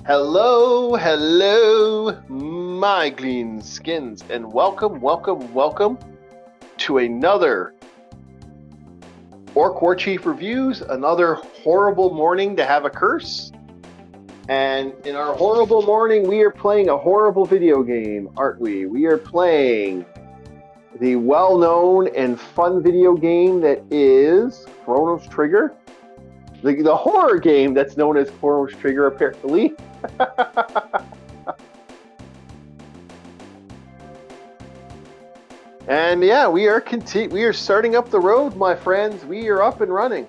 Hello, my green skins, and welcome to another Orc War Chief Reviews, another horrible morning to have a curse. And in our horrible morning, we are playing a horrible video game, aren't we? We are playing the well-known and fun video game that is Chronos Trigger. The horror game that's known as Chronos Trigger, apparently. And yeah, we are starting up the road, my friends. We are up and running.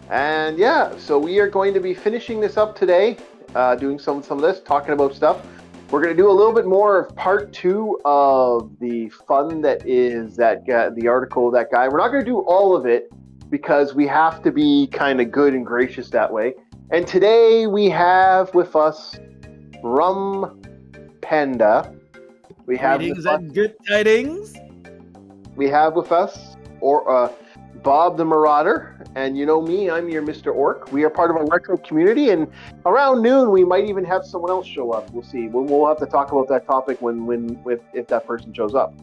And yeah, so we are going to be finishing this up today, doing some of this, talking about stuff. We're going to do a little bit more of part 2 of the fun that is that the article of that guy. We're not going to do all of it because we have to be kind of good and gracious that way. And today we have with us Rum Panda. We have Greetings and good tidings. We have with us Bob the Marauder, and you know me, I'm your Mr. Orc. We are part of a retro community, and around noon we might even have someone else show up. We'll see. We'll have to talk about that topic if that person shows up.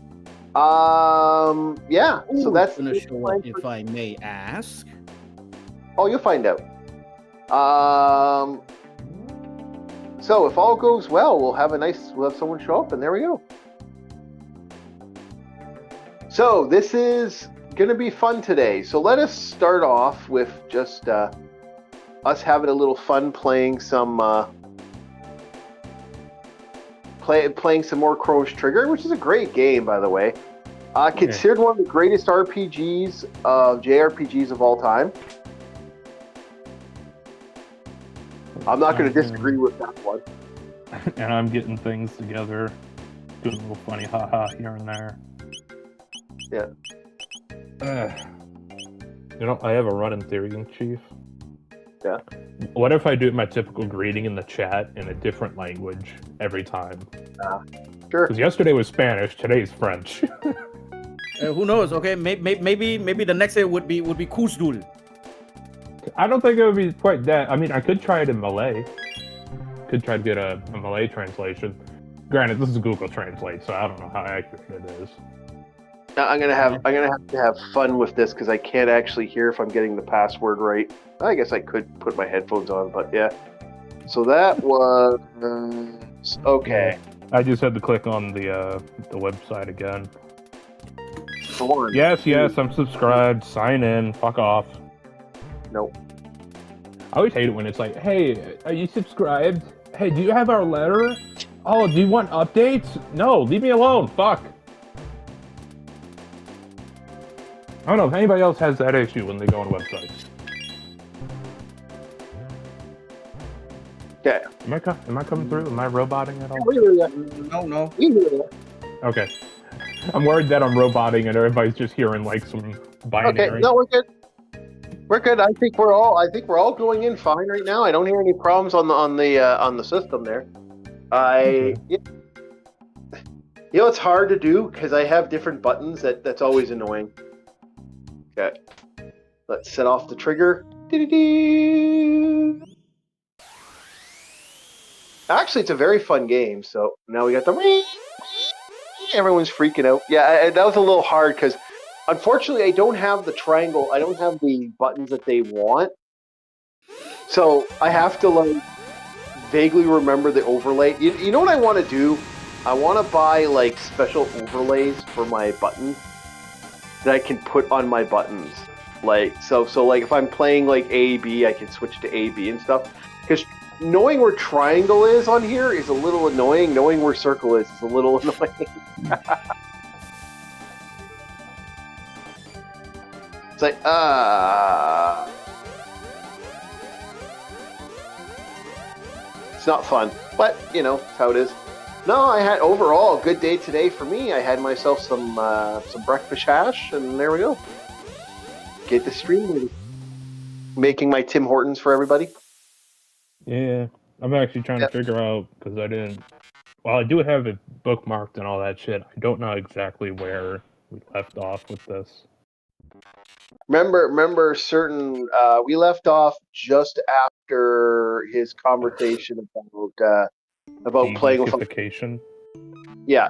Yeah. Ooh, so that's gonna show up, if I may ask. Oh, you'll find out. So if all goes well, we'll have someone show up, and there we go. So this is going to be fun today. So let us start off with just us having a little fun playing some playing some more Chronos Trigger, which is a great game, by the way. Considered one of the greatest JRPGs of all time. I'm not going to disagree with that one. And I'm getting things together, doing a little funny haha here and there. Yeah. I have a running theory, Chief. Yeah. What if I do my typical greeting in the chat in a different language every time? Sure. Because yesterday was Spanish, today's French. Who knows? Okay, maybe the next day would be Kuzdul. I don't think it would be quite that. I mean, I could try it in Malay. Could try to get a Malay translation. Granted, this is Google Translate, so I don't know how accurate it is. I'm gonna have to have fun with this because I can't actually hear if I'm getting the password right. I guess I could put my headphones on, but yeah. So that was okay. I just had to click on the website again. Go on. Yes, I'm subscribed. Sign in. Fuck off. Nope. I always hate it when it's like, hey, are you subscribed? Hey, do you have our letter? Oh, do you want updates? No, leave me alone. Fuck. I don't know if anybody else has that issue when they go on websites. Okay. Am I coming through? Am I roboting at all? No. Okay. I'm worried that I'm roboting and everybody's just hearing like some binary. Okay. No, we're good. We're good. I think we're all going in fine right now. I don't hear any problems on the system there. You know, it's hard to do because I have different buttons. That's always annoying. Okay. Let's set off the trigger. Actually, it's a very fun game. So now we got the everyone's freaking out. Yeah, that was a little hard because unfortunately I don't have the triangle. I don't have the buttons that they want. So I have to like vaguely remember the overlay. You know what I want to do? I want to buy like special overlays for my buttons that I can put on my buttons. Like so like if I'm playing like A/B, I can switch to A/B and stuff. Because knowing where triangle is on here is a little annoying. Knowing where circle is a little annoying. It's like it's not fun, but you know, it's how it is. No, I had overall a good day today for me. I had myself some breakfast hash, and there we go. Get the stream ready. Making my Tim Hortons for everybody. Yeah, I'm actually trying to figure out because I didn't. Well, I do have it bookmarked and all that shit. I don't know exactly where we left off with this. Remember certain we left off just after for his conversation about playing with. Gamification. Yeah.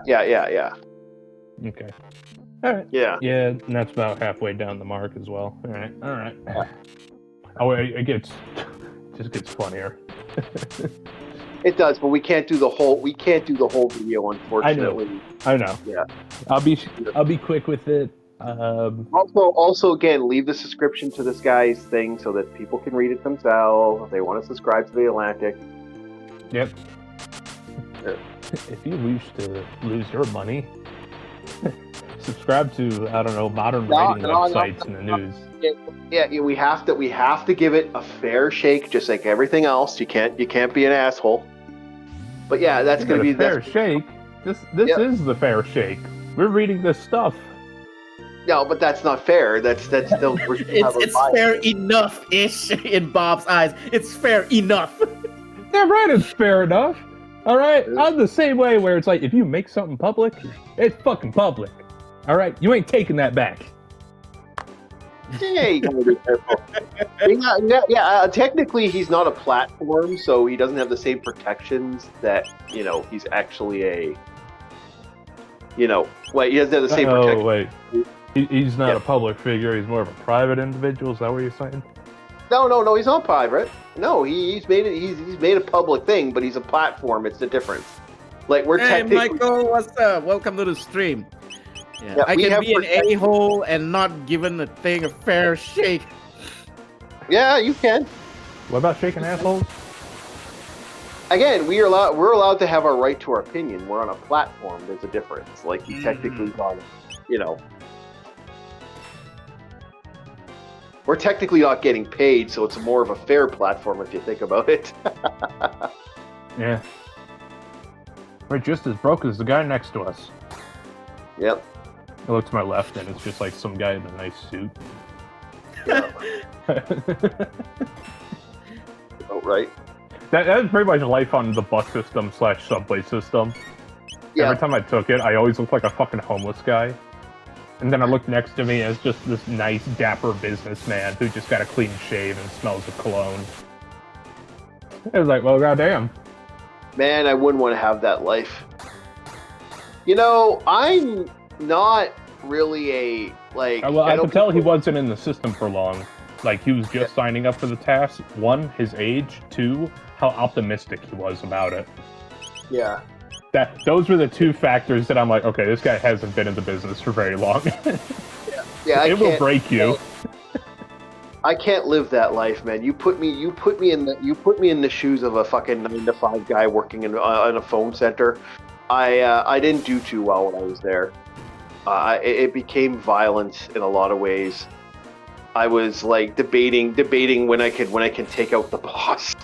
Okay. All right. Yeah. Yeah, and that's about halfway down the mark as well. All right. Oh, it just gets funnier. It does, but we can't do the whole video, unfortunately. I know. Yeah. I'll be quick with it. Also, again, leave the subscription to this guy's thing so that people can read it themselves if they want to subscribe to the Atlantic. Yep. Yeah. If you wish to lose your money, subscribe to modern writing websites in the news. Yeah, we have to give it a fair shake, just like everything else. You can't be an asshole. But yeah, that's going to be the fair shake. This is the fair shake. We're reading this stuff. No, but that's not fair. That's still. It's fair enough-ish in Bob's eyes. It's fair enough. Yeah, right. It's fair enough. All right. I'm the same way where it's like if you make something public, it's fucking public. All right. You ain't taking that back. Yeah, you gotta be careful. Technically, he's not a platform, so he doesn't have the same protections that he's actually a. He doesn't have the same protections. Oh wait, he's not a public figure. He's more of a private individual. Is that what you're saying? No, he's not private. No, he's made it. He's made a public thing, but he's a platform. It's the difference. Like we're technically. Michael, what's up? Welcome to the stream. Yeah, I can be an a-hole and not given a thing a fair shake. Yeah, you can. What about shaking assholes? Again, we're allowed to have our right to our opinion. We're on a platform. There's a difference. Like he technically got, we're technically not getting paid, so it's more of a fair platform if you think about it. Yeah. We're just as broke as the guy next to us. Yep. I look to my left, and it's just like some guy in a nice suit. Oh, right. That's pretty much life on the bus system / subway system. Yeah. Every time I took it, I always looked like a fucking homeless guy. And then I looked next to me as just this nice, dapper businessman who just got a clean shave and smells of cologne. It was like, well, goddamn. Man, I wouldn't want to have that life. I'm not really a, like... Well, I could tell he wasn't in the system for long. Like, he was just signing up for the task. 1, his age. 2, how optimistic he was about it. Yeah. Those were the 2 factors that I'm like, okay, this guy hasn't been in the business for very long. Yeah, it will break you. I can't live that life, man. You put me in the shoes of a fucking 9-to-5 guy working in a phone center. I didn't do too well when I was there. It became violent in a lot of ways. I was like debating when I can take out the boss.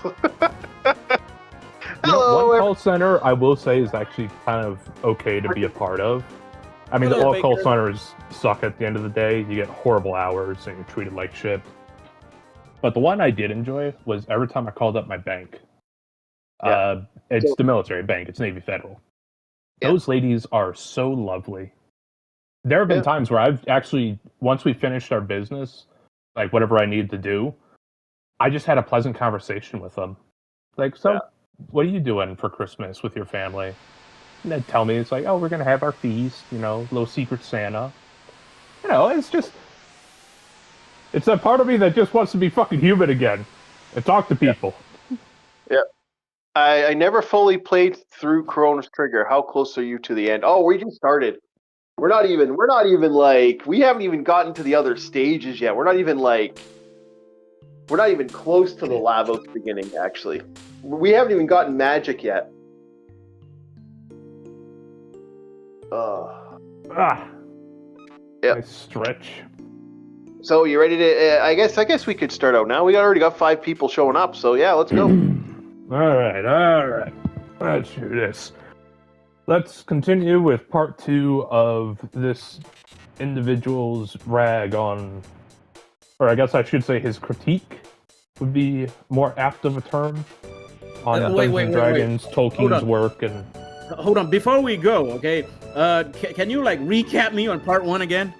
Hello, one call center I will say is actually kind of okay to be a part of. I mean, all call centers suck at the end of the day. You get horrible hours and you're treated like shit. But the one I did enjoy was every time I called up my bank. It's the military bank. It's Navy Federal. Yeah. Those ladies are so lovely. There have been times where I've actually, once we finished our business, like whatever I needed to do, I just had a pleasant conversation with them. Like, what are you doing for Christmas with your family? And they'd tell me, it's like, oh, we're going to have our feast, little secret Santa. It's just, it's that part of me that just wants to be fucking human again and talk to people. Yeah. I never fully played through Chronos Trigger. How close are you to the end? Oh, we just started. We're not even like, we haven't even gotten to the other stages yet. We're not even close to the Lavos beginning, actually. We haven't even gotten magic yet. Nice stretch. So you ready to? I guess we could start out now. We already got 5 people showing up, so yeah, let's go. All right. Let's do this. Let's continue with part 2 of this individual's rag on, or I guess I should say his critique would be more apt of a term on Dungeons and Dragons, Tolkien's work, and. Hold on, before we go, okay? Can you recap me on part 1 again?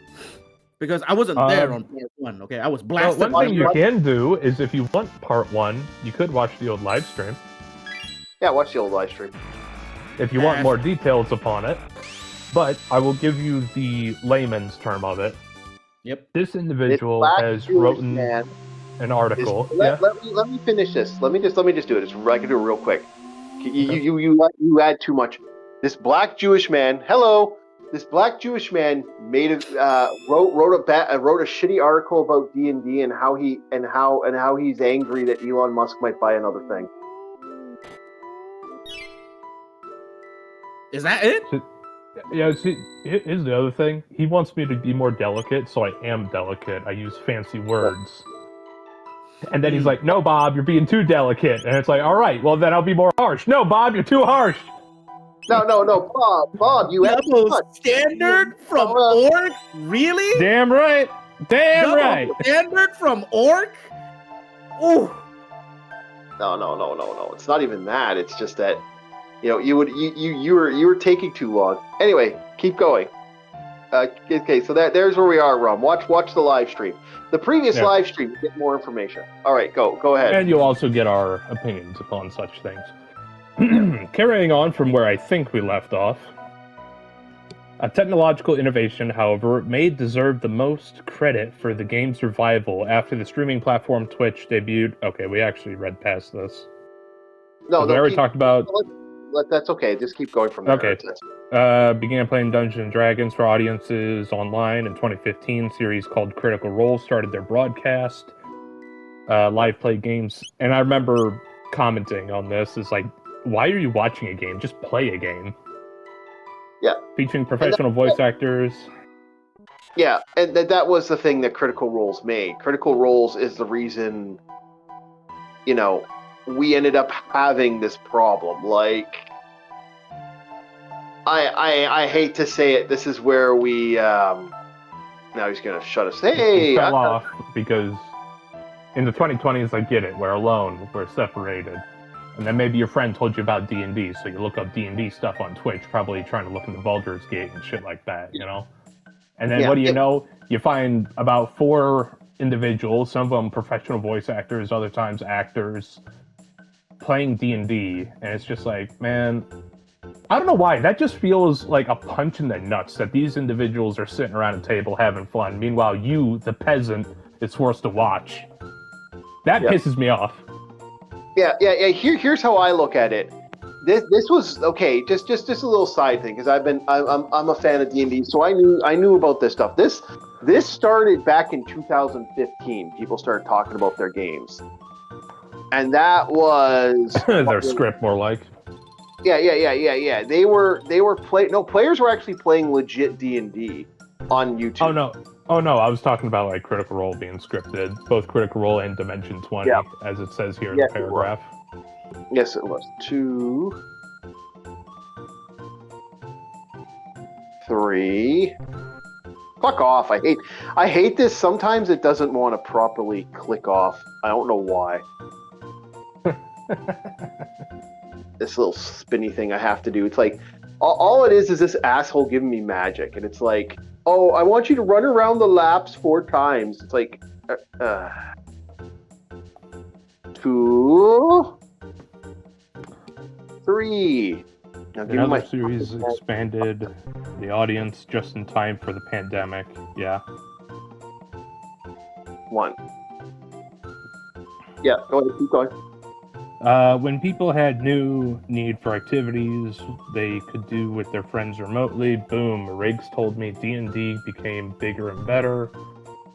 because I wasn't there on PS1. Okay, I was Well, blasted. one thing you can do is if you want part 1, you could watch the old live stream. Yeah, watch the old live stream. If you want more details upon it. But I will give you the layman's term of it. Yep. This individual has written an article. Let me finish this. Let me just do it. I can do it real quick. You add too much. This black Jewish man. Hello. This black Jewish man wrote a shitty article about D&D and how he's angry that Elon Musk might buy another thing. Is that it? Yeah, see, here's the other thing. He wants me to be more delicate, so I am delicate. I use fancy words. And then he's like, no, Bob, you're being too delicate. And it's like, all right, well, then I'll be more harsh. No, Bob, you're too harsh. No, Bob, you have standard from Orc? Really? Damn right. Right. Standard from Orc? Ooh. No. It's not even that. It's just that, you were taking too long. Anyway, keep going. Okay, so there's where we are, Rum. Watch the live stream. The previous live stream, you get more information. All right, go ahead. And you'll also get our opinions upon such things. Carrying on from where I think we left off, a technological innovation, however, may deserve the most credit for the game's revival after the streaming platform Twitch debuted. Okay, we actually read past this. We already talked about. That's okay. Just keep going from there. Okay. Began playing Dungeons & Dragons for audiences online in 2015. Series called Critical Role started their broadcast. Live play games. And I remember commenting on this. It's like, why are you watching a game? Just play a game. Yeah. Featuring professional voice actors. Yeah, and that was the thing that Critical Roles made. Critical Roles is the reason, we ended up having this problem. Like, I hate to say it, this is where we, now he's going to shut us. Hey! We fell off because in the 2020s, I get it, we're alone, we're separated. And then maybe your friend told you about D&D, so you look up D&D stuff on Twitch, probably trying to look into Baldur's Gate and shit like that, And then what do you know? You find about 4 individuals, some of them professional voice actors, other times actors, playing D&D, and it's just like, man, I don't know why. That just feels like a punch in the nuts that these individuals are sitting around a table having fun. Meanwhile, you, the peasant, is forced to watch. That pisses me off. Yeah. Here's how I look at it. This was okay. Just a little side thing, because I'm a fan of D&D, so I knew about this stuff. This started back in 2015. People started talking about their games, and that was their script, more like. Yeah. Players were actually playing legit D&D on YouTube. Oh no, I was talking about like Critical Role being scripted, both Critical Role and Dimension 20, as it says here in the paragraph. Yes, it was. 2, 3. Fuck off! I hate this. Sometimes it doesn't want to properly click off. I don't know why. This little spinny thing I have to do. It's like all it is this asshole giving me magic, and it's like, oh, I want you to run around the laps 4 times. It's like, 2, 3. Now another series expanded the audience just in time for the pandemic. Yeah. 1. Yeah, go ahead, keep going. When people had new need for activities they could do with their friends remotely, boom, Riggs told me D&D became bigger and better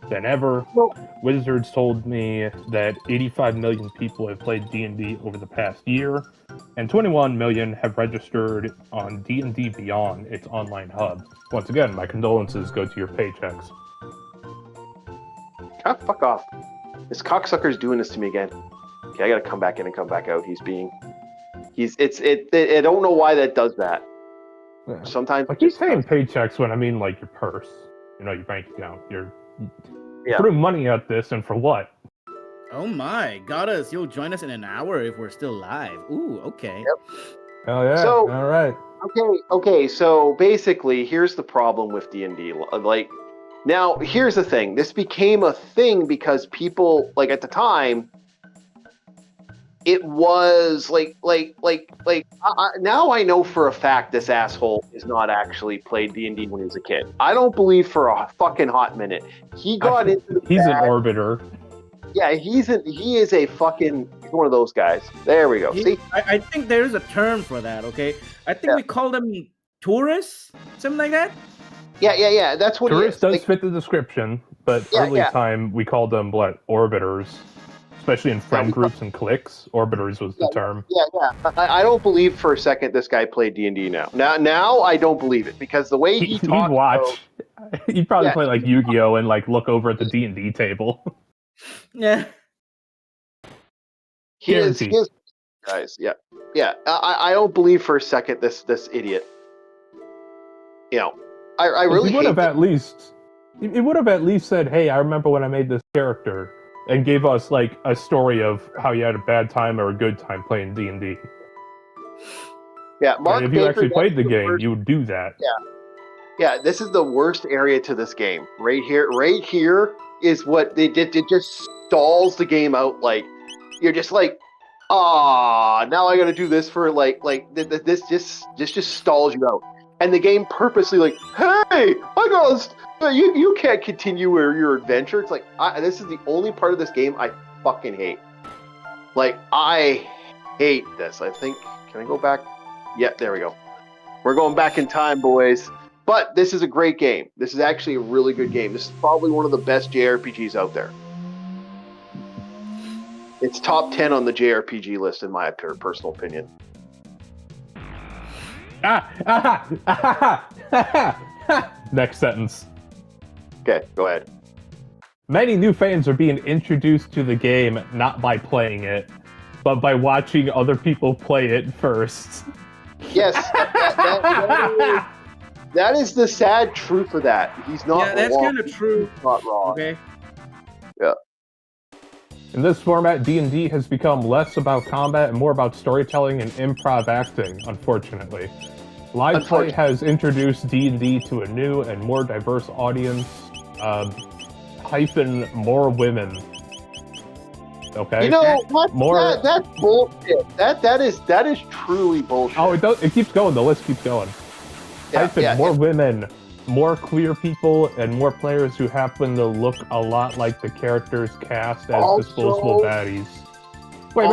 than ever. Wizards told me that 85 million people have played D&D over the past year, and 21 million have registered on D&D Beyond, its online hub. Once again, my condolences go to your paychecks. Ah, fuck off. This cocksucker's doing this to me again. Okay, I gotta come back in and come back out. I don't know why that does that. Yeah. Sometimes. Like, he's saying paychecks when I mean like your purse, your bank account. You're threw money at this, and for what? Oh my, got us. You'll join us in an hour if we're still live. Ooh, okay. Yep. Oh yeah. So, all right. Okay. So basically, here's the problem with D&D. Like, Now, here's the thing. This became a thing because people, like, at the time, it was now I know for a fact this asshole is not actually played D&D when he was a kid. I don't believe for a fucking hot minute. He got into the He's an orbiter. Yeah, he is a fucking, he's one of those guys. There we go. See? I think there is a term for that, okay? I think we call them tourists, something like that. Yeah. That's what Tourist he is. does fit the description, but early time we called them orbiters, especially in friend groups and cliques. Orbiters was the term. Yeah. I don't believe for a second this guy played D&D now. Now I don't believe it because the way he talked. He'd watch. He'd probably play like Yu-Gi-Oh and like look over at the D&D table. Yeah. He is guys. Yeah. I don't believe for a second this idiot. You know, I really would have at least. It would have at least said, "Hey, I remember when I made this character," and gave us like a story of how you had a bad time or a good time playing D&D. Yeah, Mark. And if you actually played the game, you would do that. Yeah. This is the worst area to this game. Right here is what they did. It just stalls the game out. Like you're just like, now I got to do this for this just stalls you out. And the game purposely like, hey, you can't continue your adventure. It's like this is the only part of this game I fucking hate. Like I hate this. I think can I go back? Yeah, there we go. We're going back in time, boys. But this is a great game. This is actually a really good game. This is probably one of the best JRPGs out there. It's top 10 on the JRPG list in my personal opinion. Next sentence. Okay, go ahead. Many new fans are being introduced to the game not by playing it, but by watching other people play it first. Yes, that is the sad truth of that. He's not wrong. Yeah, that's kind of true. He's not wrong. Okay. Yeah. In this format, D&D has become less about combat and more about storytelling and improv acting, unfortunately. Live play has introduced D&D to a new and more diverse audience, more women. Okay. You know that's bullshit. That is truly bullshit. Oh, it keeps going. The list keeps going. More women, more queer people, and more players who happen to look a lot like the characters cast as disposable baddies. Wait.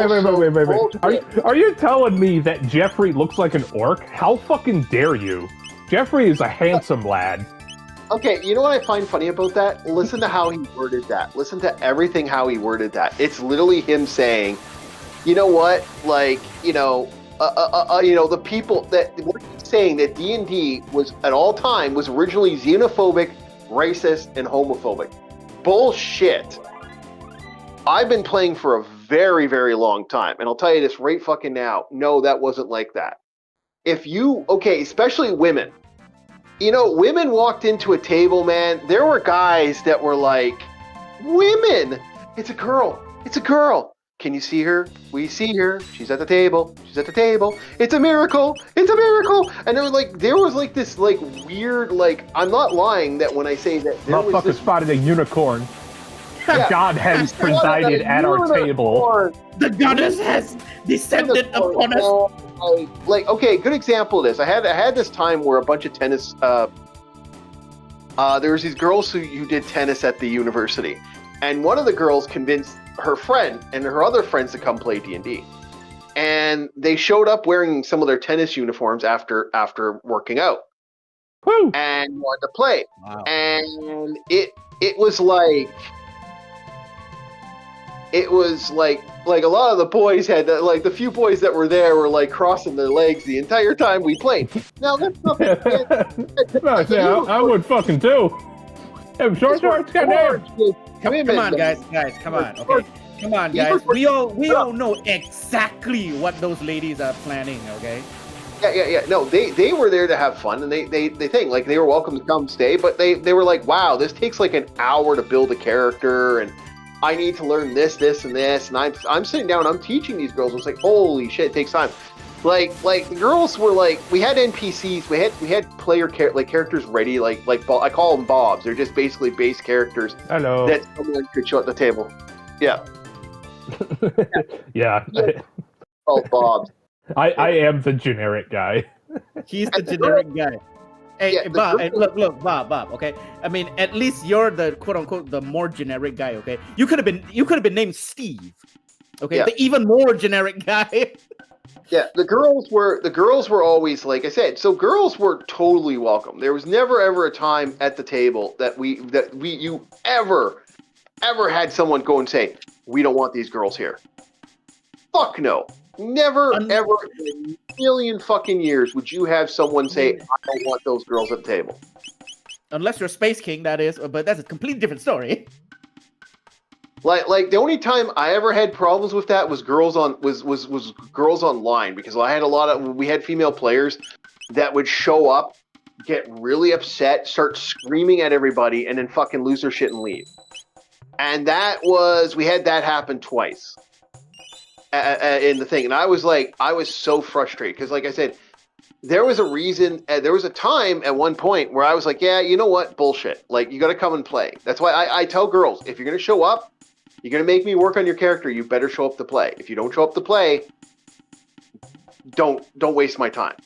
Are you telling me that Jeffrey looks like an orc? How fucking dare you? Jeffrey is a handsome lad. Okay, you know what I find funny about that? Listen to how he worded that. Listen to everything how he worded that. It's literally him saying, you know what? Like, the people that what he's saying that D&D was at all time was originally xenophobic, racist, and homophobic. Bullshit. I've been playing for a very, very long time, and I'll tell you this right fucking now. No, that wasn't like that. Especially women. Women walked into a table, man. There were guys that were like, women! It's a girl. Can you see her? We see her. She's at the table. It's a miracle. And there was this weird, I'm not lying that when I say that there was this... spotted a unicorn. Yeah. God has presided at our table. The goddess has descended upon us. Good example of this. I had this time where a bunch of tennis. There was these girls who did tennis at the university, and one of the girls convinced her friend and her other friends to come play D&D, and they showed up wearing some of their tennis uniforms after working out. Woo! And wanted to play. Wow. And it was like. It was like a lot of the boys had the few boys that were there were crossing their legs the entire time we played. Now that's nothing. I would fucking too. Short, goddamn. Come on, guys, come on. Okay, come on, guys. We all know exactly what those ladies are planning. Okay. Yeah. No, they were there to have fun, and they think they were welcome to come stay, but they were like, wow, this takes an hour to build a character, and I need to learn this, and this, and I'm sitting down, I'm teaching these girls. It's like, holy shit, it takes time. Like the girls were like, we had NPCs, we had player characters ready, like I call them Bobs. They're just basically base characters Hello. that someone could show at the table. Yeah. Yeah. Called Bobs. I am the generic guy. He's the generic guy. Hey, Yeah, Bob, hey, look, Bob, okay? I mean, at least you're the quote-unquote the more generic guy, okay? You could have been named Steve. Okay, Yeah. the even more generic guy. Yeah, the girls were always, like I said, so girls were totally welcome. There was never ever a time at the table that you ever had someone go and say, "We don't want these girls here." Fuck no. Never ever in a million fucking years would you have someone say, "I don't want those girls at the table." Unless you're Space King, that is, but that's a completely different story. Like the only time I ever had problems with that was girls online, because we had female players that would show up, get really upset, start screaming at everybody, and then fucking lose their shit and leave. And we had that happen twice in the thing, and I was so frustrated because, like I said, there was a time at one point where I was like, yeah, you know what, bullshit. Like, you got to come and play. That's why I tell girls, if you're gonna show up, you're going to make me work on your character, you better show up to play. If you don't show up to play, don't waste my time.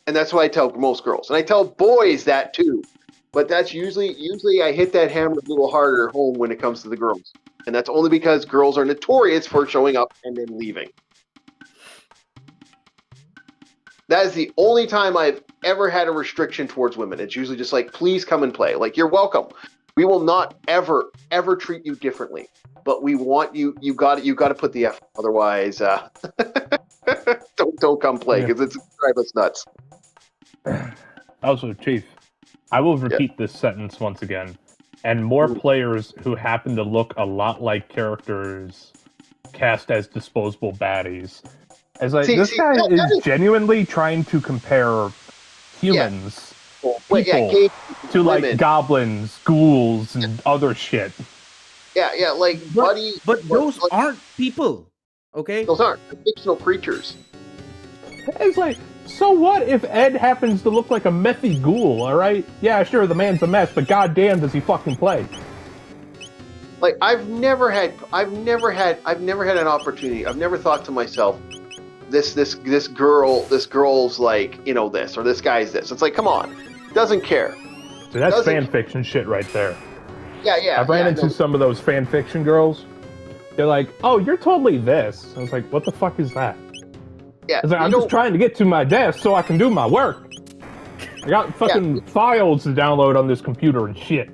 And that's what I tell most girls. And I tell boys that too. But that's usually I hit that hammer a little harder home when it comes to the girls. And that's only because girls are notorious for showing up and then leaving. That is the only time I've ever had a restriction towards women. It's usually just like, please come and play. Like, you're welcome. We will not ever treat you differently, but we want you. You got to put the effort. Otherwise, don't come play because it's drive us nuts. Also, Chief, I will repeat this sentence once again. And more players who happen to look a lot like characters cast as disposable baddies. As like, this guy is genuinely trying to compare humans. People to like women. Goblins, ghouls, and other shit. Yeah, like Buddy. But those aren't people, okay? Those aren't fictional creatures. It's like, so what if Ed happens to look like a methy ghoul? All right, yeah, sure, the man's a mess, but goddamn, does he fucking play? Like, I've never had an opportunity. I've never thought to myself, this girl's like, you know, this, or this guy's this. It's like, come on. Doesn't care. So that's fan fiction shit right there. Yeah. I've ran into some of those fan fiction girls. They're like, "Oh, you're totally this." I was like, "What the fuck is that?" Yeah. I was like, I'm just trying to get to my desk so I can do my work. I got fucking files to download on this computer and shit.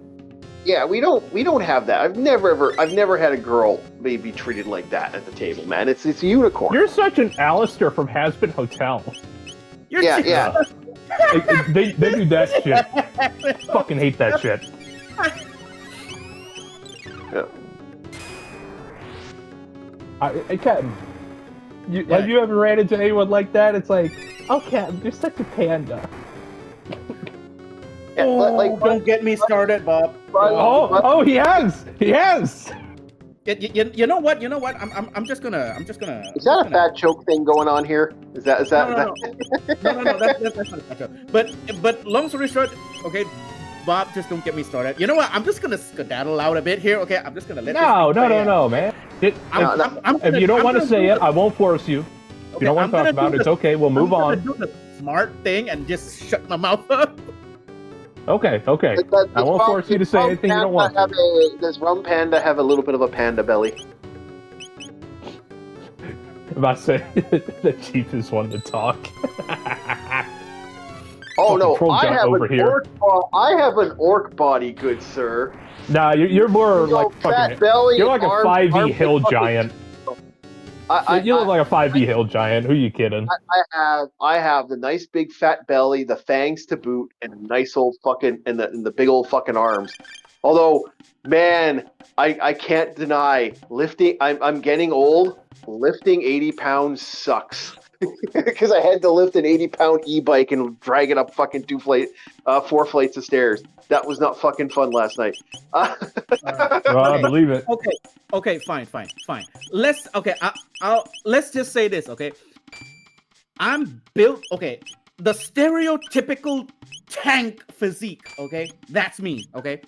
Yeah, we don't have that. I've never had a girl be treated like that at the table, man. It's a unicorn. You're such an Alistair from Hazbin Hotel. Yeah. They do that shit. Fucking hate that shit. Yeah. Captain, have you ever ran into anyone like that? It's like, oh, Captain, you're such a panda. Yeah, Don't get me started, Bob. Oh, he has. You know what? I'm just gonna. Is that a fat joke thing going on here? Is that? No. That's not a fat joke. But long story short, okay, Bob, just don't get me started. You know what? I'm just gonna skedaddle out a bit here. Okay, I'm just gonna let. No, man. If you don't want to say it, I won't force you. If you don't want to talk about it, it's okay. We'll move on. I'm gonna do the smart thing and just shut my mouth up. Okay. I won't force you to say anything you don't want to. Does Rum Panda have a little bit of a panda belly? If I say the Chief is one to talk. Oh no, I have an orc body, good sir. Nah, you're more like fat belly. You're like a 5e hill giant. You look like a 5e hill giant. Who you kidding? I have the nice big fat belly, the fangs to boot, and a nice old fucking and the big old fucking arms. Although, man, I can't deny lifting. I'm getting old. Lifting 80 pounds sucks. Because I had to lift an 80-pound e-bike and drag it up fucking 4 flights of stairs. That was not fucking fun last night. Well, I believe it. Okay, fine. Let's just say this, okay? I'm built. Okay, the stereotypical tank physique. Okay, that's me. Okay,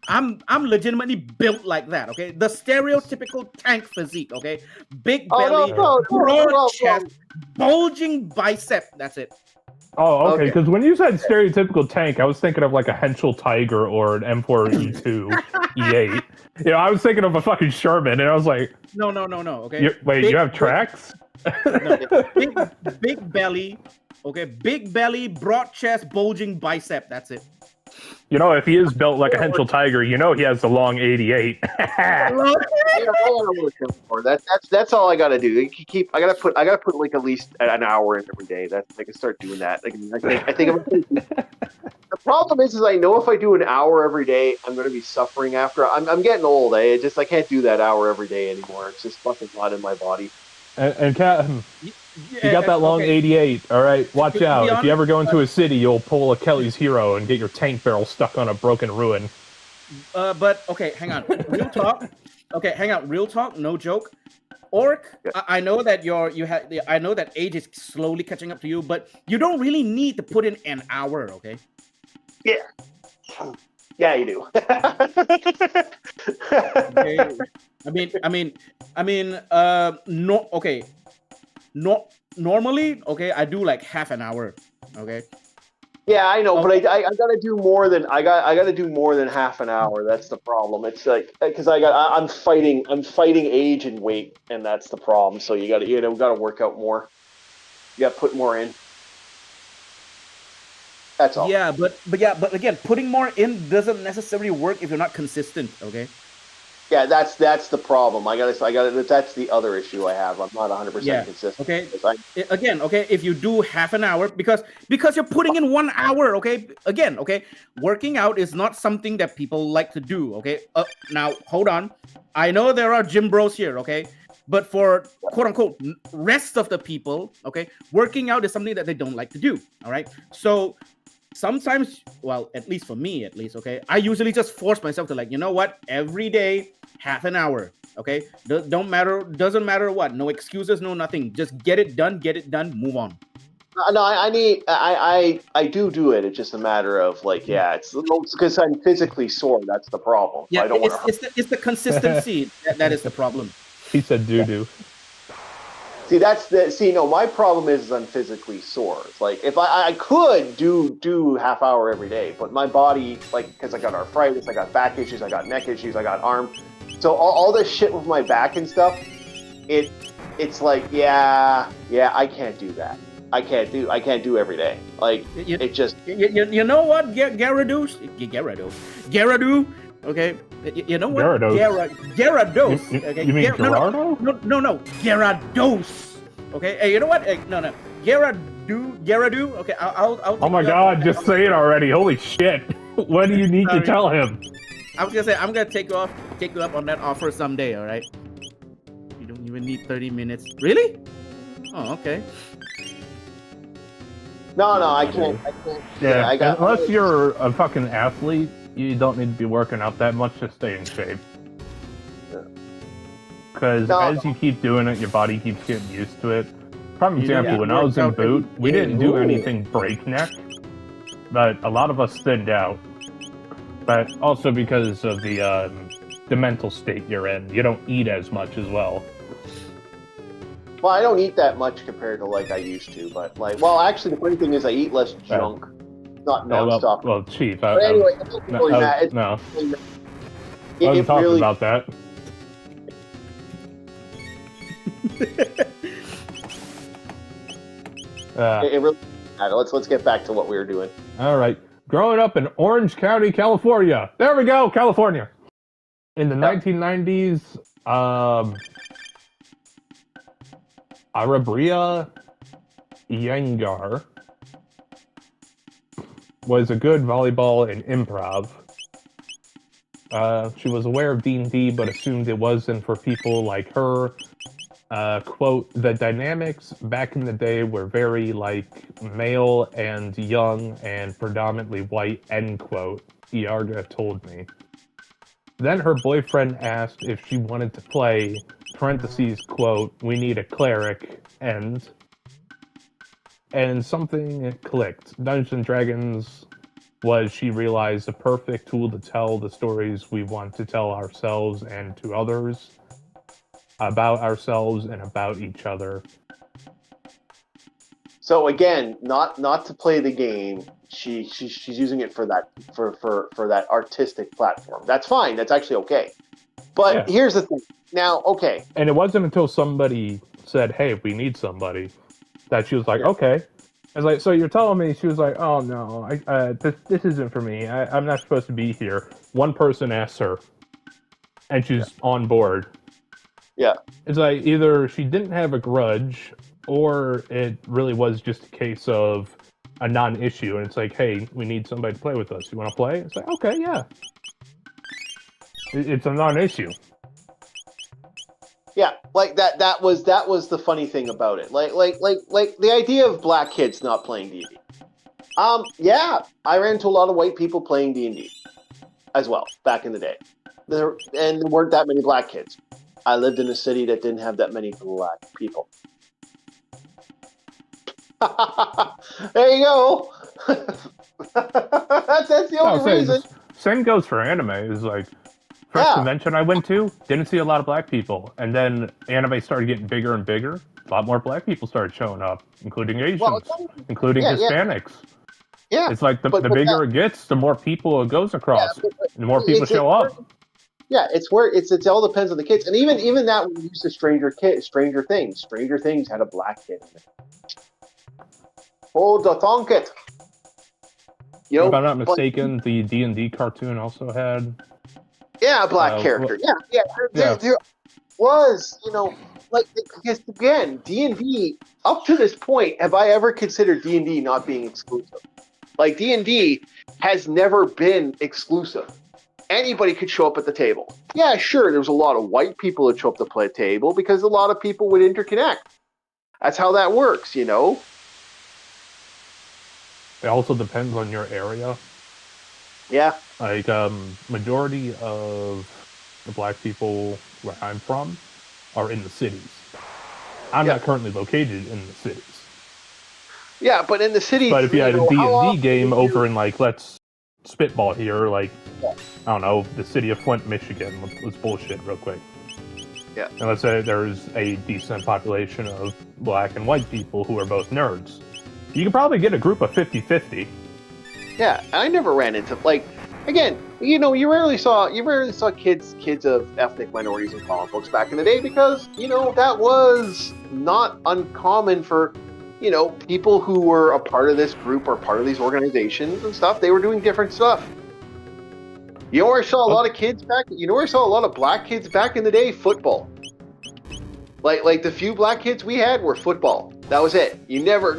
I'm legitimately built like that. Okay, the stereotypical tank physique. Okay, big Oh no, belly, no, no, broad no, chest, bulging bicep. That's it. Oh, okay. Okay. Because when you said stereotypical tank, I was thinking of like a Henschel Tiger or an M4E2, E8. You know, I was thinking of a fucking Sherman, and I was like, No. Okay, wait, Big- you have tracks? No, big belly. Okay, big belly, broad chest, bulging bicep. That's it. You know, if he is built like a Henschel Tiger, you know he has the long 88. I gotta work out more. That's all I gotta do. I gotta put like at least an hour in every day. I can start doing that. I think the problem is I know if I do an hour every day, I'm gonna be suffering after. I'm getting old. I can't do that hour every day anymore. It's just fucking hot in my body. and Cat, you got that long 88. All right, watch out. If you ever go into a city, you'll pull a Kelly's Hero and get your tank barrel stuck on a broken ruin. But okay, hang on. Real talk. Okay, hang on. Real talk. No joke. Orc, Yeah. I know that I know that age is slowly catching up to you, but you don't really need to put in an hour. Okay. Yeah, you do. Okay. No. Okay. Normally, okay, I do like half an hour. Okay. Yeah, I know, but I gotta do more than I gotta do more than half an hour. That's the problem. It's like because I'm fighting age and weight, and that's the problem. So you gotta work out more. You gotta put more in. That's all. Yeah, but again, putting more in doesn't necessarily work if you're not consistent. Okay. Yeah, that's the problem. I gotta. That's the other issue I have. I'm not 100% consistent. Okay. Because Again, okay, if you do half an hour, because you're putting in 1 hour, okay. Again, okay, working out is not something that people like to do. Okay. Now hold on. I know there are gym bros here. Okay. But for quote unquote rest of the people, okay, working out is something that they don't like to do. All right. So sometimes, well, at least for me, okay, I usually just force myself to, like, you know what, every day, half an hour. Okay, doesn't matter what, no excuses, no nothing, just get it done, move on. no, I do it. It's just a matter of like, yeah, it's because I'm physically sore. That's the problem. Yeah, I don't want to. it's the consistency that is the problem. He said doo-doo. See, no, my problem is I'm physically sore. It's like if I could do half hour every day, but my body, like, because I got arthritis, I got back issues, I got neck issues, I got arm, so all this shit with my back and stuff, it's like, yeah, I can't do that. I can't do every day. Like, it just. You know what, Gyarados, okay, you know what, Gyarados. Okay, You mean Gerardo? No, Gyarados. Okay, hey, you know what? Hey, no, Gyaradu. Okay, I'll Oh my god, just say it already. Holy shit. What do you need to tell him? I was gonna say, I'm gonna take you up on that offer someday, all right? You don't even need 30 minutes. Really? Oh, okay. No, I can't. Yeah, I unless you're a fucking athlete, you don't need to be working out that much to stay in shape. Because as you keep doing it, your body keeps getting used to it. Prime example, when I was in boot, we didn't do anything breakneck, but a lot of us thinned out. But also because of the mental state you're in, you don't eat as much as well. Well, I don't eat that much compared to like I used to, but like, well, actually, the funny thing is I eat less junk, not nonstop. Well, Chief. But anyway, I wasn't talking about that. It really matters. Let's get back to what we were doing. All right. Growing up in Orange County, California. There we go, California. In the 1990s, Arabria Iyengar was a good volleyball and improv. She was aware of D&D, but assumed it wasn't for people like her. Quote, the dynamics back in the day were very, like, male and young and predominantly white, end quote, Iarga told me. Then her boyfriend asked if she wanted to play, parentheses, quote, we need a cleric, end. and something clicked. Dungeons and Dragons was, she realized, a perfect tool to tell the stories we want to tell ourselves and to others, about ourselves and about each other. So again, not to play the game. She's using it for that artistic platform. That's fine. That's actually okay. But here's the thing. Now, okay. And it wasn't until somebody said, "Hey, we need somebody," that she was like, "Okay." I was like, "So you're telling me?" She was like, "Oh no, this isn't for me. I'm not supposed to be here." One person asked her, and she's on board. Yeah. It's like either she didn't have a grudge, or it really was just a case of a non-issue, and it's like, "Hey, we need somebody to play with us. You want to play?" It's like, "Okay, yeah." It's a non-issue. Yeah, like that was the funny thing about it. Like the idea of black kids not playing D&D. Yeah, I ran into a lot of white people playing D&D as well back in the day. There weren't that many black kids. I lived in a city that didn't have that many black people. There you go. that's the only reason. Same goes for anime. Is like, first convention I went to, didn't see a lot of black people, and then anime started getting bigger and bigger. A lot more black people started showing up, including Asians, including Hispanics. Yeah, it's like the bigger it gets, the more people it goes across, and the more people show up. Yeah, it all depends on the kids, and even that when we used to Stranger Things. Stranger Things had a black kid in it. Oh, the Tonket. If I'm not mistaken, the D&D cartoon also had. Yeah, a black character. There was, because again, D&D, up to this point, have I ever considered D&D not being exclusive? Like, D&D has never been exclusive. Anybody could show up at the table. Yeah, sure, there was a lot of white people that show up to play a table because a lot of people would interconnect. That's how that works, It also depends on your area. Yeah. Like, majority of the black people where I'm from are in the cities. I'm not currently located in the cities. Yeah, but in the cities... But if you had a D&D game over in, like, let's spitball here, like, I don't know, the city of Flint, Michigan, let's bullshit real quick. Yeah. And let's say there's a decent population of black and white people who are both nerds. You could probably get a group of 50-50. Yeah, I never ran into, like, again, you rarely saw kids of ethnic minorities in comic books back in the day because, that was not uncommon for, people who were a part of this group or part of these organizations and stuff. They were doing different stuff. You know where I saw a lot of kids back? You know where I saw a lot of black kids back in the day? Football. Like the few black kids we had were football. That was it. You never,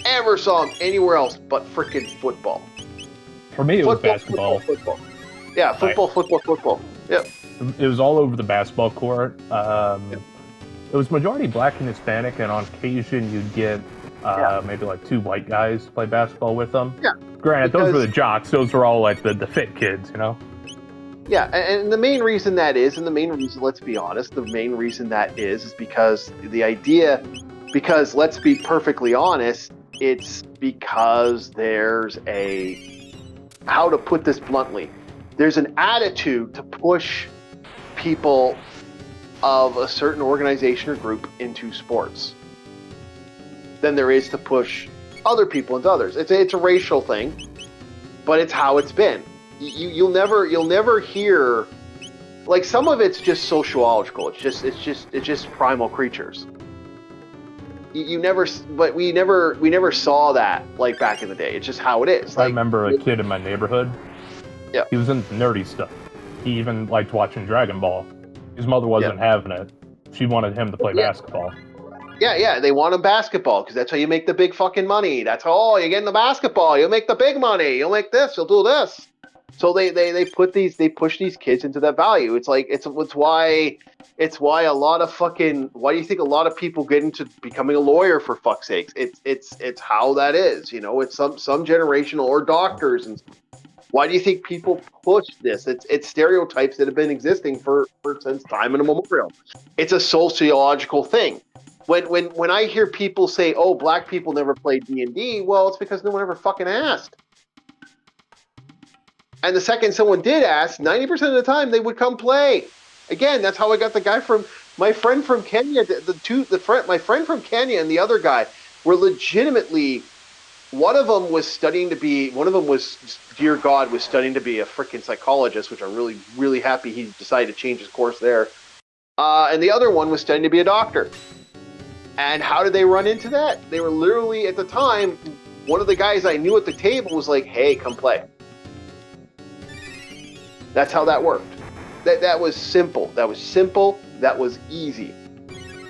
ever saw them anywhere else but freaking football. For me, it was basketball. Football. Yeah, football. Yep. It was all over the basketball court. It was majority black and Hispanic, and on occasion you'd get maybe like two white guys to play basketball with them. Yeah. Granted, those were the jocks. Those were all like the fit kids, Yeah, and the main reason let's be honest, the main reason that is because because let's be perfectly honest, it's because there's how to put this bluntly, there's an attitude to push people of a certain organization or group into sports than there is to push other people into others. It's a racial thing, but it's how it's been. You'll never hear, like, some of it's just sociological. It's just primal creatures. We never saw that, like, back in the day. It's just how it is. I remember a kid in my neighborhood. Yeah. He was into nerdy stuff. He even liked watching Dragon Ball. His mother wasn't having it. She wanted him to play basketball. Yeah, they want him basketball because that's how you make the big fucking money. That's how you get in the basketball. You'll make the big money. You'll make this. You'll do this. So they push these kids into that value. It's why a lot of fucking, why do you think a lot of people get into becoming a lawyer, for fuck's sakes? It's how that is. It's some generational, or doctors, and why do you think people push this? It's stereotypes that have been existing for since time immemorial. It's a sociological thing. When I hear people say, "Oh, black people never played D&D," well, it's because no one ever fucking asked. And the second someone did ask, 90% of the time they would come play. Again, that's how I got the guy from my friend from Kenya. My friend from Kenya and the other guy were legitimately. One of them was studying to be. One of them was, dear God, was studying to be a freaking psychologist, which I'm really, really happy he decided to change his course there. And the other one was studying to be a doctor. And how did they run into that? They were literally, at the time, one of the guys I knew at the table was like, "Hey, come play." That's how that worked. That was simple. That was simple. That was easy.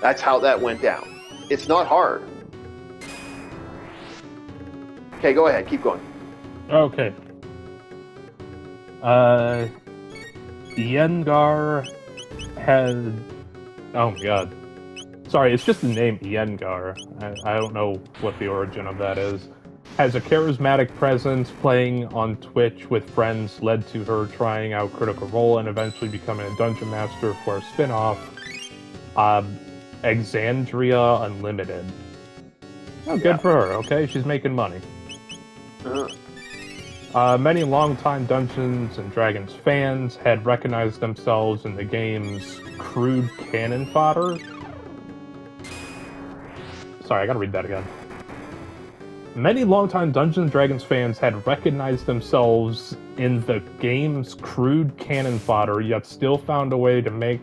That's how that went down. It's not hard. Okay, go ahead. Keep going. Okay. Yengar had... Oh my god. Sorry, it's just the name Yengar. I don't know what the origin of that is. Has a charismatic presence, playing on Twitch with friends led to her trying out Critical Role and eventually becoming a dungeon master for a spin-off, Exandria Unlimited. Oh, good for her, okay? She's making money. Many longtime Dungeons & Dragons fans had recognized themselves in the game's crude cannon fodder. Sorry, I gotta read that again. Many longtime Dungeons & Dragons fans had recognized themselves in the game's crude cannon fodder, yet still found a way to make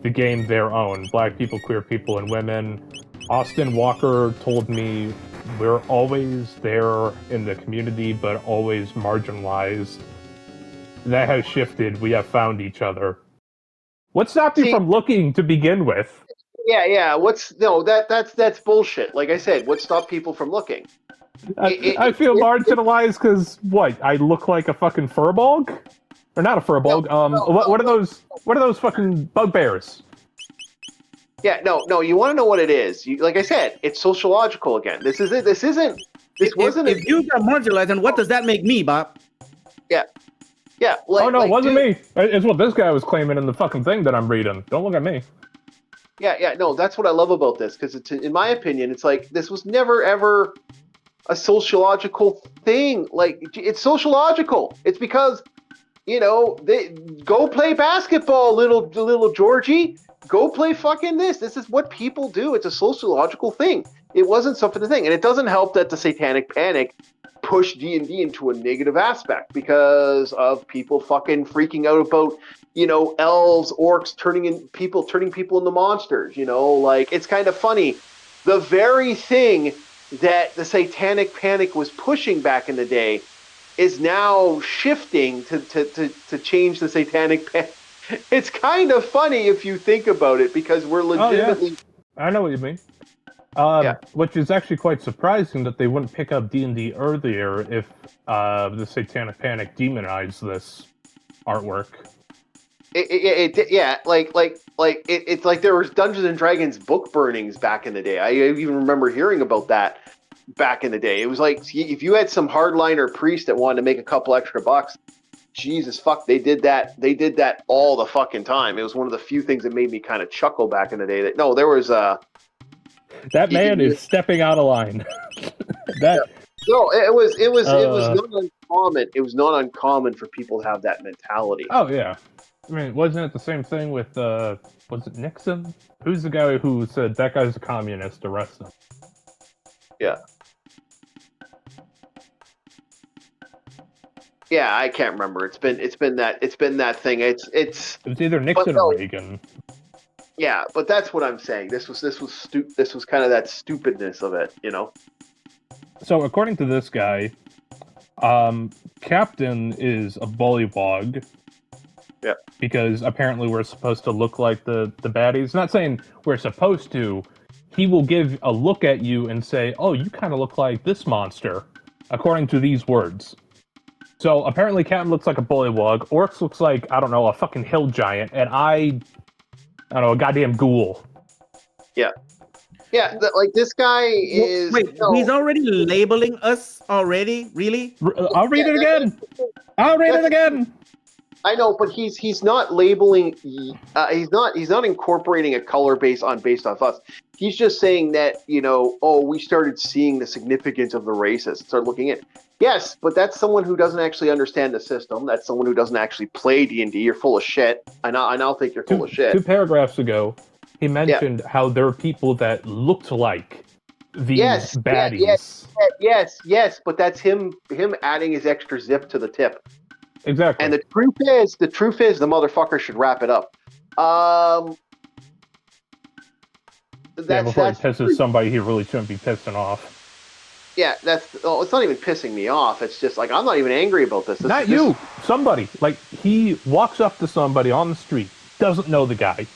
the game their own. Black people, queer people, and women. Austin Walker told me, "We're always there in the community, but always marginalized. That has shifted. We have found each other." What stopped you from looking to begin with? Yeah. That's bullshit. Like I said, what stopped people from looking? I feel marginalized because what? I look like a fucking furball, or not a furball? What are those fucking bugbears? Yeah, no. You want to know what it is? Like I said, it's sociological again. This isn't. This wasn't. If you got marginalized, then what does that make me, Bob? Yeah. It wasn't me. It's what this guy was claiming in the fucking thing that I'm reading. Don't look at me. Yeah. No, that's what I love about this, because in my opinion, it's like this was never ever a sociological thing. Like, it's sociological. It's because, they go play basketball, little Georgie. Go play fucking this. This is what people do. It's a sociological thing. It wasn't something to think. And it doesn't help that the Satanic Panic pushed D&D into a negative aspect because of people fucking freaking out about, elves, orcs turning people into monsters. Like, it's kind of funny. The very thing that the Satanic Panic was pushing back in the day is now shifting to change the Satanic Panic. It's kind of funny if you think about it, because we're legitimately... Oh, yeah. I know what you mean. Which is actually quite surprising that they wouldn't pick up D&D earlier if the Satanic Panic demonized this artwork. It's like there was Dungeons and Dragons book burnings back in the day. I even remember hearing about that back in the day. It was like, if you had some hardliner priest that wanted to make a couple extra bucks, Jesus fuck, they did that. They did that all the fucking time. It was one of the few things that made me kind of chuckle back in the day. There was that man is stepping out of line. It was not uncommon. It was not uncommon for people to have that mentality. Oh yeah. I mean, wasn't it the same thing with, was it Nixon? Who's the guy who said, "That guy's a communist, arrest him"? Yeah. Yeah, I can't remember. It's been that thing. It was either Nixon or Reagan. Yeah, but that's what I'm saying. This was kind of that stupidness of it, So according to this guy, Captain is a bullywog. Yeah. Because apparently we're supposed to look like the baddies. Not saying we're supposed to. He will give a look at you and say, "Oh, you kind of look like this monster," according to these words. So apparently Captain looks like a bullywog. Orcs looks like, I don't know, a fucking hill giant. And I don't know, a goddamn ghoul. Yeah. Yeah, like this guy is... Wait, he's already labeling us already? Really? I'll read it again! I know, but he's not labeling. He's not incorporating a color based off us. He's just saying that we started seeing the significance of the races. Start looking at. Yes, but that's someone who doesn't actually understand the system. That's someone who doesn't actually play D&D. You're full of shit. I now think you're full of shit. 2 paragraphs ago, he mentioned how there are people that looked like these baddies. Yes, but that's him adding his extra zip to the tip. Exactly. And the truth is, the motherfucker should wrap it up. Before he pisses somebody he really shouldn't be pissing off. Yeah, it's not even pissing me off. It's just like I'm not even angry about this. Somebody. Like, he walks up to somebody on the street, doesn't know the guy.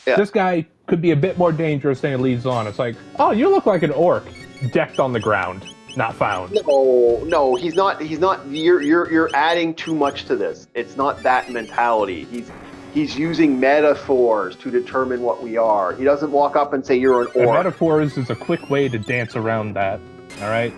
Yeah. This guy could be a bit more dangerous than he leads on. It's like, oh, you look like an orc, decked on the ground. Not found. No, he's not. You're adding too much to this. It's not that mentality. He's using metaphors to determine what we are. He doesn't walk up and say you're an orc. And metaphors is a quick way to dance around that. All right,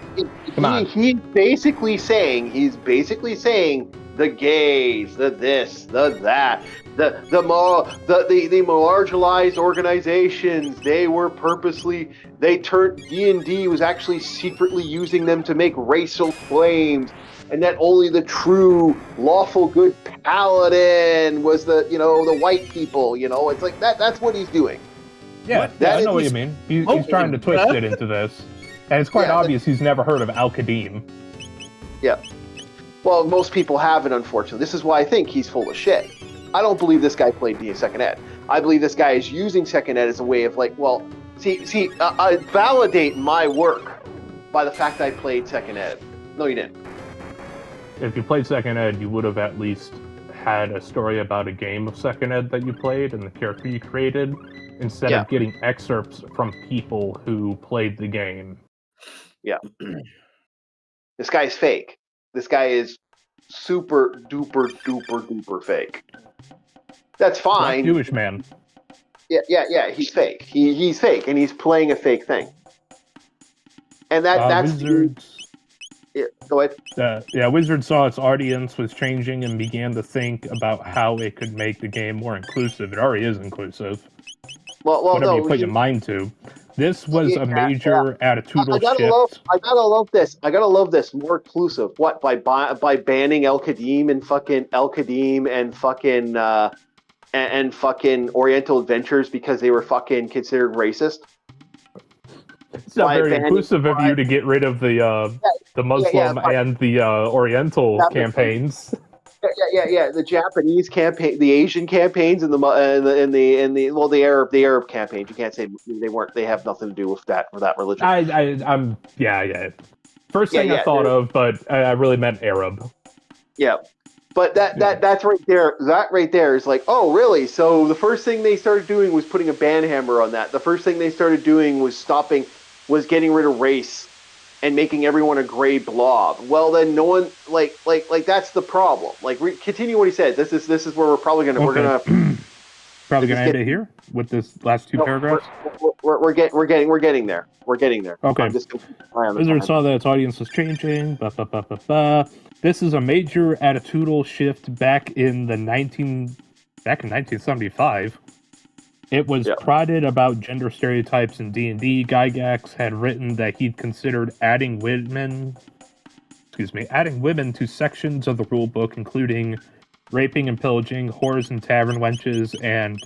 come on. He's basically saying the gays, the this, the that, the marginalized organizations. They turned D&D was actually secretly using them to make racial claims, and that only the true lawful good paladin was the white people. It's like that. That's what he's doing. Yeah, I know what you mean. He's trying to twist it into this. And it's quite obvious he's never heard of Al-Qadim. Yeah. Well, most people haven't, unfortunately. This is why I think he's full of shit. I don't believe this guy played second ed. I believe this guy is using second ed as a way of I validate my work by the fact I played second ed. No, you didn't. If you played second ed, you would have at least had a story about a game of second ed that you played and the character you created, instead of getting excerpts from people who played the game. Yeah. This guy's fake. This guy is super duper duper duper fake. That's fine. Like Jewish man. Yeah. He's fake. He's fake, and he's playing a fake thing. And that's Wizards. Go ahead. Wizards saw its audience was changing and began to think about how it could make the game more inclusive. It already is inclusive. Whatever you put your mind to. This was a major attitudinal shift. I gotta love this. More inclusive. What, by banning Al-Qadim and fucking Oriental Adventures because they were fucking considered racist? It's not very inclusive of you to get rid of the Muslim and the Oriental campaigns. Yeah. The Japanese campaign, the Asian campaigns, and the Arab campaigns. You can't say they weren't. They have nothing to do with that religion. I'm First thing I thought of, but I really meant Arab. Yeah, but that's right there. That right there is like, oh, really? So the first thing they started doing was putting a banhammer on that. The first thing they started doing was getting rid of race and making everyone a gray blob. Well, then no one like that's the problem. Like, continue what he said. This is where we're probably gonna end it here with this last two paragraphs. We're getting there. Okay. Wizard saw that its audience was changing. This is a major attitudinal shift back in 1975. It was prodded about gender stereotypes in D&D. Gygax had written that he'd considered adding women to sections of the rulebook, including raping and pillaging, whores and tavern wenches, and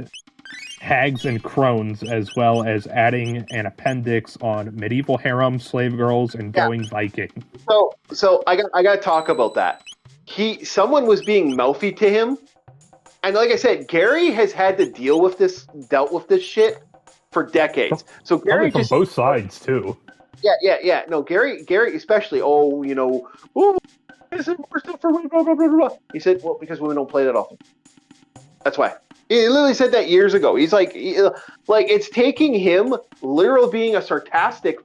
hags and crones, as well as adding an appendix on medieval harem, slave girls, and going Viking. So I got to talk about that. Someone was being mouthy to him. And like I said, Gary has had to dealt with this shit for decades. So Gary from both sides too. Yeah. No, Gary especially. Is it more stuff for women? Blah, blah, blah, blah. He said, well, because women don't play that often. That's why. He literally said that years ago. He's like it's taking him literally being his sarcastic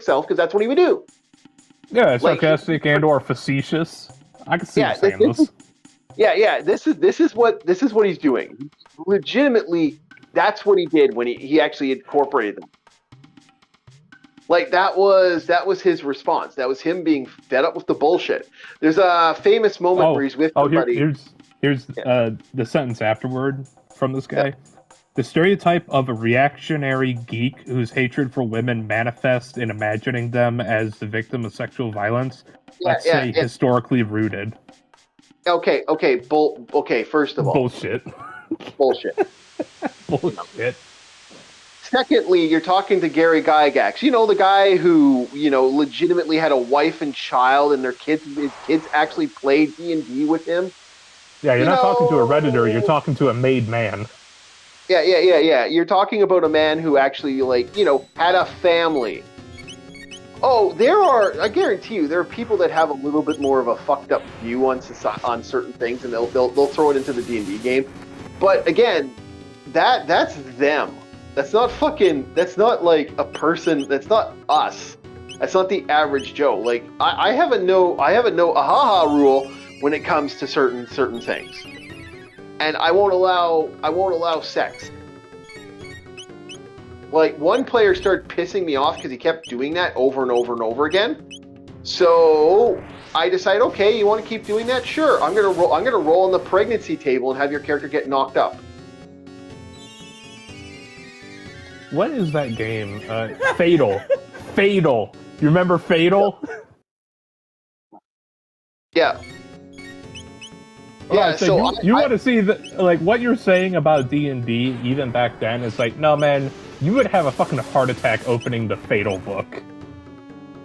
self, because that's what he would do. Yeah, sarcastic and or facetious. I can see him saying this. Yeah. This is what he's doing. Legitimately, that's what he did when he actually incorporated them. Like that was his response. That was him being fed up with the bullshit. There's a famous moment where he's with somebody. Here's the sentence afterward from this guy. Yeah. The stereotype of a reactionary geek whose hatred for women manifests in imagining them as the victim of sexual violence. Let's say historically rooted. Okay. First of all, bullshit. Bullshit. Bullshit. Secondly, you're talking to Gary Gygax. You know, the guy who, legitimately had a wife and child, and his kids actually played D&D with him. Yeah, you're not talking to a Redditor, you're talking to a made man. Yeah. You're talking about a man who actually, had a family. Oh, I guarantee you, there are people that have a little bit more of a fucked up view on certain things, and they'll throw it into the D&D game. But again, that's them. That's not like a person. That's not us. That's not the average Joe. Like I have a no ahaha rule when it comes to certain things, and I won't allow sex. Like one player started pissing me off because he kept doing that over and over and over again. So I decided, okay, you want to keep doing that? Sure. I'm gonna roll on the pregnancy table and have your character get knocked up. What is that game? Fatal. Fatal. You remember Fatal? Yeah. Yeah, so you want to see what you're saying about D&D even back then is like, no man, you would have a fucking heart attack opening the Fatal book.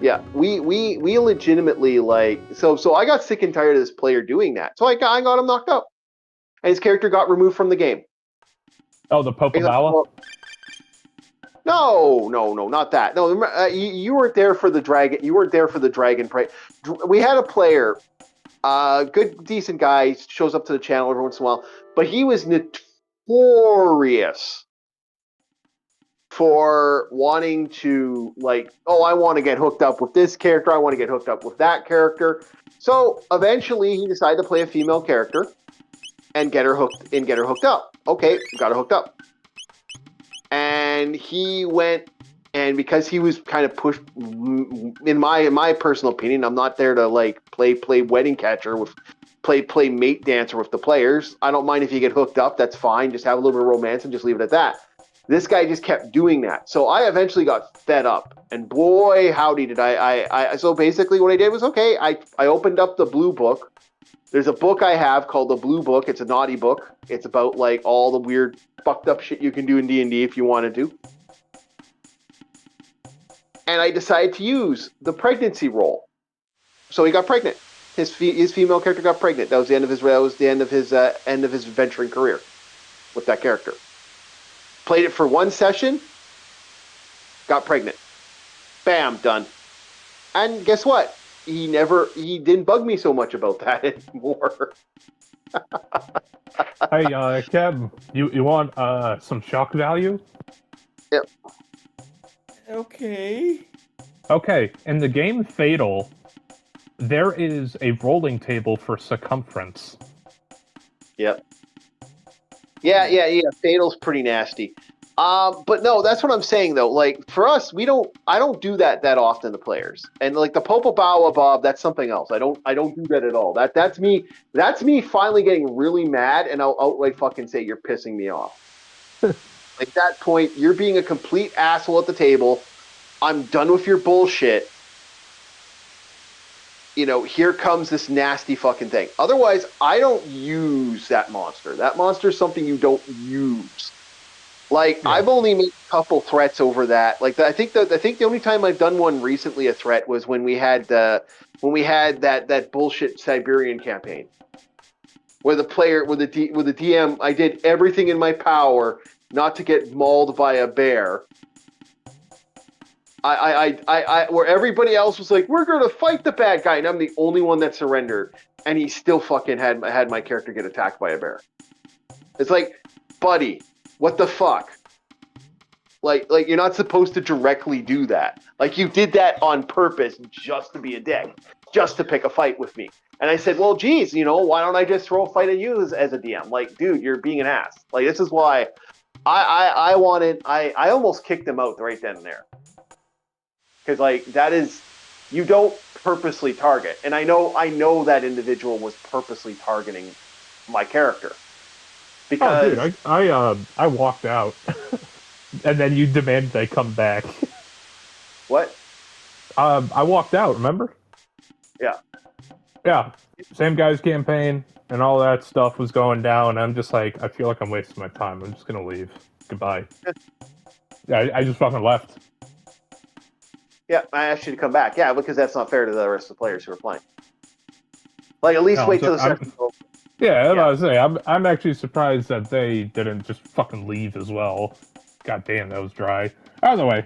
Yeah, we legitimately so I got sick and tired of this player doing that. So I got him knocked up. And his character got removed from the game. Oh, the Popobawa? No, not that. No, you weren't there for the dragon. You weren't there for the dragon prey. We had a player, good, decent guy, shows up to the channel every once in a while, but he was notorious for wanting to I want to get hooked up with this character. I want to get hooked up with that character. So eventually, he decided to play a female character and get her hooked up. Okay, got her hooked up. And he went, and because he was kind of pushed, in my personal opinion, I'm not there to play wedding catcher with play mate dancer with the players. I don't mind if you get hooked up, that's fine. Just have a little bit of romance and just leave it at that. This guy just kept doing that, so I eventually got fed up. And boy, howdy did I! So basically, what I did was I opened up the Blue Book. There's a book I have called the Blue Book. It's a naughty book. It's about all the weird, fucked up shit you can do in D&D if you wanted to. And I decided to use the pregnancy roll. So he got pregnant. His female character got pregnant. That was the end of his adventuring career with that character. Played it for one session. Got pregnant. Bam, done. And guess what? He didn't bug me so much about that anymore. Hey, Kev, you want some shock value? Yep. Okay. Okay, in the game Fatal, there is a rolling table for circumference. Yep. Yeah. Fatal's pretty nasty. But no, that's what I'm saying though. For us, I don't do that often to players. And the Popobawa Bob, that's something else. I don't do that at all. That's me finally getting really mad, and I'll outright fucking say you're pissing me off. At that point, you're being a complete asshole at the table. I'm done with your bullshit. Here comes this nasty fucking thing. Otherwise, I don't use that monster. That monster is something you don't use. Yeah. I've only made a couple threats over that. I think the only time I've done one recently, a threat, was when we had that bullshit Siberian campaign, where the DM, I did everything in my power not to get mauled by a bear. Where everybody else was like, we're gonna fight the bad guy, and I'm the only one that surrendered, and he still fucking had my character get attacked by a bear. It's like, buddy, what the fuck? You're not supposed to directly do that. You did that on purpose just to be a dick, just to pick a fight with me. And I said, well, geez, why don't I just throw a fight at you as a DM? Dude, you're being an ass. This is why I almost kicked him out right then and there. because like that is you don't purposely target, and I know that individual was purposely targeting my character because Oh, dude, I walked out, and then you demanded they come back. what? I walked out. Remember? Yeah. Yeah. Same guy's campaign and all that stuff was going down. I'm just like, I feel like I'm wasting my time. I'm just gonna leave. Goodbye. Yeah, I just fucking left. Yeah, I asked you to come back. Yeah, because that's not fair to the rest of the players who are playing. Like, at least No, wait so till the session's over. Yeah, that's Yeah. what I was saying. I'm actually surprised that they didn't just fucking leave as well. God damn, that was dry. Either way.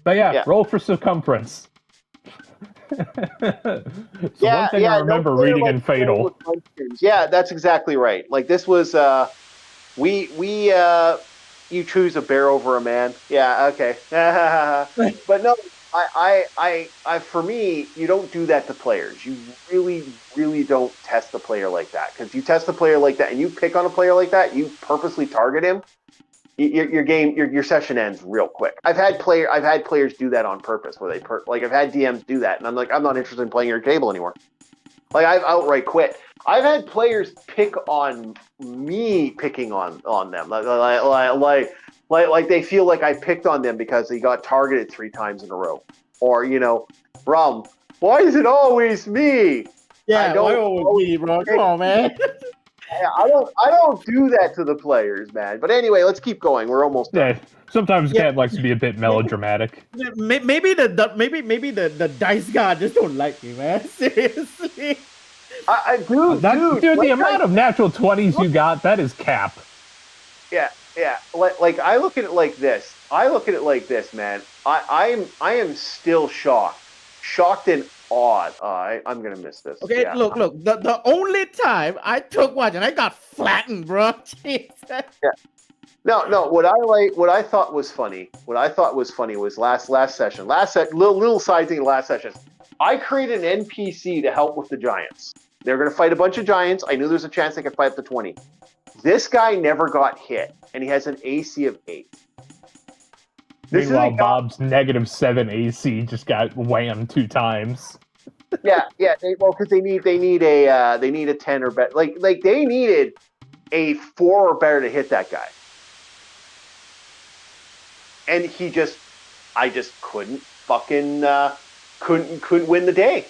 But yeah. Roll for circumference. So one thing I remember reading in Fatal. Yeah, that's exactly right. Like this was we you choose a bear over a man. Yeah, okay. But no, I for me, you don't do that to players. You really don't test the player like that, because you test the player like that and you pick on a player like that, you purposely target him. Your session ends real quick. I've had players do that on purpose, where they I've had DMs do that, and I'm like, I'm not interested in playing your table anymore. Like, I've outright quit. I've had players pick on me picking on them, like they feel like I picked on them because they got targeted 3 times in a row, or Rum, why is it always me? Yeah, why always me, bro? Come on, man. Yeah, I don't do that to the players, man. But anyway, let's keep going. We're almost done. Yeah, sometimes Cat likes to be a bit melodramatic. Maybe the dice god just don't like me, man. Seriously. Dude, the amount of natural 20s you got, that is cap. Yeah. Like I look at it like this. Man. I am still shocked and awed. I'm gonna miss this. Okay, yeah. look. The only time I took watch and I got flattened, bro. Jesus. Yeah. No. What I thought was funny was last session. Little side thing. Last session, I created an NPC to help with the giants. They're gonna fight a bunch of giants. I knew there's a chance they could fight up to 20. This guy never got hit, and he has an AC of 8. Meanwhile, Bob's -7 AC just got whammed 2 times. Yeah. Because they need a 10 or better. Like they needed a 4 or better to hit that guy, and I just couldn't fucking couldn't win the day.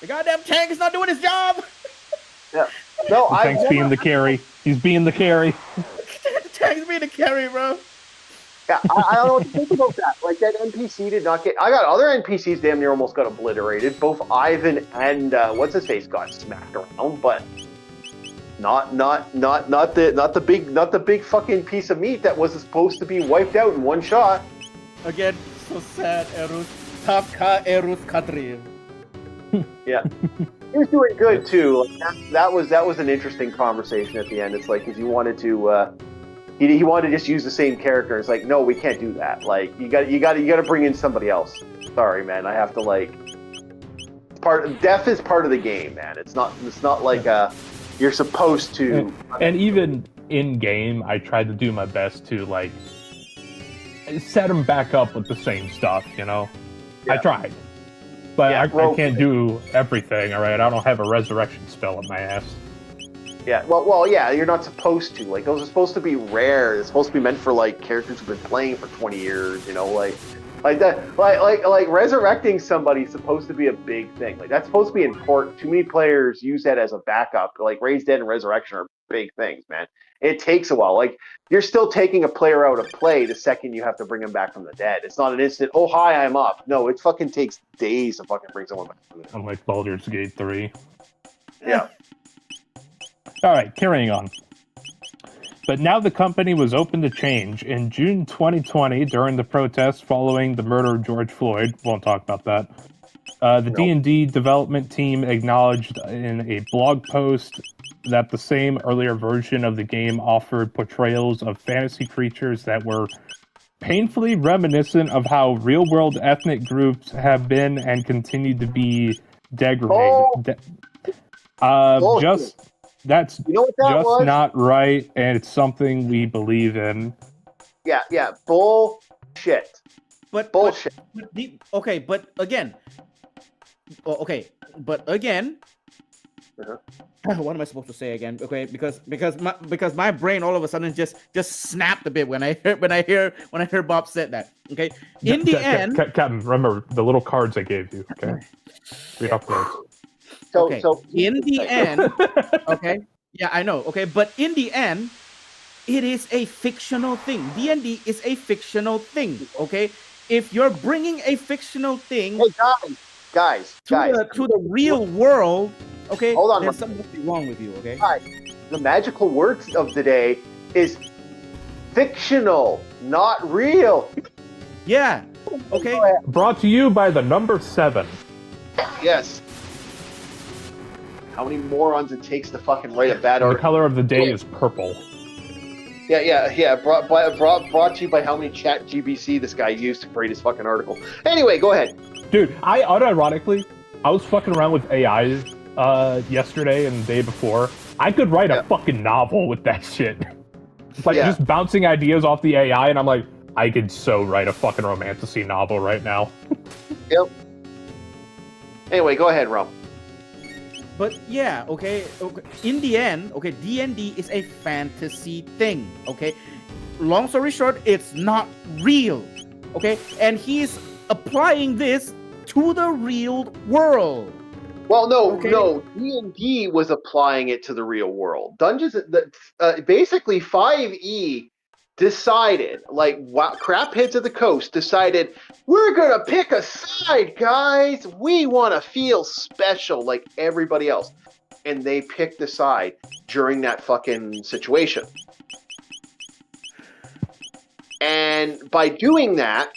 The goddamn tank is not doing his job. Yeah. No, the tank's being the carry. He's being the carry. The tank's being the carry, bro. Yeah, I don't know what to think about that. Like, that NPC did not get. I got other NPCs damn near almost got obliterated. Both Ivan and what's his face got smacked around, but not the big fucking piece of meat that was supposed to be wiped out in one shot. Again, so sad, Erus. Tapka Erus Kadri. Yeah. He was doing good too. Like, that was an interesting conversation at the end. It's like, because you wanted to he wanted to just use the same character. It's like, no, we can't do that. Like, you got to bring in somebody else. Sorry, man. I have to death is part of the game, man. It's not like you're supposed to. And even in game, I tried to do my best to set them back up with the same stuff. Yeah. I tried. But I can't do everything, all right? I don't have a resurrection spell up my ass. Yeah, well, yeah, you're not supposed to. Like, those are supposed to be rare. It's supposed to be meant for, characters who've been playing for 20 years, like that. Like resurrecting somebody is supposed to be a big thing. Like, that's supposed to be important. Too many players use that as a backup. Like, Raise Dead and Resurrection are big things, man. It takes a while. Like, you're still taking a player out of play the second you have to bring him back from the dead. It's not an instant, oh, hi, I'm up. No, it fucking takes days to fucking bring someone back from the dead. Unlike Baldur's Gate 3. Yeah. All right, carrying on. But now the company was open to change. In June 2020, during the protests following the murder of George Floyd, won't talk about that, the D&D development team acknowledged in a blog post that the same earlier version of the game offered portrayals of fantasy creatures that were painfully reminiscent of how real-world ethnic groups have been and continue to be degraded. That's just not right, and it's something we believe in. Yeah, bullshit. Bullshit. Okay, but again, Uh-huh. what am I supposed to say again? Okay, because my brain all of a sudden just snapped a bit when I hear Bob said that. Okay, in the end, Captain, remember the little cards I gave you. Okay, read off those. So in the end, okay, yeah, I know. Okay, but in the end, it is a fictional thing. D&D is a fictional thing. Okay, if you're bringing a fictional thing hey guys, to the real world, okay, hold on, there's something wrong with you. Okay, the magical word of the day is fictional, not real. yeah, okay. Brought to you by the number 7. Yes. How many morons it takes to fucking write a bad The article? color of the day is purple. Yeah. Brought to you by how many chat GBC this guy used to create his fucking article. Anyway, go ahead. Dude, I was fucking around with AI yesterday and the day before. I could write a fucking novel with that shit. Like just bouncing ideas off the AI, and I'm like, I could so write a fucking romantasy novel right now. Yep. Anyway, go ahead, Rum. But yeah, okay. In the end, okay, D&D is a fantasy thing. Okay, long story short, it's not real. Okay, and he's applying this to the real world. Well, no, D&D was applying it to the real world. Basically 5e decided, like, crapheads of the coast decided, we're gonna pick a side, guys. We want to feel special like everybody else, and they picked a side during that fucking situation. And by doing that,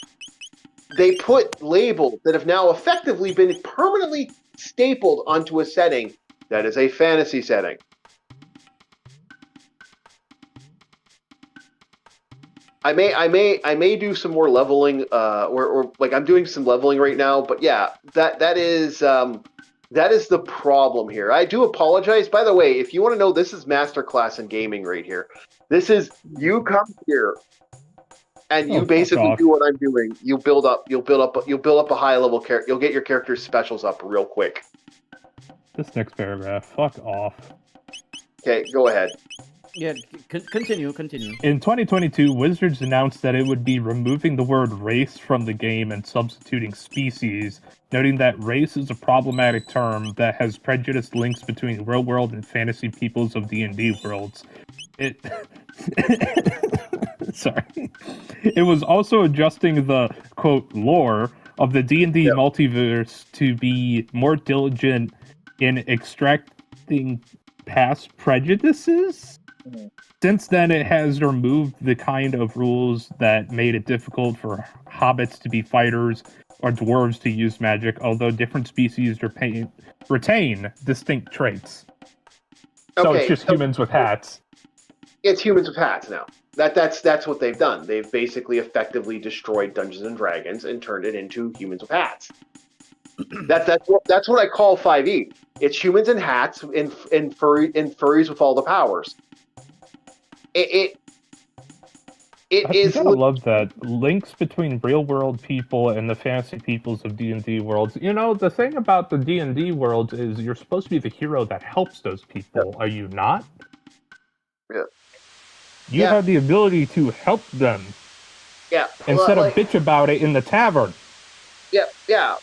they put labels that have now effectively been permanently stapled onto a setting that is a fantasy setting. I may do some more leveling, or like I'm doing some leveling right now. But yeah, that is the problem here. I do apologize. By the way, if you want to know, this is masterclass in gaming right here. This is you come here, and you basically do what I'm doing. You build up a high level character. You'll get your character's specials up real quick. This next paragraph, fuck off. Okay, go ahead. Yeah, continue. In 2022, Wizards announced that it would be removing the word race from the game and substituting species, noting that race is a problematic term that has prejudiced links between real-world and fantasy peoples of D&D worlds. Sorry. It was also adjusting the, quote, lore of the D&D multiverse to be more diligent in extracting past prejudices. Since then, it has removed the kind of rules that made it difficult for hobbits to be fighters or dwarves to use magic, although different species retain distinct traits. So it's just humans with hats. It's humans with hats now. That's what they've done. They've basically effectively destroyed Dungeons and Dragons and turned it into humans with hats. That's what I call 5e. It's humans in hats and furries with all the powers. I love that links between real world people and the fantasy peoples of D&D worlds. You know, the thing about the D&D worlds is you're supposed to be the hero that helps those people. Are you not? Yeah. You have the ability to help them. Yeah. Instead of bitch about it in the tavern. Yeah.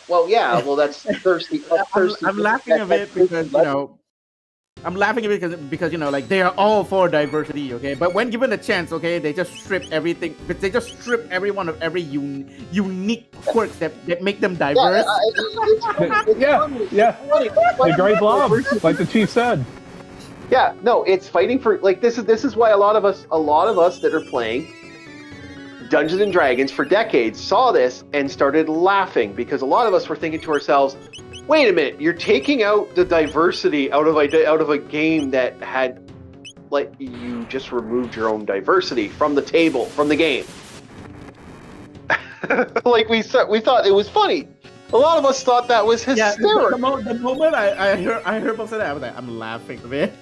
Well, that's thirsty. I'm laughing a bit because because like they are all for diversity, okay? But when given a chance, okay, they just strip everything. But they just strip everyone of every unique quirks that make them diverse. Yeah. The Great Blob, like the chief said. Yeah. No, it's fighting for this is why a lot of us that are playing Dungeons and Dragons for decades saw this and started laughing, because a lot of us were thinking to ourselves, wait a minute, you're taking out the diversity out of a game that had, like, you just removed your own diversity from the table, from the game. Like we thought it was funny. A lot of us thought that was hysterical. The moment I heard Bob say that, I was like, I'm laughing a bit.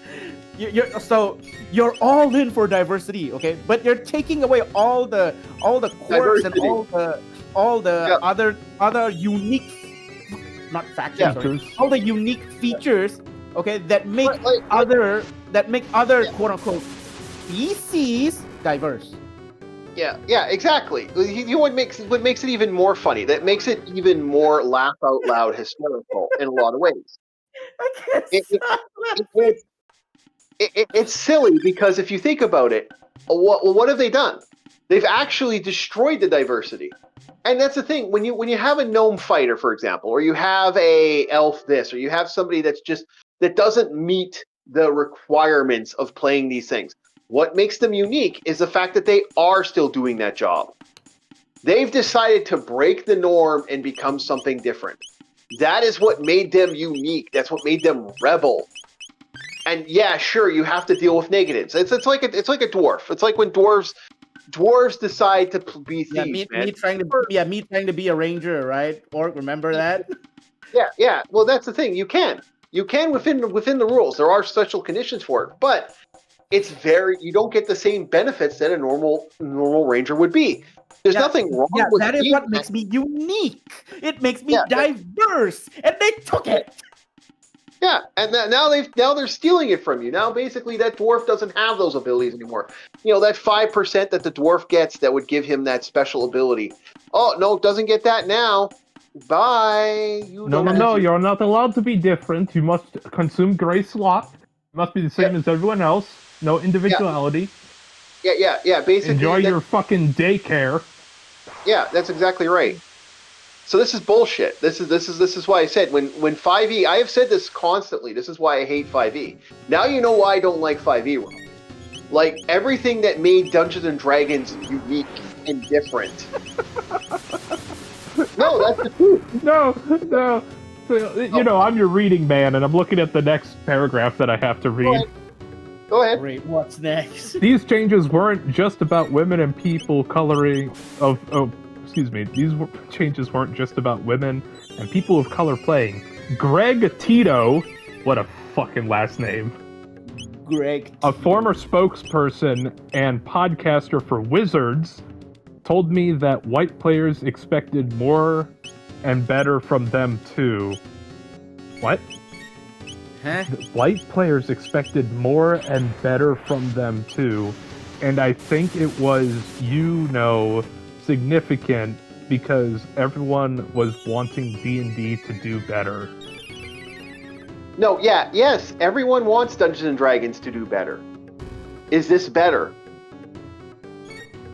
So you're all in for diversity, okay? But you're taking away all the quirks and Diversity. all the Yeah. other unique, not factors, Yeah. sorry, all the unique features, okay, that make Like- other Yeah. quote unquote species diverse. Yeah, exactly. You know what makes it even more funny? That makes it even more laugh out loud hysterical in a lot of ways. I can't It- it- stop It- it's silly because if you think about it, what have they done? They've actually destroyed the diversity. And that's the thing, when you have a gnome fighter, for example, or you have a elf this, or you have somebody that doesn't meet the requirements of playing these things, what makes them unique is the fact that they are still doing that job. They've decided to break the norm and become something different. That is what made them unique. That's what made them rebel. And yeah, sure, you have to deal with negatives. It's like a dwarf. It's like when dwarves decide to be thieves, man. me trying to be a ranger, right? Or remember that? Yeah. Well, that's the thing. You can within the rules. There are special conditions for it, but you don't get the same benefits that a normal ranger would be. There's nothing wrong with that is what makes me unique. It makes me diverse, and they took it. Yeah, and now they're stealing it from you. Now basically that dwarf doesn't have those abilities anymore. You know, that 5% that the dwarf gets that would give him that special ability. Oh no, doesn't get that now. Bye. No, you're not allowed to be different. You must consume gray slot. You must be the same as everyone else. No individuality. Yeah. Basically, enjoy your fucking daycare. Yeah, that's exactly right. So this is bullshit. This is why I said when 5e. I have said this constantly. This is why I hate 5e. Now you know why I don't like 5e. Rob. Like everything that made Dungeons and Dragons unique and different. No, that's the truth. No. You know, I'm your reading man, and I'm looking at the next paragraph that I have to read. Go ahead. Great. What's next? These changes weren't just about women and people coloring of. Oh, excuse me. These changes weren't just about women and people of color playing. Greg Tito, what a fucking last name. Greg, a former spokesperson and podcaster for Wizards, told me that white players expected more and better from them too. What? Huh? White players expected more and better from them too, and I think it was, significant because everyone was wanting D&D to do better. No, yes, everyone wants Dungeons and Dragons to do better. Is this better?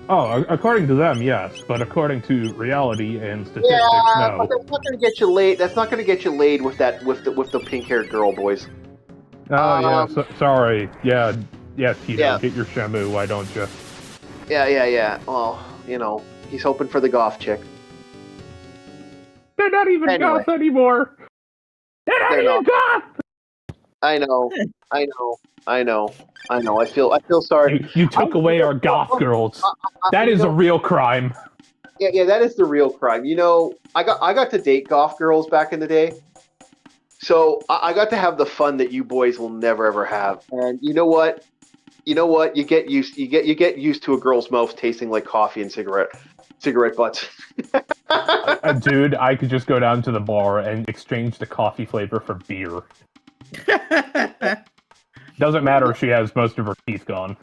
Oh, according to them, yes, but according to reality and statistics, Yeah, no. but that's not going to get you laid. That's not going to get you laid with the pink-haired girl, boys. Oh, sorry. Yeah, Tito, Yeah. get your Shamu, why don't you? Yeah. Well, he's hoping for the goth chick. They're not even Anyway. goth anymore! They're not They're even not. goth! I know. I feel sorry. You took away our goth girls. That is a real crime. Yeah, that is the real crime. I got to date goth girls back in the day, so I got to have the fun that you boys will never ever have. And you know what? You get used to a girl's mouth tasting like coffee and cigarette butts. Dude, I could just go down to the bar and exchange the coffee flavor for beer. Doesn't matter if she has most of her teeth gone.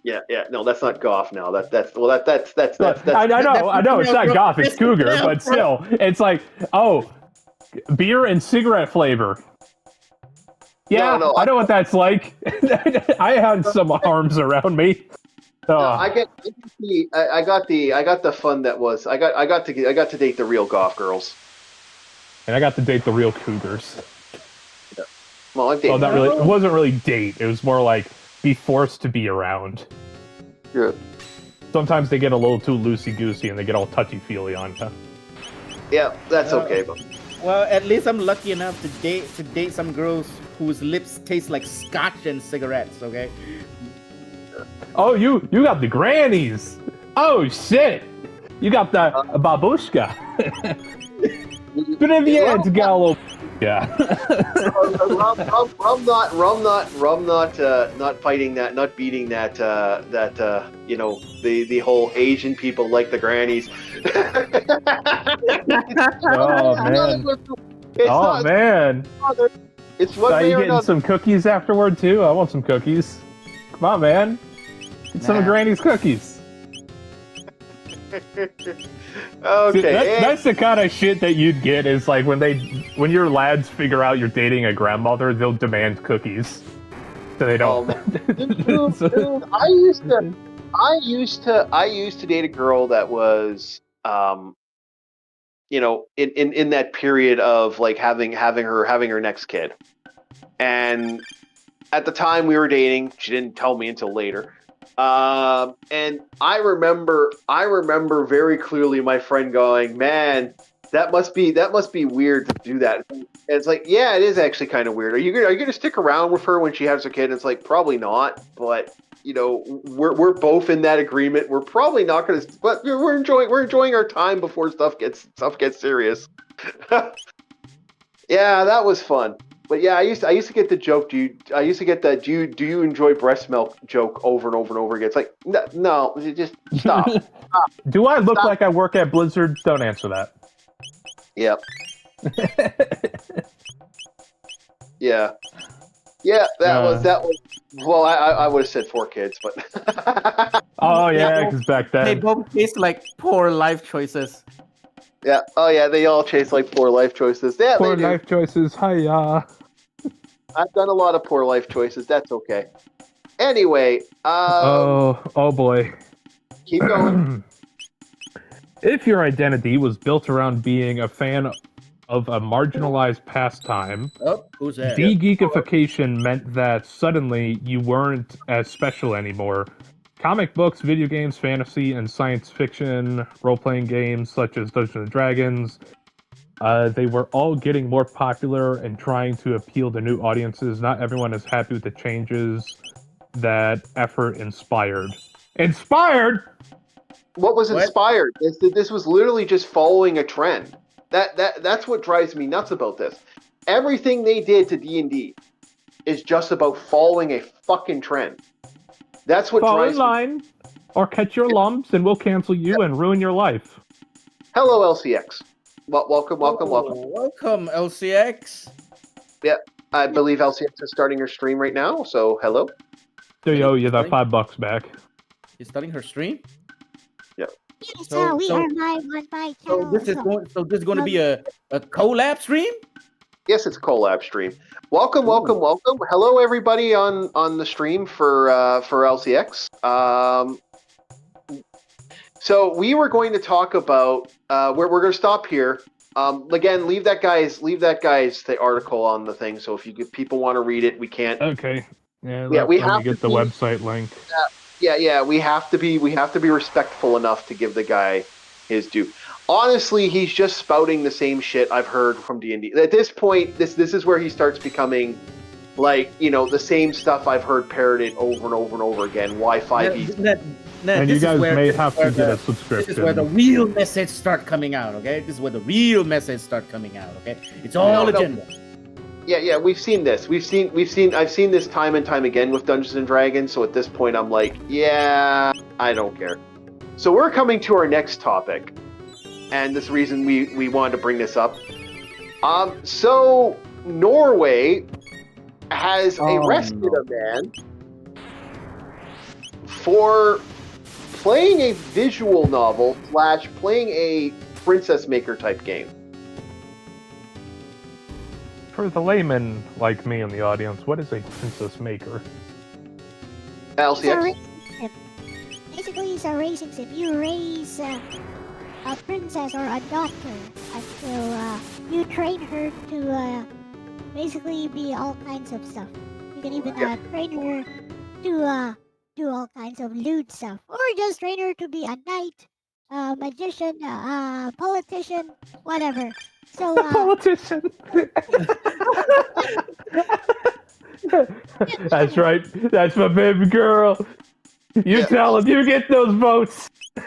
Yeah. No, that's not goth. Now that's I know, it's not goth, it's cougar, but still, it's like, oh, beer and cigarette flavor. Yeah, No, I know what that's like. I had some arms around me. I got the fun that was I got to date the real goth girls. And I got to date the real cougars. Well, I've dated. Well, not really. It wasn't really date. It was more like be forced to be around. Yeah. Sometimes they get a little too loosey-goosey and they get all touchy-feely on you. Yeah, that's okay. But Well, at least I'm lucky enough to date some girls whose lips taste like scotch and cigarettes. Okay. Oh, you got the grannies. Oh shit! You got the babushka. Привет, Gallo. Yeah. Not fighting that, not beating that, the whole Asian people like the grannies. Oh man. Oh man. It's one Are way you or getting another. some cookies afterward too? I want some cookies. Come on, man. Get some of Nah. Granny's cookies. Okay. See, that's the kind of shit that you'd get is like when your lads figure out you're dating a grandmother, they'll demand cookies. So they don't. Dude, I used to date a girl that was in that period of like having her next kid. And at the time we were dating, she didn't tell me until later. And I remember very clearly my friend going, "Man, that must be weird to do that." And it's like, yeah, it is actually kind of weird. Are you gonna stick around with her when she has her kid? And it's like, probably not, but we're both in that agreement. We're probably not gonna, but we're enjoying our time before stuff gets serious. Yeah, that was fun. But yeah, I used to get the joke. Do you enjoy breast milk joke over and over and over again? It's like, no, just stop. Do I look like I work at Blizzard? Don't answer that. Yep. Yeah. Yeah, that was. Well, I would have said 4 kids, but. Oh yeah, because back They then. both taste like poor life choices. Yeah. Oh yeah, they all chase like poor life choices. Yeah, Poor they do. life choices. Hiya. I've done a lot of poor life choices. That's okay. Anyway, Oh boy. keep going. If your identity was built around being a fan of a marginalized pastime, Oh, who's that? de-geekification meant that suddenly you weren't as special anymore. Comic books, video games, fantasy, and science fiction role-playing games such as Dungeons and Dragons, they were all getting more popular and trying to appeal to new audiences. Not everyone is happy with the changes that effort inspired. Inspired? What was What? inspired? This was literally just following a trend. That's what drives me nuts about this. Everything they did to D&D is just about following a fucking trend. That's what Fall in drives me. line, or catch your lumps, and we'll cancel you and ruin your life. Hello, LCX. Welcome. Welcome, LCX. I believe LCX is starting her stream right now, so hello. They owe you that $5 back. She's starting her stream. Yes, So- we so- are live on my So channel. this is going to be a collab stream. Yes, it's a collab stream. Welcome. Hello, everybody on the stream for LCX. So we were going to talk about. We're going to stop here. Again, leave that guy's the article on the thing. So if people want to read it, we can't. Okay. Yeah, Yeah, we let me have get to the be- website link. Yeah. We have to be respectful enough to give the guy his due. Honestly, he's just spouting the same shit I've heard from D&D. At this point, this is where he starts becoming like, the same stuff I've heard parroted over and over and over again. Why 5e? And you guys may have to get a subscription. This is where the real message start coming out. Okay, this is where the real message start coming out. Okay, it's all No. agenda. Yeah, we've seen this. I've seen this time and time again with Dungeons and Dragons. So at this point, I'm like, yeah, I don't care. So we're coming to our next topic, and this reason we wanted to bring this up. So Norway has arrested a man for playing a visual novel / playing a Princess Maker type game. For the layman like me in the audience, what is a princess maker? It's a LCX. racing sim. Basically, it's a racing sim. You raise a princess or a daughter until you train her to basically be all kinds of stuff. You can even train her to do all kinds of lewd stuff, or just train her to be a knight, a magician, a politician, whatever. So Politician. That's right. That's my baby girl. You tell him you get those votes. So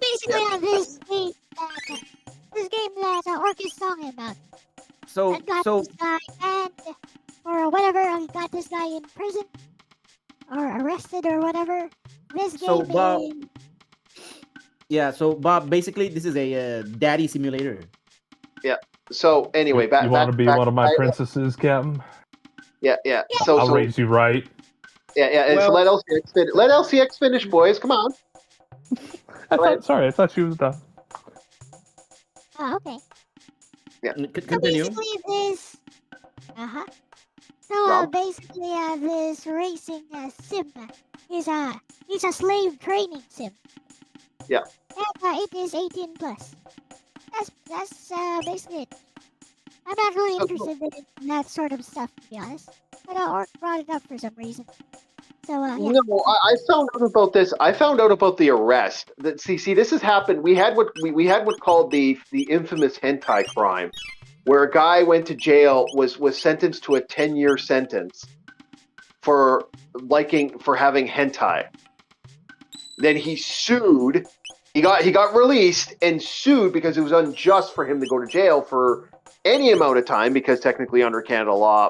basically, this game that Orc is talking about, Yeah. So Bob, basically, this is a daddy simulator. So anyway, You back. want to be back, one of my princesses, Captain? Yeah. I'll raise you right. Yeah. And so Well- let LCX finish. Let LCX finish, boys. Come on. Go ahead. I thought she was done. Oh, okay. So Continue. basically, this. So Rob? basically, this racing sim is it's a slave training sim. Yeah. And it is 18 plus. That's basically it. I'm not really interested in that sort of stuff, to be honest. But Orc brought it up for some reason. So yeah. No, I found out about this. I found out about the arrest. See, this has happened. We had what called the infamous hentai crime, where a guy went to jail, was sentenced to a 10-year sentence for having hentai. Then he sued. He got released and sued because it was unjust for him to go to jail for any amount of time, because technically under Canada law,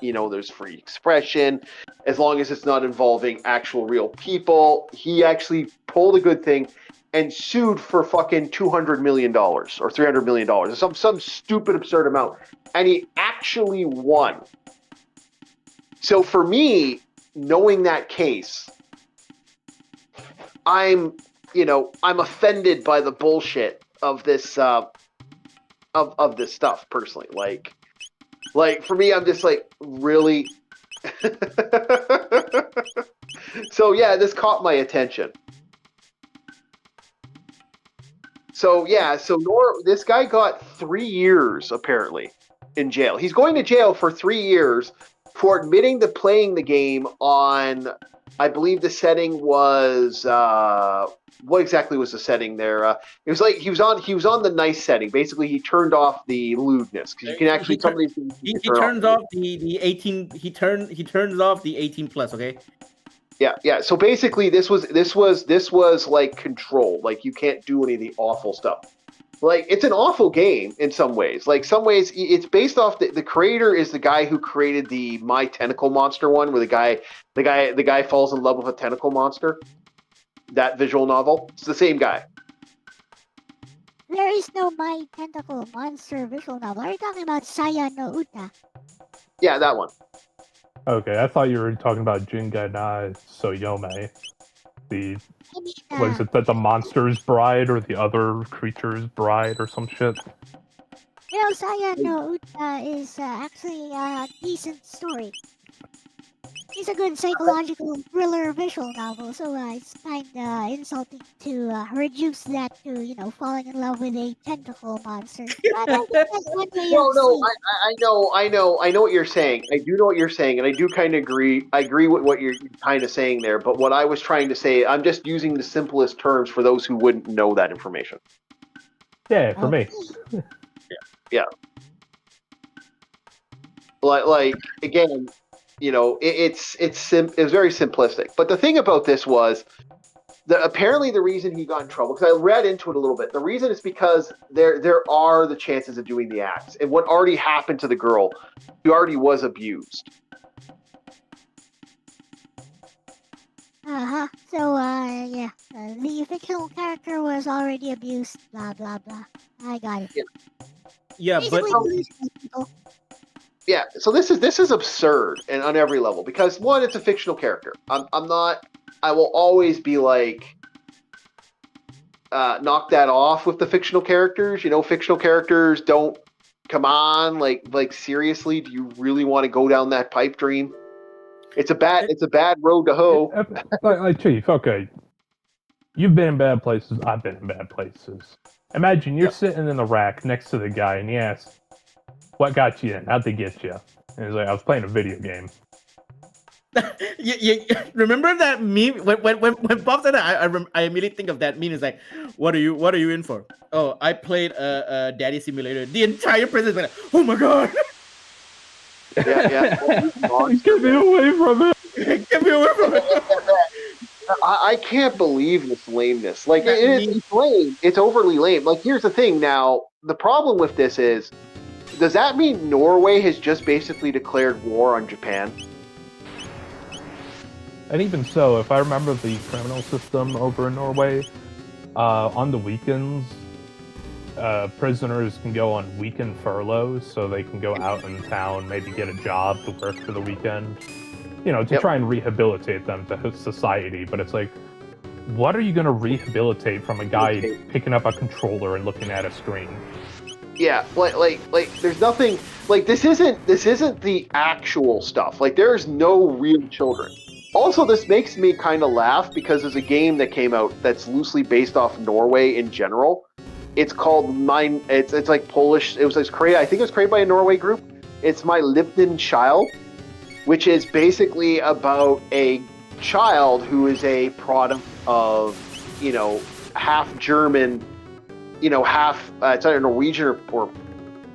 there's free expression as long as it's not involving actual real people. He actually pulled a good thing and sued for fucking $200 million or $300 million, some stupid absurd amount, and he actually won. So for me, knowing that case, I'm offended by the bullshit of this of this stuff personally. Like for me, I'm just like, really. So yeah, this caught my attention. So yeah, this guy got 3 years apparently in jail. He's going to jail for 3 years for admitting to playing the game on, I believe the setting was what exactly was the setting there? It was like he was on the nice setting. Basically, he turned off the lewdness, because you can actually He turns off the 18. He turns off the 18 plus. Okay. Yeah. So basically, this was like control. Like, you can't do any of the awful stuff. Like, it's an awful game in some ways. Like, some ways it's based off the creator is the guy who created the My Tentacle Monster one, where the guy falls in love with a tentacle monster. That visual novel. It's the same guy. There is no My Tentacle Monster visual novel. Are you talking about Saya no Uta? Yeah, that one. Okay, I thought you were talking about Jingai na Soyome. The I mean, was it that the monster's bride or the other creature's bride or some shit? Saya no Uta is actually a decent story. It's a good psychological thriller visual novel, so it's kind of insulting to reduce that to, falling in love with a tentacle monster. But I think that's one way of No, seeing I know what you're saying. I do know what you're saying, and I do kind of agree. I agree with what you're kind of saying there. But what I was trying to say, I'm just using the simplest terms for those who wouldn't know that information. Yeah, for me. Yeah. Like again, it's very simplistic. But the thing about this was that apparently the reason he got in trouble, because I read into it a little bit, the reason is because there are the chances of doing the acts, and what already happened to the girl, who already was abused. So, yeah. The fictional character was already abused, blah, blah, blah. I got it. Yeah, but Basically, delusional people. Yeah, so this is absurd and on every level, because one, it's a fictional character. I will always be like, knock that off with the fictional characters. Fictional characters don't, come on, like seriously, do you really want to go down that pipe dream? It's a bad road to hoe. Like, Chief, okay. You've been in bad places, I've been in bad places. Imagine you're sitting in the rack next to the guy and he asks, what got you in? How'd they get you? And he's like, I was playing a video game. you remember that meme when Bob said that? I immediately think of that meme. It's like, what are you in for? Oh, I played a Daddy Simulator. The entire prison is like, oh my god. Yeah. Get me away from it. Get me away from it. I can't believe this lameness. Like, it's lame. It's overly lame. Like, here's the thing now. The problem with this is, does that mean Norway has just basically declared war on Japan? And even so, if I remember the criminal system over in Norway, On the weekends, prisoners can go on weekend furloughs, so they can go out in town, maybe get a job to work for the weekend. You know, to try and rehabilitate them to society. But it's like, what are you going to rehabilitate from a guy picking up a controller and looking at a screen? Yeah, like, there's nothing like this. Isn't the actual stuff? Like, there's no real children. Also, this makes me kind of laugh because there's a game that came out that's loosely based off Norway in general. It's called Mine. It's like Polish. It's created. I think it was created by a Norway group. It's My Livden Child, which is basically about a child who is a product of, you know, half German, you know, half it's either Norwegian or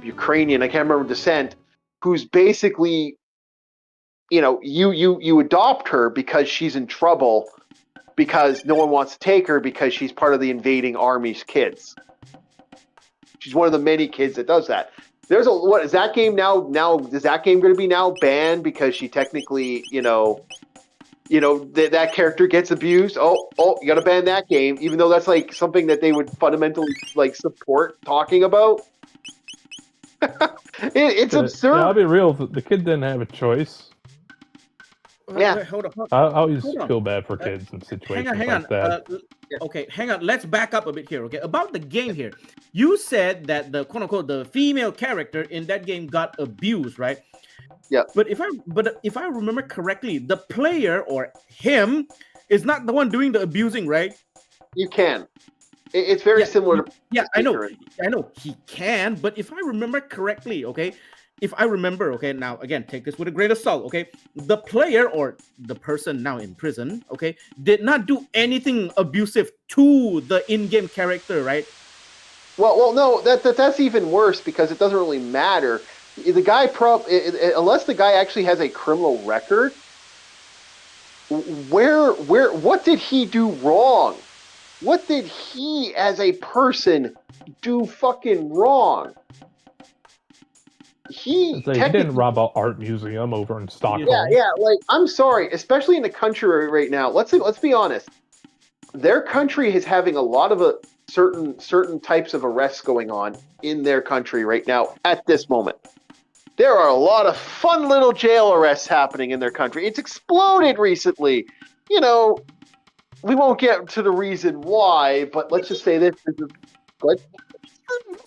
Ukrainian. I can't remember descent. Who's basically, you know, you adopt her because she's in trouble because no one wants to take her because she's part of the invading army's kids. She's one of the many kids that does that. There's what is that game now? Now is that game going to be now banned because she technically, you know, that character gets abused? Oh, you got to ban that game, even though that's like something that they would fundamentally like support talking about. It's absurd. I'll be real. The kid didn't have a choice. Yeah. Wait, hold on. I always feel bad for kids in situations Hang like on. that. Okay, hang on. Let's back up a bit here. Okay, about the game here. You said that the quote unquote the female character in that game got abused, right? Yeah. But if I remember correctly, the player or him is not the one doing the abusing, right? You can. It's very similar to. Yeah, I know he can. But if I remember correctly, okay. If I remember, okay, now again, take this with a grain of salt, okay? The player or the person now in prison, okay, did not do anything abusive to the in-game character, right? Well, no, that's even worse because it doesn't really matter. The guy, unless the guy actually has a criminal record, what did he do wrong? What did he, as a person, do fucking wrong? He didn't rob an art museum over in Stockholm. Yeah. Like, I'm sorry, especially in the country right now. Let's be honest. Their country is having a lot of certain types of arrests going on in their country right now at this moment. There are a lot of fun little jail arrests happening in their country. It's exploded recently. You know, we won't get to the reason why, but let's just say this. What?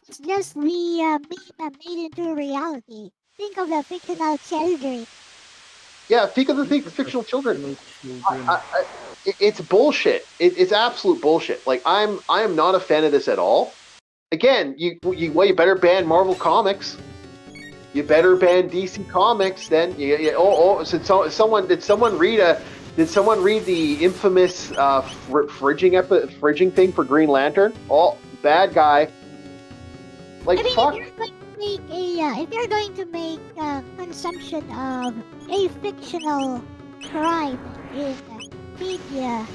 It's just the meme made into a reality. Think of the fictional children. Yeah, think of the fictional children. It's bullshit. It's absolute bullshit. Like, I am not a fan of this at all. Again, you better ban Marvel Comics. You better ban DC Comics. Then did someone read the infamous fridging thing for Green Lantern? Oh, bad guy. Like, I mean, fuck. if you're going to make consumption of a fictional crime in media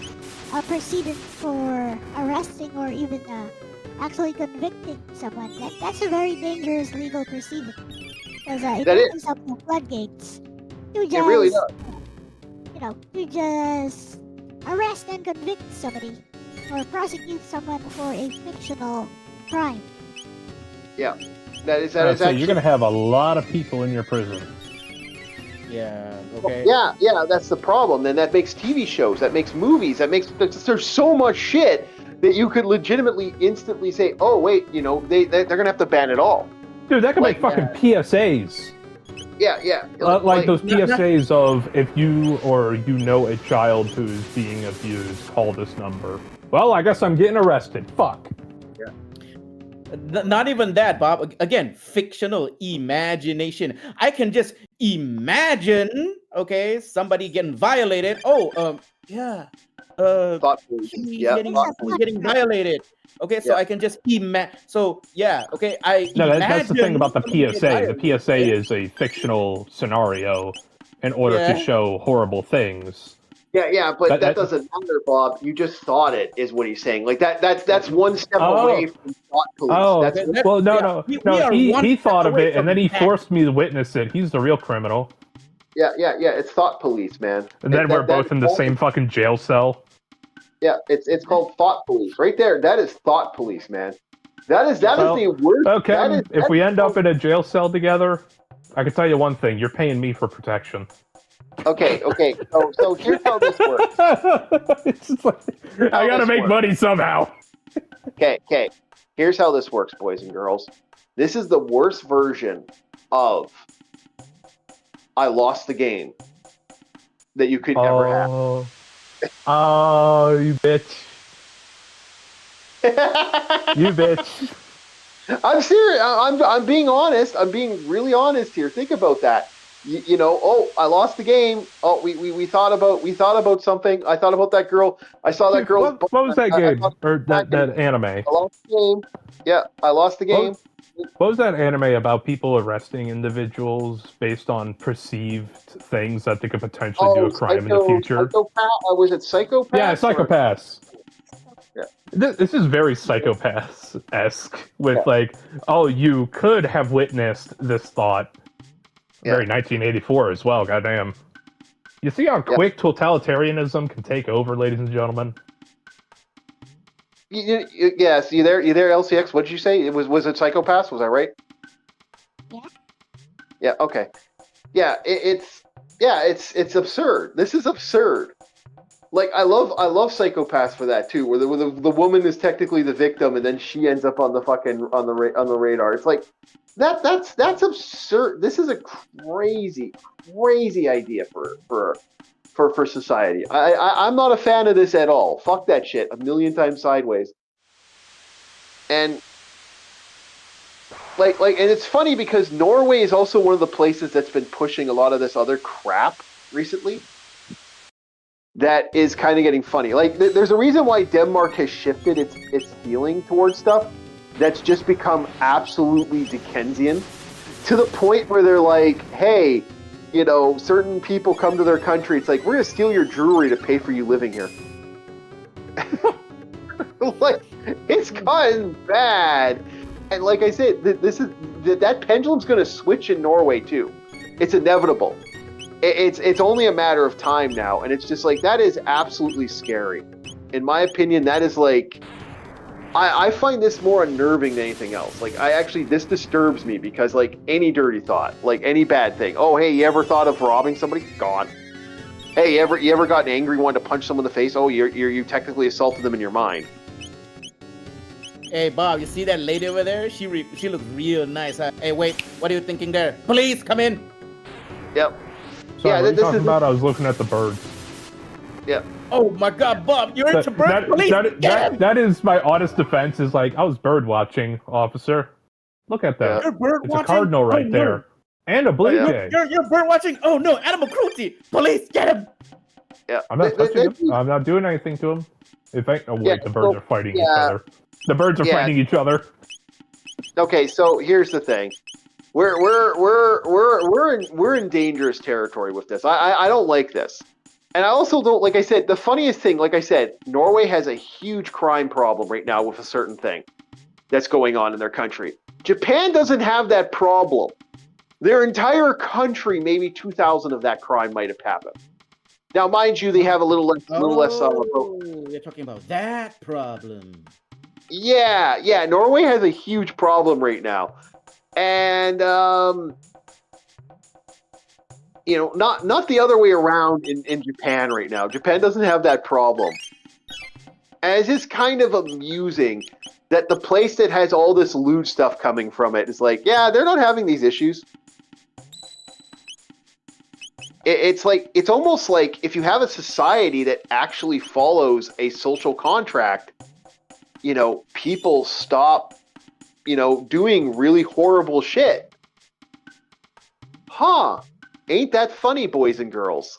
a precedent for arresting or even actually convicting someone, that's a very dangerous legal proceeding. Because it opens up the floodgates. It really does. You know, to just arrest and convict somebody or prosecute someone for a fictional crime. Yeah, that is actually. You're gonna have a lot of people in your prison. Yeah. Okay. Yeah, that's the problem. Then that makes TV shows, that makes movies, there's so much shit that you could legitimately instantly say, oh wait, you know, they're gonna have to ban it all. Dude, that could make fucking PSAs. Yeah. Like those PSAs of if you or you know a child who's being abused, call this number. Well, I guess I'm getting arrested. Fuck. Not even that, Bob. Again, fictional imagination. I can just imagine, okay, somebody getting violated. He's getting violated. Okay, so I can just imagine. So yeah, okay, that's the thing about the PSA. The PSA is a fictional scenario in order to show horrible things. Yeah, but that doesn't matter, Bob. You just thought it, is what he's saying. Like that's one step away from thought police. He thought of it, and then he forced me to witness it. He's the real criminal. Yeah. It's thought police, man. And then we're both in the same fucking jail cell. Yeah, it's called thought police. Right there. That is thought police, man. That is Well, the worst. Okay, that is, if that we is- end up in a jail cell together, I can tell you one thing: you're paying me for protection. Okay. So here's how this works. It's just like, I gotta this make works. money somehow. Okay. Here's how this works, boys and girls. This is the worst version of I lost the game that you could ever have. Oh, you bitch! You bitch! I'm serious. I'm being honest. I'm being really honest here. Think about that. You know, oh, I lost the game. Oh, we thought about something. I thought about that girl. I saw that girl. What was that I game thought or that anime? I lost the game. Yeah, I lost the game. What was that anime about people arresting individuals based on perceived things that they could potentially do a crime in the future? Was it Psychopath? Yeah, Psychopaths. Yeah. This is very Psychopaths-esque with like, oh, you could have witnessed this thought. Yeah. Very 1984 as well, goddamn. You see how quick totalitarianism can take over, ladies and gentlemen? Yes, you there, LCX? What did you say? Was it Psychopaths? Was I right? Yeah. Yeah. Okay. Yeah. It's absurd. This is absurd. Like I love Psychopaths for that too, where the woman is technically the victim, and then she ends up on the fucking on the radar. It's like that's absurd. This is a crazy idea for society. I'm not a fan of this at all. Fuck that shit. A million times sideways. And and it's funny because Norway is also one of the places that's been pushing a lot of this other crap recently. That is kind of getting funny. Like, there's a reason why Denmark has shifted its feeling towards stuff. That's just become absolutely Dickensian, to the point where they're like, hey, you know, certain people come to their country. It's like, we're gonna steal your jewelry to pay for you living here. Like, it's gotten bad. And like I said, that pendulum's gonna switch in Norway too. It's inevitable. It's only a matter of time now, and it's just like, that is absolutely scary. In my opinion, that is like, I find this more unnerving than anything else. Like, this disturbs me because, like, any dirty thought, like any bad thing. Oh, hey, you ever thought of robbing somebody? Gone. Hey, you ever gotten angry, wanted to punch someone in the face? Oh, you technically assaulted them in your mind. Hey, Bob, you see that lady over there? She looks real nice. Huh? Hey, wait, what are you thinking there? Police, come in. Yep. Sorry, what are you talking about? I was looking at the birds. Yeah. Oh my God, Bob, you're into bird police. That is my honest defense. Is like, I was bird watching, officer. Look at that. You're bird It's watching? a cardinal right there, and a blue jay. You're bird watching. Oh no, animal cruelty. Police, get him. Yeah. I'm not touching him. I'm not doing anything to him. In fact, oh wait, the birds are fighting each other. The birds are fighting each other. Okay, so here's the thing. We're in dangerous territory with this. I don't like this. And I also don't, like I said, the funniest thing, like I said, Norway has a huge crime problem right now with a certain thing that's going on in their country. Japan doesn't have that problem. Their entire country, maybe 2,000 of that crime might have happened. Now, mind you, they have a little less. You're talking about that problem. Yeah. Norway has a huge problem right now, and you know, not the other way around in Japan right now. Japan doesn't have that problem. And it's just kind of amusing that the place that has all this lewd stuff coming from it is like, yeah, they're not having these issues. It's like, it's almost like if you have a society that actually follows a social contract, you know, people stop, you know, doing really horrible shit. Huh. Ain't that funny, boys and girls?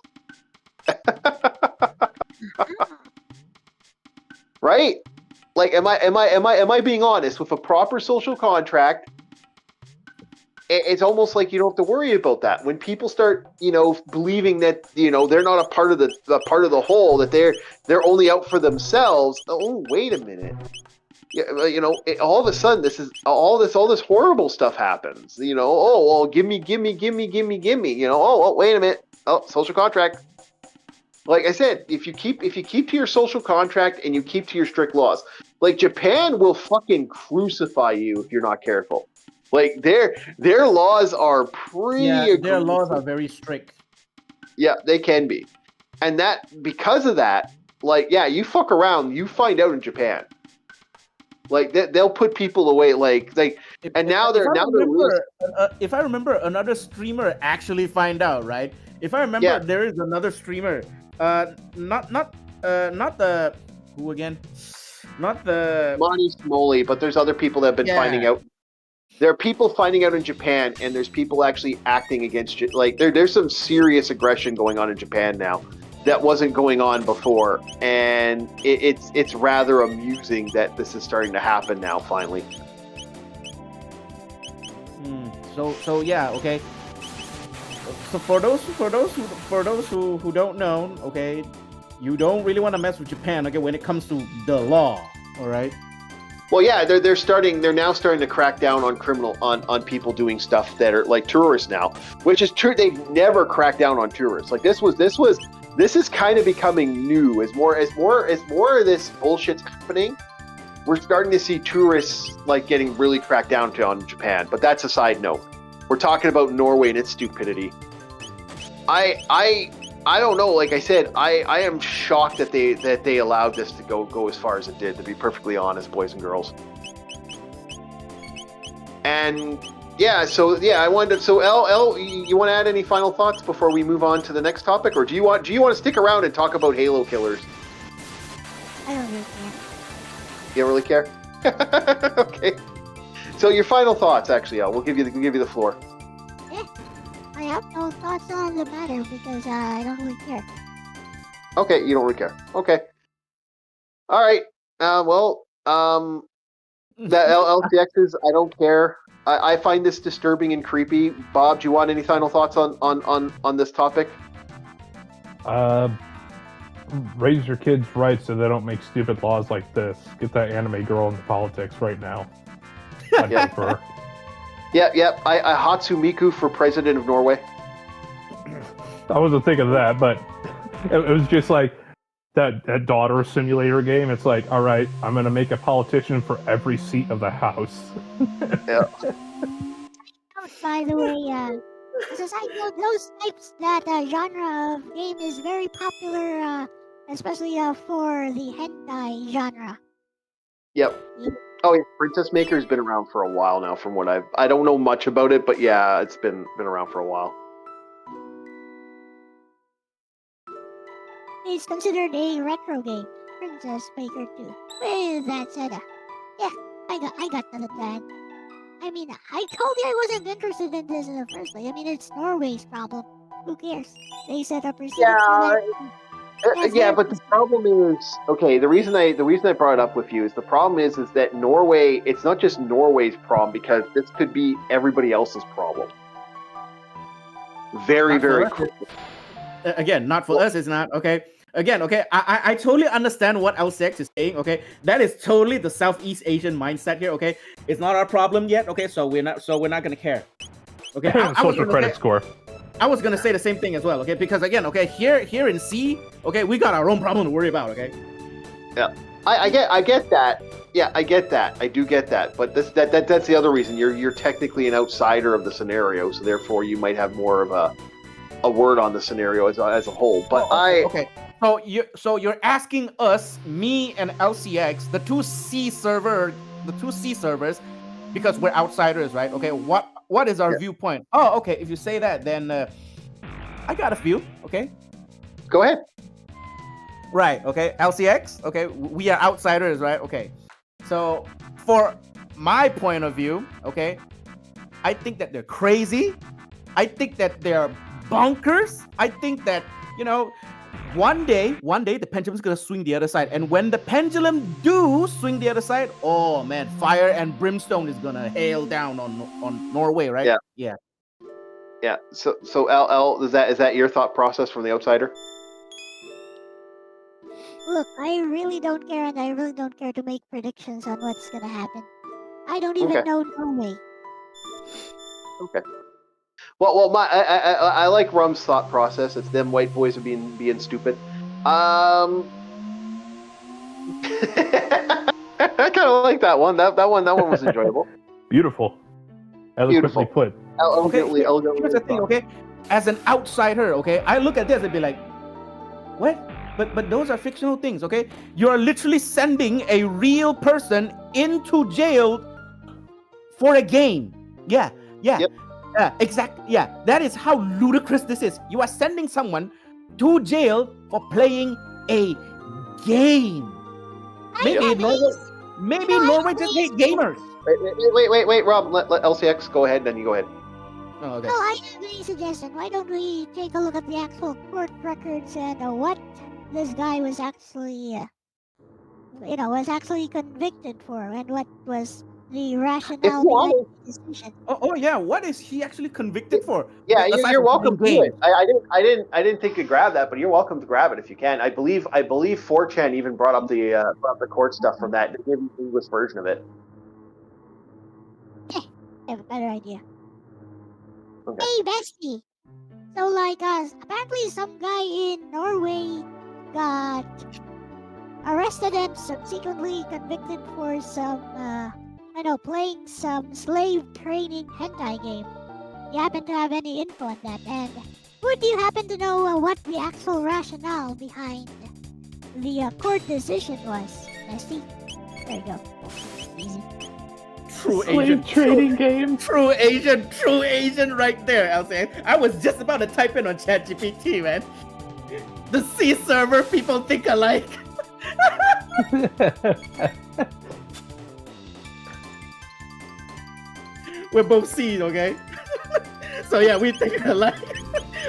Right? Like, am I being honest? With a proper social contract, it's almost like you don't have to worry about that. When people start, you know, believing that, you know, they're not a part of the whole, that they're only out for themselves. Oh, wait a minute. Yeah, you know, all of a sudden, all this horrible stuff happens. You know, oh, well, give me. You know, oh, wait a minute. Oh, social contract. Like I said, if you keep to your social contract and you keep to your strict laws, like Japan will fucking crucify you if you're not careful. Like their laws are pretty Yeah, their aggressive. laws are very strict. Yeah, they can be. And that because of that, like yeah, you fuck around, you find out in Japan. Like they'll put people away and now they're really If I remember, another streamer actually find out, right? If I remember, Yeah. there is another streamer. Not the who again? Not the Monty Smoley, but there's other people that have been Yeah. finding out. There are people finding out in Japan, and there's people actually acting against it. Like there's some serious aggression going on in Japan now that wasn't going on before, and it's rather amusing that this is starting to happen now. Finally, So yeah, okay. So for those who don't know, okay, you don't really want to mess with Japan, okay, when it comes to the law, all right? well, yeah, they're now starting to crack down on on people doing stuff that are like tourists now, which is true. They've never cracked down on tourists. Like this is kind of becoming new. As more of this bullshit's happening, we're starting to see tourists like getting really cracked down on Japan. But that's a side note. We're talking about Norway and its stupidity. I don't know. Like I said, I am shocked that they allowed this to go as far as it did. To be perfectly honest, boys and girls. And yeah, I wanted to. So L, you want to add any final thoughts before we move on to the next topic, or do you want to stick around and talk about Halo killers? I don't really care. You don't really care? Okay. So your final thoughts, actually, Al. We'll give you the floor. I have no thoughts on the matter because I don't really care. Okay, you don't really care. Okay. All right. That LCXs, I don't care. I find this disturbing and creepy. Bob, do you want any final thoughts on this topic? Raise your kids right so they don't make stupid laws like this. Get that anime girl into politics right now. I'd vote for her. Yeah. I Hatsumiku for president of Norway. I wasn't thinking of that, but it was just like that daughter simulator game. It's like, all right, I'm gonna make a politician for every seat of the house. Yeah. By the way, as a side note, that genre of game is very popular, especially for the hentai genre. Yep. Oh yeah, Princess Maker's been around for a while now. From what I don't know much about it, but yeah, it's been around for a while. It's considered a retro game, Princess Maker 2. With that said, yeah, I got nothing to add. I mean, I told you I wasn't interested in this in the first place. I mean, it's Norway's problem. Who cares? They set up precedent for that. Yeah, but the problem is okay. The reason I brought it up with you is the problem is that Norway. It's not just Norway's problem because this could be everybody else's problem. Very quickly. Again, not for us. It's not okay. Again, okay. I totally understand what LCX is saying. Okay, that is totally the Southeast Asian mindset here. Okay, it's not our problem yet. Okay, so we're not gonna care. Okay, Social credit score. I was gonna say the same thing as well. Okay, because again, okay, here in C, okay, we got our own problem to worry about. Okay. Yeah, I get that. Yeah, I get that. I do get that. But that's the other reason. You're technically an outsider of the scenario, so therefore you might have more of a word on the scenario as a whole. But okay. So you're asking us, me and LCX, the two C servers, because we're outsiders, right? Okay, what is our viewpoint? Oh, okay. If you say that, then I got a few. Okay. Go ahead. Right. Okay. LCX. Okay. We are outsiders, right? Okay. So for my point of view, okay, I think that they're crazy. I think that they're bonkers. I think that, one day the pendulum's gonna swing the other side, and when the pendulum do swing the other side, oh man, fire and brimstone is gonna hail down on Norway, right? Yeah. So L, is that your thought process from the outsider? Look, I really don't care, and I really don't care to make predictions on what's gonna happen. I don't even know Norway. Okay. Well, I like Rum's thought process. It's them white boys are being stupid. I kind of like that one. That one was enjoyable. Beautiful. Eloquently Beautiful. put. Elegantly, elegantly. Here's the thing, okay? As an outsider, okay, I look at this and be like, what? But those are fictional things, okay? You are literally sending a real person into jail for a game. Yeah. Yep. Yeah, exactly. Yeah, that is how ludicrous this is. You are sending someone to jail for playing a game. Maybe Norway just hate gamers. Wait, Rob. Let LCX go ahead, then you go ahead. Oh, okay. Oh, I have a suggestion. Why don't we take a look at the actual court records and what this guy was actually, was actually convicted for, and what was the rationale behind the decision. Oh yeah, what is he actually convicted for? Yeah, Aside you're from welcome to playing it. I didn't think to grab that, but you're welcome to grab it if you can. I believe 4chan even brought up the court stuff from that. They gave you the English version of it. I have a better idea. Okay. Hey, bestie. So, apparently some guy in Norway got arrested and subsequently convicted for some, playing some slave training hentai game. You happen to have any info on that? And would you happen to know what the actual rationale behind the court decision was? Bestie? There you go. Easy. True Slave Asian trading game. True Asian right there, I'll say. I was just about to type in on ChatGPT, man. The C server, people think alike. We're both C's, okay? So yeah, we think alike.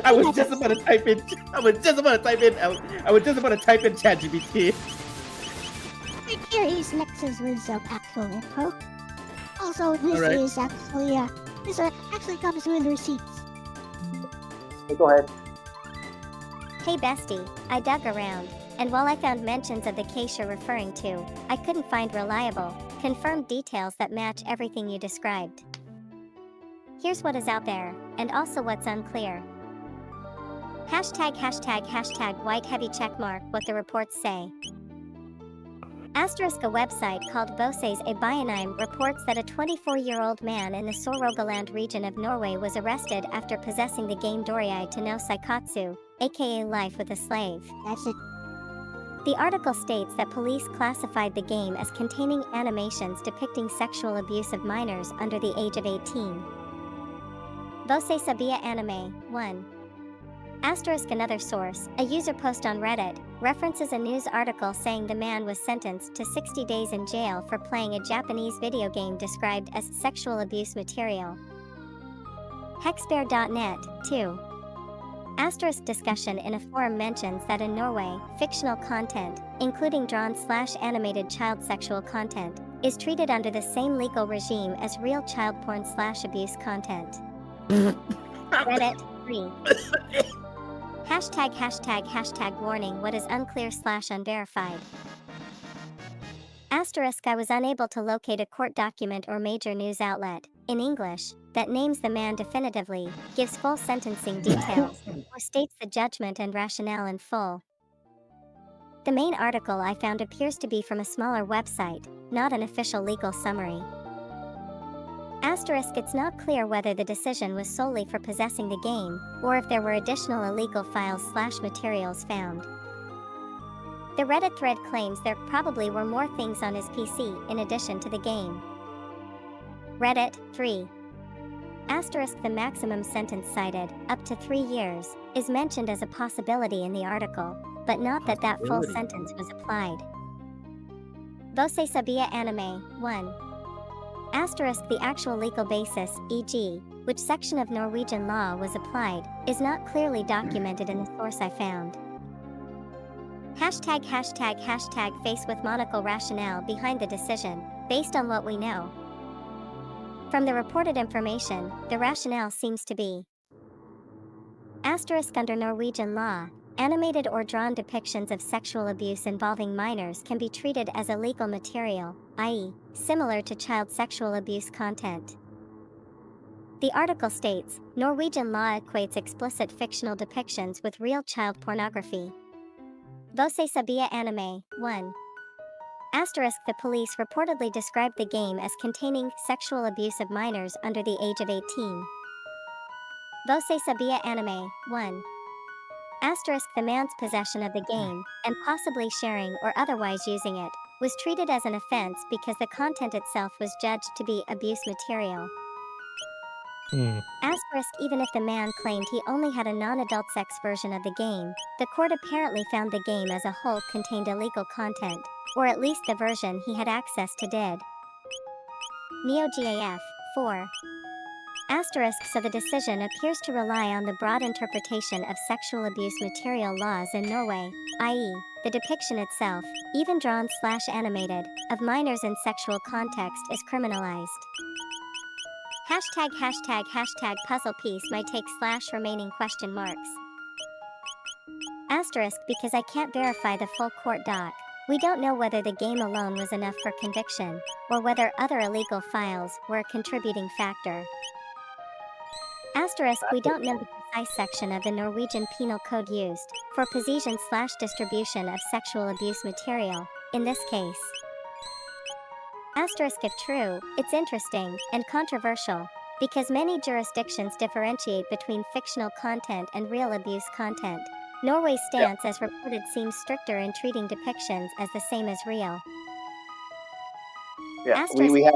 I was just about to type in ChatGPT. Right here is Lexus with some actual info. Also, this Alright. is actually, this actually comes with receipts. Go ahead. Hey bestie, I dug around, and while I found mentions of the case you're referring to, I couldn't find reliable, confirmed details that match everything you described. Here's what is out there, and also what's unclear. ## white heavy checkmark what the reports say. Asterisk, a website called Voces a Bionym reports that a 24-year-old man in the Sør-Rogaland region of Norway was arrested after possessing the game Doriai to no Saikatsu, aka Life with a Slave. That's it. The article states that police classified the game as containing animations depicting sexual abuse of minors under the age of 18. Voce Sabia Anime, 1. Asterisk, another source, a user post on Reddit, references a news article saying the man was sentenced to 60 days in jail for playing a Japanese video game described as sexual abuse material. Hexbear.net, 2. Asterisk, discussion in a forum mentions that in Norway, fictional content, including drawn/animated child sexual content, is treated under the same legal regime as real child porn/abuse content. Reddit, 3. ## warning what is unclear/unverified. Asterisk, I was unable to locate a court document or major news outlet, in English, that names the man definitively, gives full sentencing details, or states the judgment and rationale in full. The main article I found appears to be from a smaller website, not an official legal summary. Asterisk, it's not clear whether the decision was solely for possessing the game, or if there were additional illegal files/materials found. The Reddit thread claims there probably were more things on his PC in addition to the game. Reddit, 3. Asterisk, the maximum sentence cited, up to 3 years, is mentioned as a possibility in the article, but not that full sentence was applied. Voce Sabia Anime, 1. Asterisk, the actual legal basis, e.g., which section of Norwegian law was applied, is not clearly documented in the source I found. ## face with monocle rationale behind the decision, based on what we know. From the reported information, the rationale seems to be asterisk, under Norwegian law, animated or drawn depictions of sexual abuse involving minors can be treated as illegal material, i.e., similar to child sexual abuse content. The article states, Norwegian law equates explicit fictional depictions with real child pornography. Você sabia anime? 1. Asterisk the police reportedly described the game as containing sexual abuse of minors under the age of 18. Você sabia anime? 1. Asterisk the man's possession of the game, and possibly sharing or otherwise using it, was treated as an offense because the content itself was judged to be abuse material. Asterisk even if the man claimed he only had a non-adult sex version of the game, the court apparently found the game as a whole contained illegal content, or at least the version he had access to did. NeoGAF 4. Asterisk so the decision appears to rely on the broad interpretation of sexual abuse material laws in Norway, i.e., the depiction itself, even drawn/animated, of minors in sexual context is criminalized. ### puzzle piece might take /remaining question marks. Asterisk because I can't verify the full court doc. We don't know whether the game alone was enough for conviction, or whether other illegal files were a contributing factor. Asterisk we don't know the precise section of the Norwegian Penal Code used for possession/distribution of sexual abuse material, in this case. Asterisk if true, it's interesting and controversial, because many jurisdictions differentiate between fictional content and real abuse content. Norway's stance as reported seems stricter in treating depictions as the same as real. Yeah, Asterisk we have.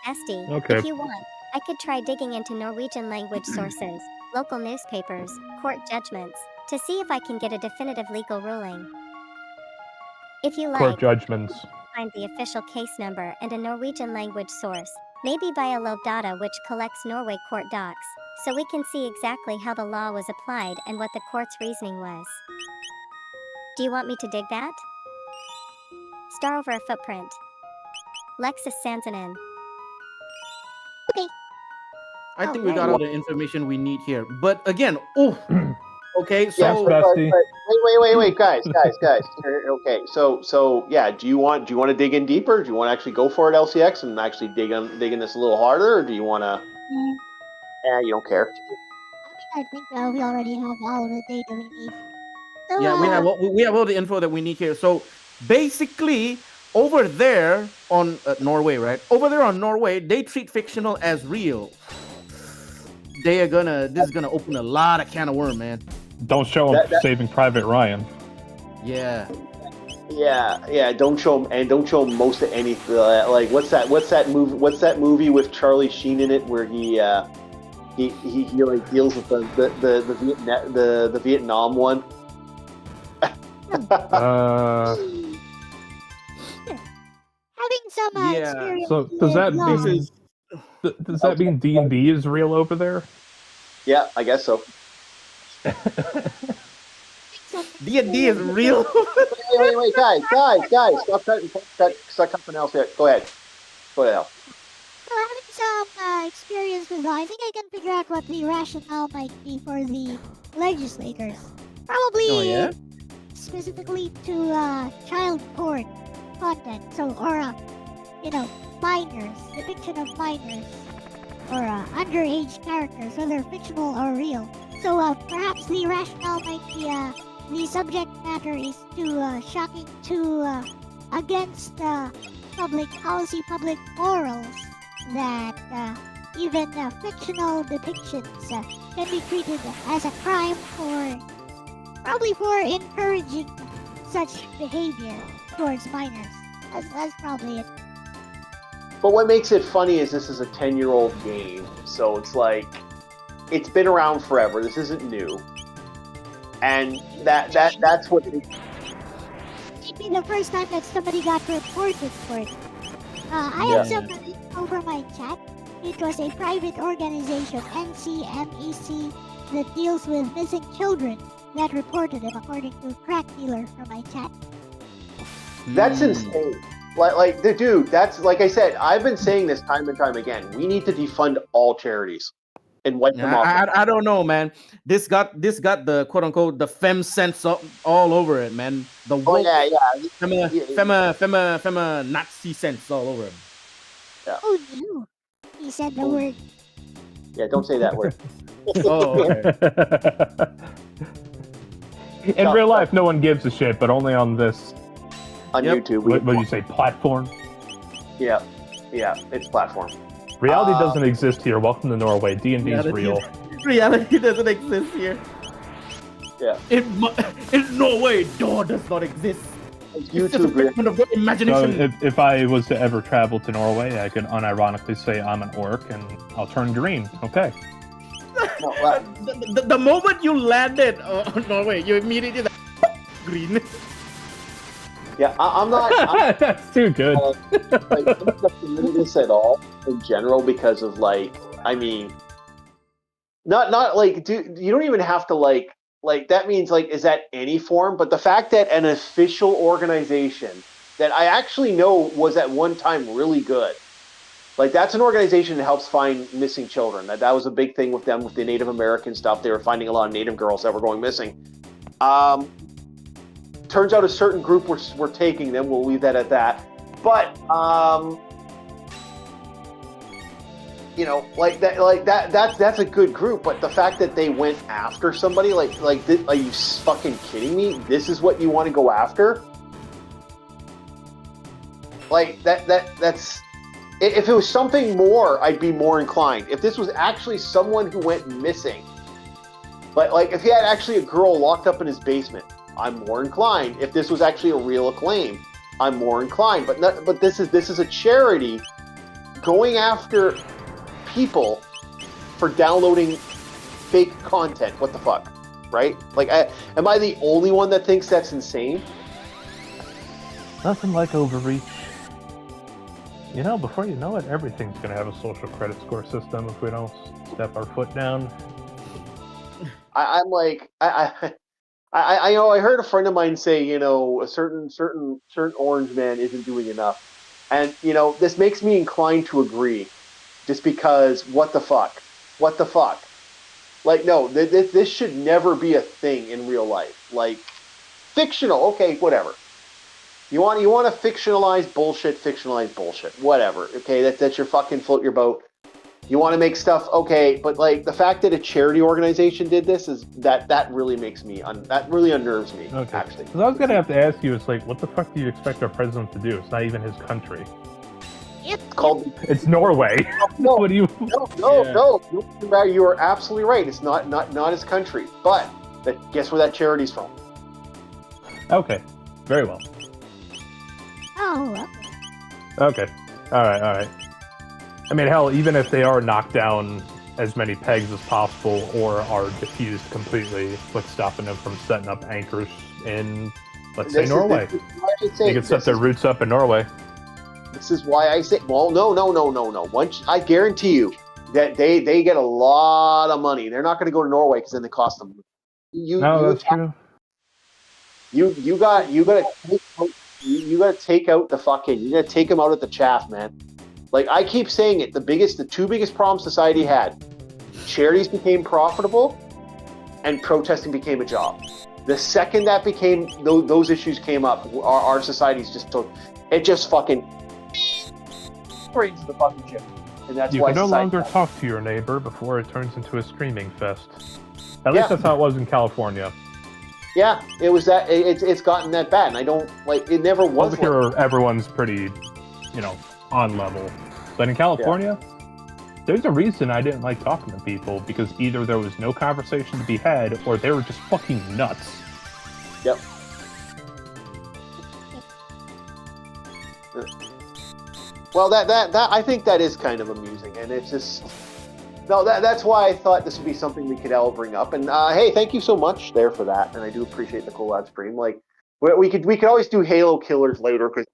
Esty, Okay. if you want, I could try digging into Norwegian language sources, local newspapers, court judgments, to see if I can get a definitive legal ruling. If you like, Court judgments. find the official case number and a Norwegian language source, maybe via Lovdata, which collects Norway court docs, so we can see exactly how the law was applied and what the court's reasoning was. Do you want me to dig that? Star over a footprint. Lexus Sansanen. I think we got all the information we need here. But again, okay, Yes, so Bestie. Wait, guys. Okay, so yeah, do you want to dig in deeper? Do you want to actually go for it, LCX, and actually dig in this a little harder, or do you want to? You don't care. I think we already have all the data we need. So, yeah, we have all the info that we need here. So basically, over there on Norway, right? Over there on Norway, they treat fictional as real. This is gonna open a lot of can of worm, man. Don't show him Saving Private Ryan. Yeah. Yeah. Don't show him, and don't show him most of anything. Like what's that movie with Charlie Sheen in it where he like deals with the Vietnam one. having some Yeah. experience. So does that with law. mean does that mean D&D is real over there? Yeah, I guess so. D&D is real. Wait, guys, stop cutting else here. Go ahead. So having some experience with law, I think I can figure out what the rationale might be for the legislators. Probably Oh, yeah? specifically to child porn content. So, or minors, depiction of minors, or underage characters, whether fictional or real. So perhaps the rationale might be the subject matter is too shocking to against public policy, public morals, that even fictional depictions can be treated as a crime probably for encouraging such behavior towards minors. That's probably it. But what makes it funny is this is a 10-year-old game, so it's like it's been around forever. This isn't new, and that's what. It'd be the first time that somebody got reported for it. I have some info from my chat. It was a private organization, NCMEC, that deals with missing children that reported him, according to Crack Dealer from my chat. That's insane. Like the dude. That's like I said. I've been saying this time and time again. We need to defund all charities and wipe them off. I don't know, man. This got the quote unquote the fem sense all over it, man. The woke, fema Nazi sense all over it. Yeah. Oh no, he said the word. Yeah, don't say that word. Oh, okay. In real life, no one gives a shit, but only on this. On Yep. YouTube. What do you say? Platform. Yeah, it's platform. Reality doesn't exist here. Welcome to Norway. D&D is real. Reality doesn't exist here. Yeah. In Norway, door does not exist. It's just a YouTube. figment of your So imagination. if I was to ever travel to Norway, I could unironically say I'm an orc and I'll turn green. Okay. No, The moment you landed on Norway, you immediately like, green. yeah, I'm not. That's too good. I'm not into this at all in general because of I mean, not like you don't even have to like that means is that any form, but the fact that an official organization that I actually know was at one time really good, that's an organization that helps find missing children. That was a big thing with them with the Native American stuff. They were finding a lot of Native girls that were going missing. Turns out a certain group were taking them. We'll leave that at that. But that's a good group. But the fact that they went after somebody are you fucking kidding me? This is what you want to go after? That's. If it was something more, I'd be more inclined. If this was actually someone who went missing, if he had actually a girl locked up in his basement, I'm more inclined. If this was actually a real acclaim, I'm more inclined. But this is a charity going after people for downloading fake content. What the fuck, right? Am I the only one that thinks that's insane? Nothing like overreach. Before you know it, everything's going to have a social credit score system if we don't step our foot down. I heard a friend of mine say, a certain orange man isn't doing enough. And, this makes me inclined to agree just because what the fuck? No, this should never be a thing in real life. Fictional, okay, whatever. You want to fictionalize bullshit, whatever. Okay, that's your fucking float your boat. You want to make stuff, okay, but the fact that a charity organization did this is that really makes me that really unnerves me. Okay. Actually. So I was gonna have to ask you, it's what the fuck do you expect our president to do? It's not even his country. It's called. It's Norway. No, What do you? No. You are absolutely right. It's not his country, but guess where that charity's from? Okay, very well. Oh, Okay, all right. I mean, hell, even if they are knocked down as many pegs as possible or are diffused completely, what's stopping them from setting up anchors in, let's say, Norway? They can set their roots up in Norway. This is why I say, well, no. Once I guarantee you that they get a lot of money. They're not going to go to Norway because then they cost them. That's true. You got to take out the fucking. You got to take them out at the chaff, man. I keep saying it, the two biggest problems society had, charities became profitable and protesting became a job. The second that became, those issues came up, our society's just fucking brings the fucking shit. And that's You why can no longer talk to your neighbor before it turns into a screaming fest. At least that's how it was in California. Yeah, it was that, it's gotten that bad, and I don't, it never was. Over here, everyone's pretty, on level. But in California, there's a reason I didn't like talking to people, because either there was no conversation to be had, or they were just fucking nuts. Yep. Well, that I think that is kind of amusing, and it's just that's why I thought this would be something we could all bring up. And hey, thank you so much there for that, and I do appreciate the collab stream. We could always do Halo killers later because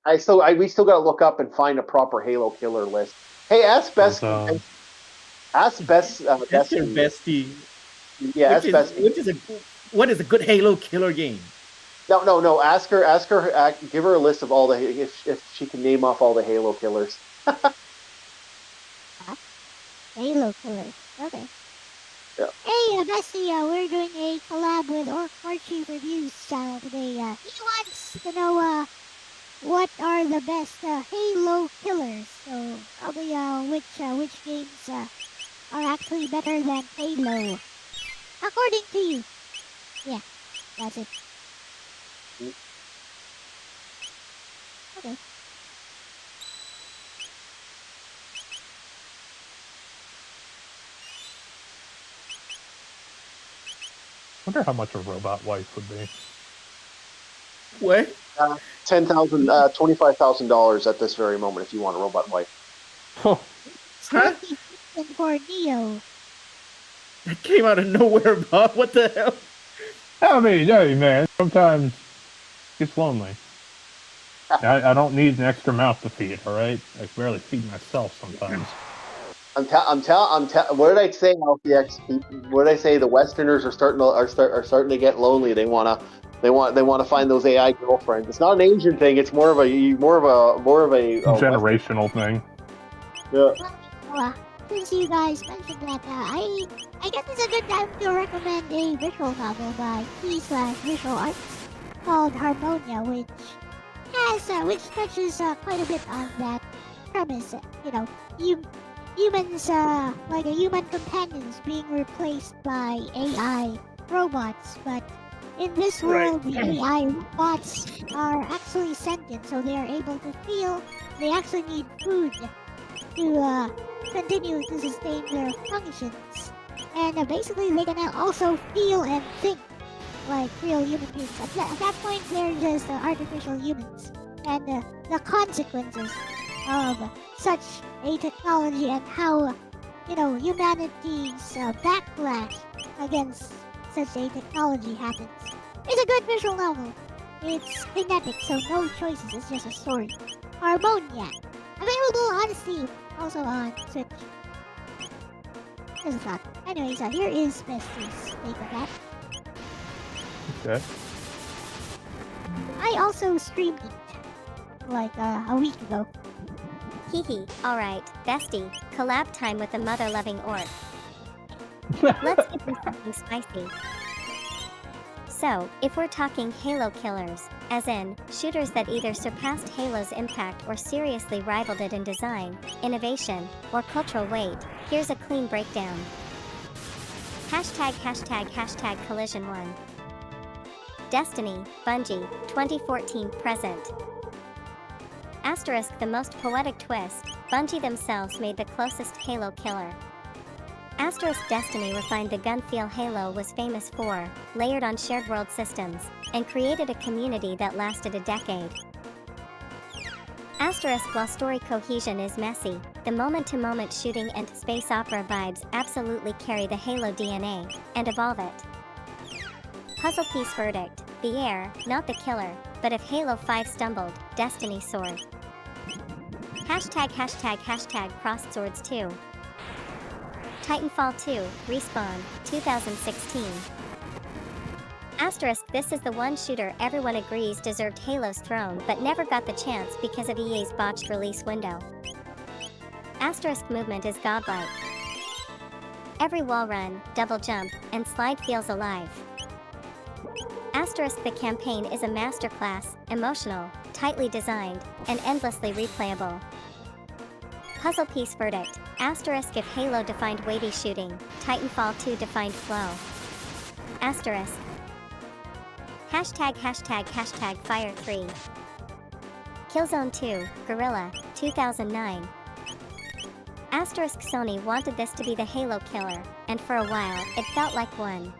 we still got to look up and find a proper Halo killer list. Hey, ask best. Ask best. That's your bestie. Yeah, ask best. What is a good Halo killer game? No. Ask her. Give her a list of all the if she can name off all the Halo killers. Halo killers. Okay. Yeah. Hey, Bessie, we're doing a collab with Archie Reviews channel today. He wants to know what are the best Halo killers. So probably which games are actually better than Halo, according to you. Yeah, that's it. Okay. Wonder how much a robot wife would be. What? $10,000, $25,000 at this very moment if you want a robot wife. Huh? And for Neo. That came out of nowhere, Bob. What the hell? I mean, hey man, sometimes it's lonely. I don't need an extra mouth to feed. All right, I barely feed myself sometimes. What did I say, LPX? What did I say? The Westerners are starting to get lonely. They want to find those AI girlfriends. It's not an Asian thing. It's more of a Generational thing. Yeah. Well, since you guys mentioned that, I guess it's a good time to recommend a visual novel by Key/Visual Arts called Harmonia, which touches quite a bit on that premise. You know, humans, like human companions being replaced by AI robots, but in this world, the AI robots are actually sentient, so they are able to feel. They actually need food to continue to sustain their functions, and basically they can also feel and think like real human beings. At that point, they're just artificial humans, and the consequences of such a technology and how humanity's backlash against such a technology happens. It's a good visual novel. It's kinetic, so no choices. It's just a story. Harmonia, available on Steam, also on Switch. Just a thought. Anyways, here is Misty's take on that. Okay. I also streamed it like a week ago. Hehe, alright, bestie, collab time with the mother-loving orc. Let's get into something spicy. So, if we're talking Halo killers, as in, shooters that either surpassed Halo's impact or seriously rivaled it in design, innovation, or cultural weight, here's a clean breakdown. #### Collision 1. Destiny, Bungie, 2014 present. Asterisk the most poetic twist, Bungie themselves made the closest Halo killer. Asterisk Destiny refined the gun feel Halo was famous for, layered on shared world systems, and created a community that lasted a decade. Asterisk while story cohesion is messy, the moment-to-moment shooting and space opera vibes absolutely carry the Halo DNA, and evolve it. Puzzle piece verdict, the heir, not the killer, but if Halo 5 stumbled, Destiny soared. ### Crossed Swords 2. Titanfall 2, Respawn, 2016. Asterisk this is the one shooter everyone agrees deserved Halo's throne but never got the chance because of EA's botched release window. Asterisk movement is godlike. Every wall run, double jump, and slide feels alive. Asterisk the campaign is a masterclass, emotional, tightly designed, and endlessly replayable. Puzzle piece verdict, asterisk if Halo defined weighty shooting, Titanfall 2 defined flow. Asterisk. ### Fire 3. Killzone 2, Guerrilla, 2009. Asterisk Sony wanted this to be the Halo killer, and for a while, it felt like one.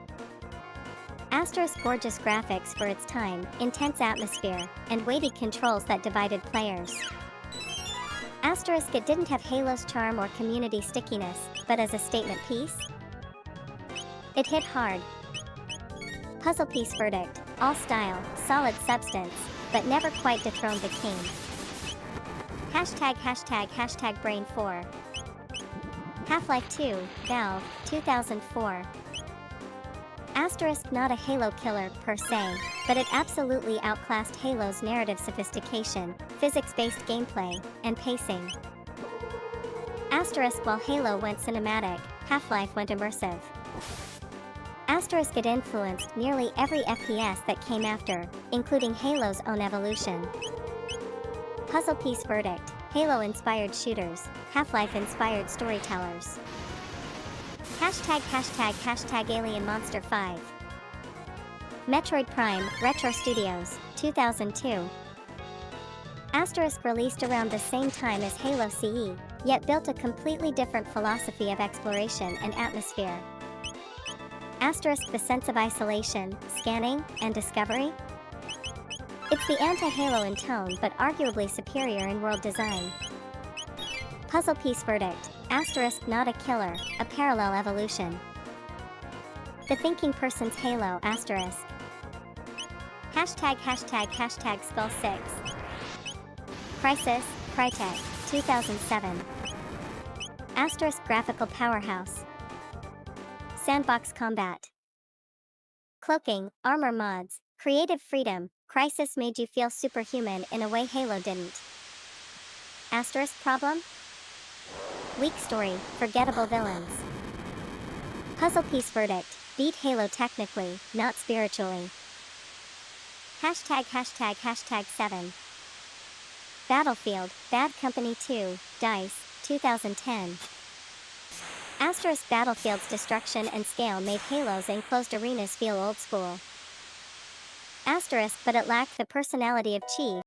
Asterisk gorgeous graphics for its time, intense atmosphere, and weighty controls that divided players. Asterisk it didn't have Halo's charm or community stickiness, but as a statement piece, it hit hard. Puzzle piece verdict, all style, solid substance, but never quite dethroned the king. ### Brain 4. Half-Life 2, Valve, 2004. Asterisk not a Halo killer per se, but it absolutely outclassed Halo's narrative sophistication, physics-based gameplay, and pacing. Asterisk while Halo went cinematic, Half-Life went immersive. Asterisk it influenced nearly every FPS that came after, including Halo's own evolution. Puzzle piece verdict, Halo-inspired shooters, Half-Life-inspired storytellers. ### Alien Monster 5. Metroid Prime, Retro Studios, 2002. Asterisk released around the same time as Halo CE, yet built a completely different philosophy of exploration and atmosphere. Asterisk the sense of isolation, scanning, and discovery. It's the anti-Halo in tone but arguably superior in world design. Puzzle piece verdict, asterisk not a killer, a parallel evolution. The thinking person's Halo, asterisk. Hashtag Skull6. Crysis, Crytek, 2007. Asterisk graphical powerhouse. Sandbox combat. Cloaking, armor mods, creative freedom, Crysis made you feel superhuman in a way Halo didn't. Asterisk problem? Weak story, forgettable villains. Puzzle piece verdict, beat Halo technically, not spiritually. Hashtag 7. Battlefield, Bad Company 2, DICE, 2010. Asterisk Battlefield's destruction and scale made Halo's enclosed arenas feel old school. Asterisk but it lacked the personality of Chief.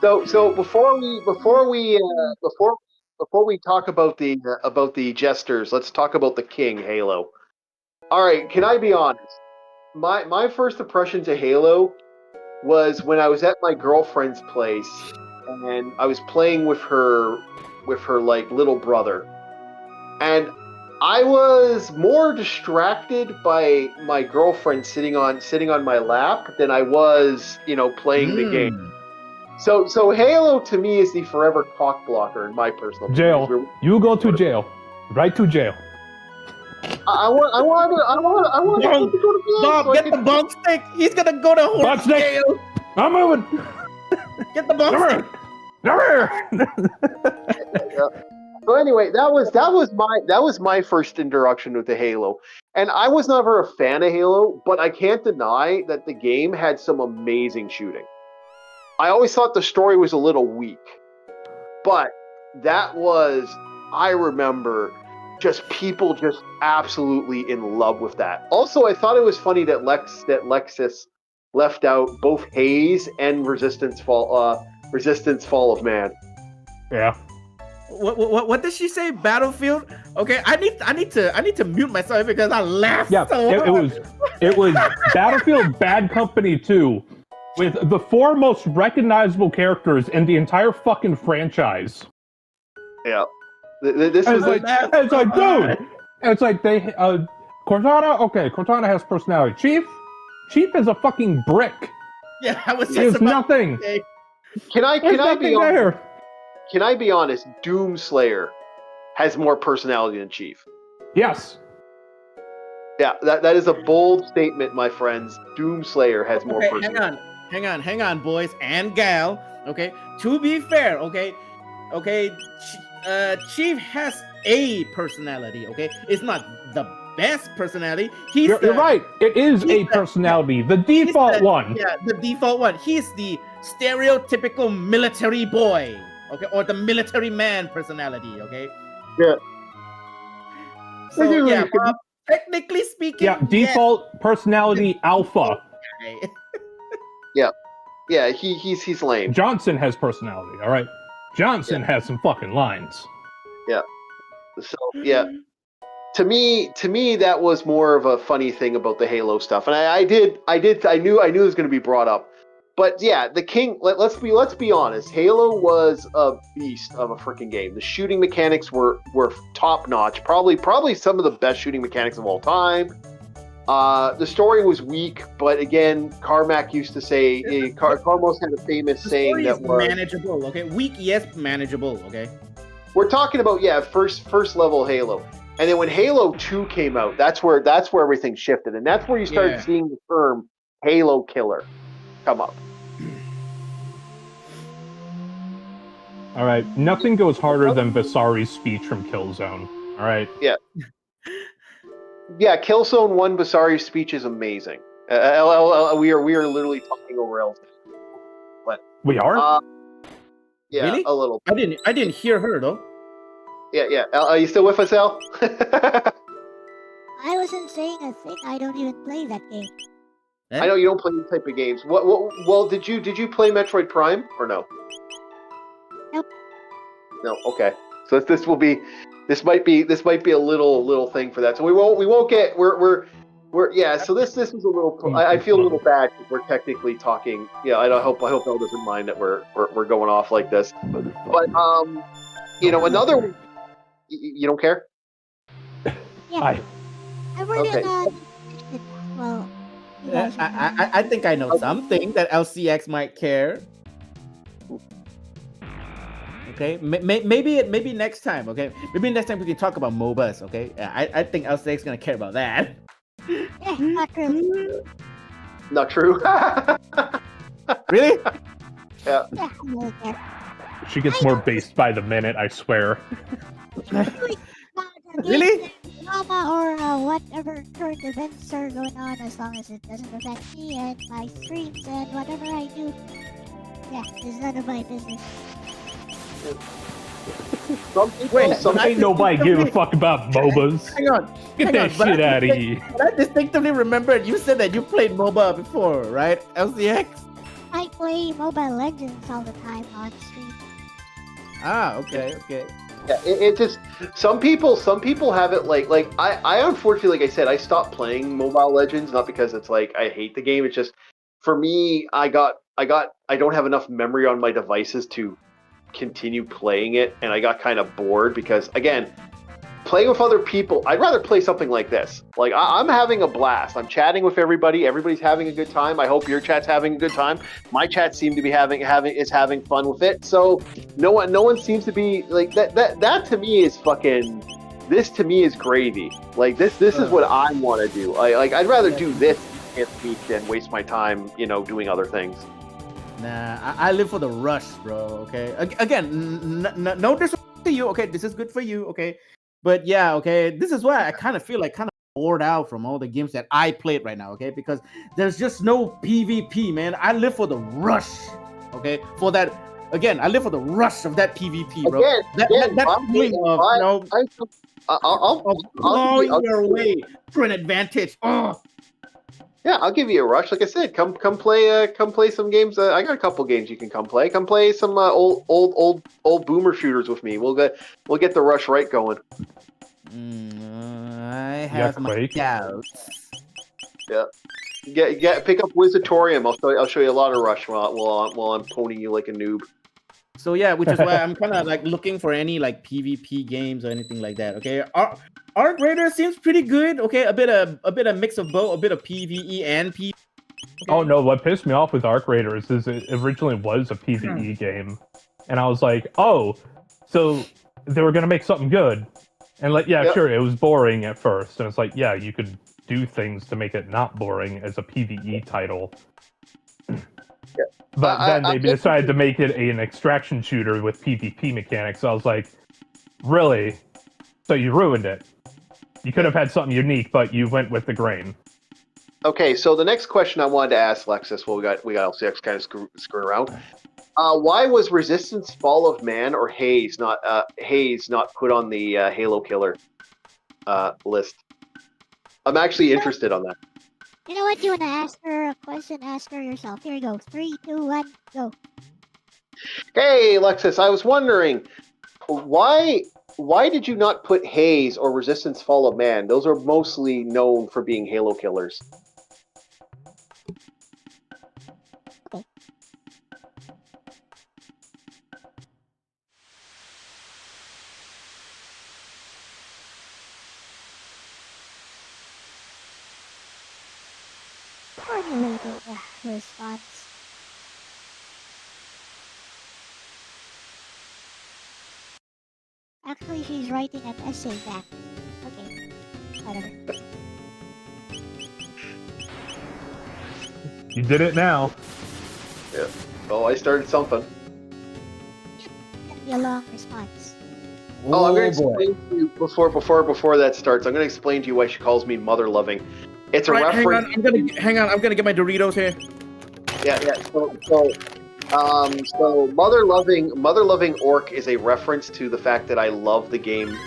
So before we talk about the jesters, let's talk about the king Halo. All right, can I be honest? My first impression to Halo was when I was at my girlfriend's place and I was playing with her like little brother, and I was more distracted by my girlfriend sitting on my lap than I was, playing the game. So Halo to me is the forever cock blocker in my personal Jail. opinion. You go to jail. Right to jail. I want to go to jail. Bob, so I get can- the bump stick. He's gonna go to Bump horse stick. jail. I'm moving. Get the bump Come stick. here. Come here. So anyway, that was my first introduction with the Halo, and I was never a fan of Halo, but I can't deny that the game had some amazing shooting. I always thought the story was a little weak, but I remember just people just absolutely in love with that. Also, I thought it was funny that Lexus left out both Haze and Resistance Fall of Man. Yeah. What did she say? Battlefield? Okay, I need to mute myself because I laughed. Yeah. So hard. It was Battlefield Bad Company 2 with the 4 most recognizable characters in the entire fucking franchise. Yeah. This And was it's like, dude. And it's like Cortana. Okay, Cortana has personality. Chief is a fucking brick. Yeah, I was He just is about nothing. to say, Can I There's be nothing honest? there. can I be honest? Doomslayer has more personality than Chief. Yes. Yeah, that is a bold statement, my friends. Doomslayer has more Okay, personality. hang on, boys and gal. Okay, to be fair, okay, Chief has a personality. Okay, it's not the best personality. You're right. It is a personality, the default one. Yeah, the default one. He's the stereotypical military boy. Okay, or the military man personality. Okay. Yeah. So yeah, Bob, technically speaking, Yeah, default personality alpha. yes. Yeah, he's lame. Johnson has personality, all right? Johnson has some fucking lines. So yeah, to me that was more of a funny thing about the Halo stuff, and I knew it was going to be brought up. But yeah, the King. Let's be honest. Halo was a beast of a freaking game. The shooting mechanics were top notch. Probably some of the best shooting mechanics of all time. The story was weak, but again, Carmack used to say, Carmos had a famous saying that was manageable. Okay, weak, yes, manageable. Okay. We're talking about first level Halo, and then when Halo 2 came out, that's where everything shifted, and that's where you started seeing the term Halo Killer come up. All right, nothing goes harder than Vasari's speech from Killzone. All right. Yeah, Killzone 1 Basari's speech is amazing. We are literally talking over else. But we are. Yeah, really? A little. I didn't hear her though. Yeah. Are you still with us, Al? I wasn't saying a thing. I don't even play that game. I know you don't play these type of games. Well, did you play Metroid Prime or no? Nope. No. Okay. So this might be a little thing for that. So we won't get we're yeah. So this is a little. I feel a little bad because we're technically talking. Yeah. I hope Elle doesn't mind that we're going off like this. But another one. You don't care? Yeah. I'm working on. Well. I think I know something that LCX might care. Okay, maybe next time. Okay, maybe next time we can talk about MOBAs. Okay, I think LCX is gonna care about that. Yeah, not true. Not true. Really? Yeah. Yeah, I really care. She gets more based by the minute, I swear. Really? Drama or whatever current events are going on, as long as it doesn't affect me and my streams and whatever I do. Yeah, it's none of my business. Ain't nobody give a fuck about MOBAs. Hang on. Get that shit out of here. I distinctively remembered you said that you played MOBA before, right? LCX? I play Mobile Legends all the time on stream. Ah, okay. Yeah, it just some people have it like I unfortunately, like I said, I stopped playing Mobile Legends, not because it's like I hate the game. It's just for me, I don't have enough memory on my devices to continue playing it, and I got kind of bored because again, playing with other people, I'd rather play something like this. Like I'm having a blast. I'm chatting with everybody. Everybody's having a good time. I hope your chat's having a good time. My chat seemed to be having fun with it. So no one seems to be like that. That to me is fucking. This to me is gravy. Like this is what I want to do. I'd rather do this than waste my time, doing other things. Nah, I live for the rush, bro. Okay. Again, no disrespect to you. Okay, this is good for you. Okay. But yeah, okay, this is why I kind of feel like bored out from all the games that I played right now, okay? Because there's just no PvP, man. I live for the rush, okay? For that, again, I live for the rush of that PvP, bro. That feeling of, clawing your way to an advantage. Oh. Yeah, I'll give you a rush. Like I said, come play some games. I got a couple games you can come play. Come play some old boomer shooters with me. We'll get the rush right going. I have my doubts. Yeah, pick up Wizardtorium. I'll show you a lot of rush while I'm poning you like a noob. So yeah, which is why I'm kind of like looking for any like PvP games or anything like that. Okay, Arc Raider seems pretty good. Okay, a bit of mix of both, a bit of PvE and PvP. Okay. Oh no, what pissed me off with Arc Raider is it originally was a PvE game. And I was like, oh, so they were gonna make something good. And like, yeah, Yep. sure, it was boring at first. And it's like, yeah, you could do things to make it not boring as a PvE title. But then they decided to make it an extraction shooter with PvP mechanics. So I was like, really? So you ruined it. You could have had something unique, but you went with the grain. Okay, so the next question I wanted to ask Lexus, well, we got LCX kind of screwing around. Why was Resistance Fall of Man or Haze not put on the Halo Killer list? I'm actually interested on that. You know what? You want to ask her a question? Ask her yourself. Here you go. 3, 2, 1, go. Hey, Lexus, I was wondering why did you not put Haze or Resistance Fall of Man? Those are mostly known for being Halo killers. Formulated response. Actually, she's writing an essay back. Okay, whatever. You did it now. Yeah. Oh, I started something. It'll be a long response. Oh, I'm going to explain to you before that starts. I'm going to explain to you why she calls me mother loving. It's a reference. Hang on. I'm gonna get my Doritos here. Yeah. So mother loving orc is a reference to the fact that I love the game.